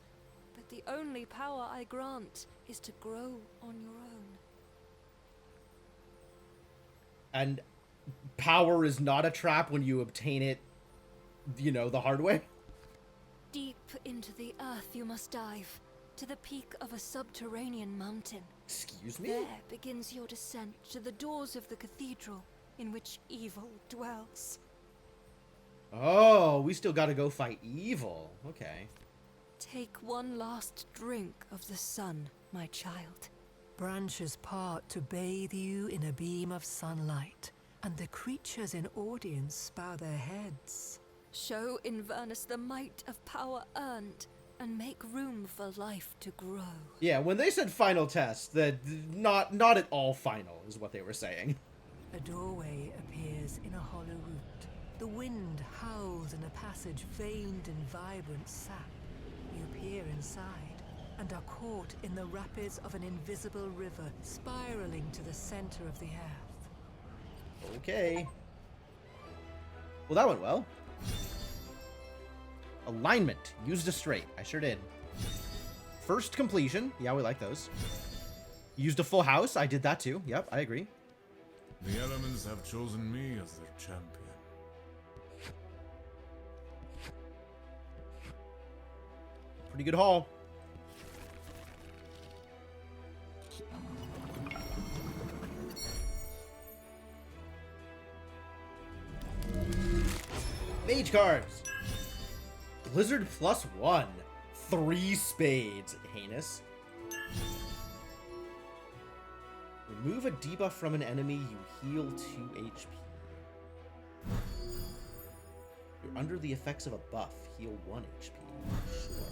But the only power I grant is to grow on your own. And power is not a trap when you obtain it, you know, the hard way? Deep into the earth you must dive, to the peak of a subterranean mountain. Excuse me? There begins your descent to the doors of the cathedral in which evil dwells. Oh, we still gotta go fight evil. Okay. Take one last drink of the sun, my child. Branches part to bathe you in a beam of sunlight, and the creatures in audience bow their heads. Show Inverness the might of power earned, and make room for life to grow. Yeah, when they said final test, that not at all final is what they were saying. A doorway appears in a hollow root. The wind howls in a passage veined in vibrant sap. You peer inside, and are caught in the rapids of an invisible river spiraling to the center of the earth. Okay. Well, that went well. Alignment. Used a straight. I sure did. First completion. Yeah, we like those. Used a full house. I did that too. Yep, I agree. The elements have chosen me as their champion. Pretty good haul. Mage cards. Blizzard +1. 3 spades. Heinous. Remove a debuff from an enemy, you heal 2 HP. You're under the effects of a buff, heal 1 HP. Sure.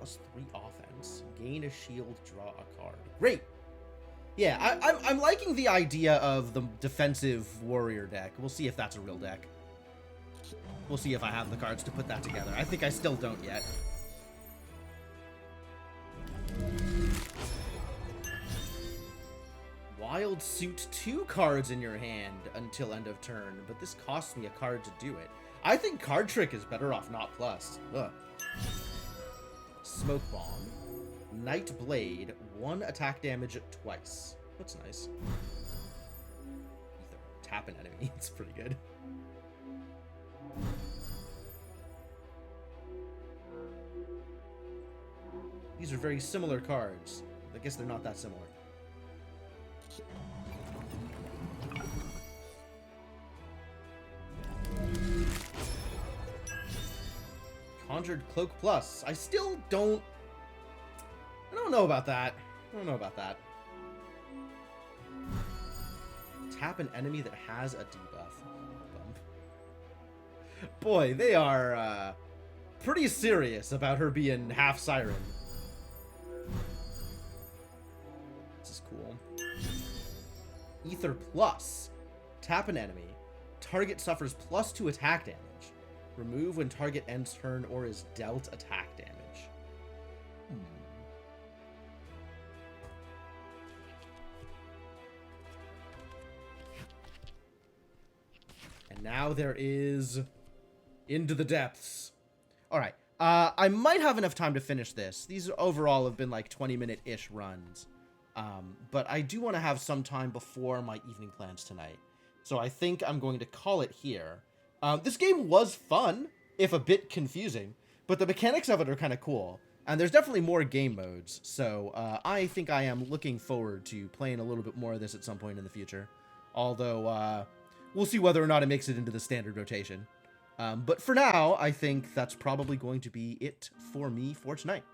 +3 offense. Gain a shield, draw a card. Great! Yeah, I'm liking the idea of the defensive warrior deck. We'll see if that's a real deck. We'll see if I have the cards to put that together. I think I still don't yet. Wild Suit 2 cards in your hand until end of turn, but this costs me a card to do it. I think Card Trick is better off not plus. Ugh. Smoke Bomb. Night Blade. 1 attack damage twice. That's nice. Ether. tap an enemy. It's pretty good. These are very similar cards. I guess they're not that similar. Conjured Cloak Plus. I don't know about that. I don't know about that. Tap an enemy that has a debuff. Bump. Boy, they are pretty serious about her being half siren. This is cool. Ether Plus. Tap an enemy. Target suffers +2 attack damage. Remove when target ends turn or is dealt attack damage. And now there is Into the Depths. Alright, I might have enough time to finish this. These overall have been like 20-minute-ish runs. But I do want to have some time before my evening plans tonight. So I think I'm going to call it here. This game was fun, if a bit confusing, but the mechanics of it are kind of cool. And there's definitely more game modes, so I think I am looking forward to playing a little bit more of this at some point in the future. Although, we'll see whether or not it makes it into the standard rotation. But for now, I think that's probably going to be it for me for tonight.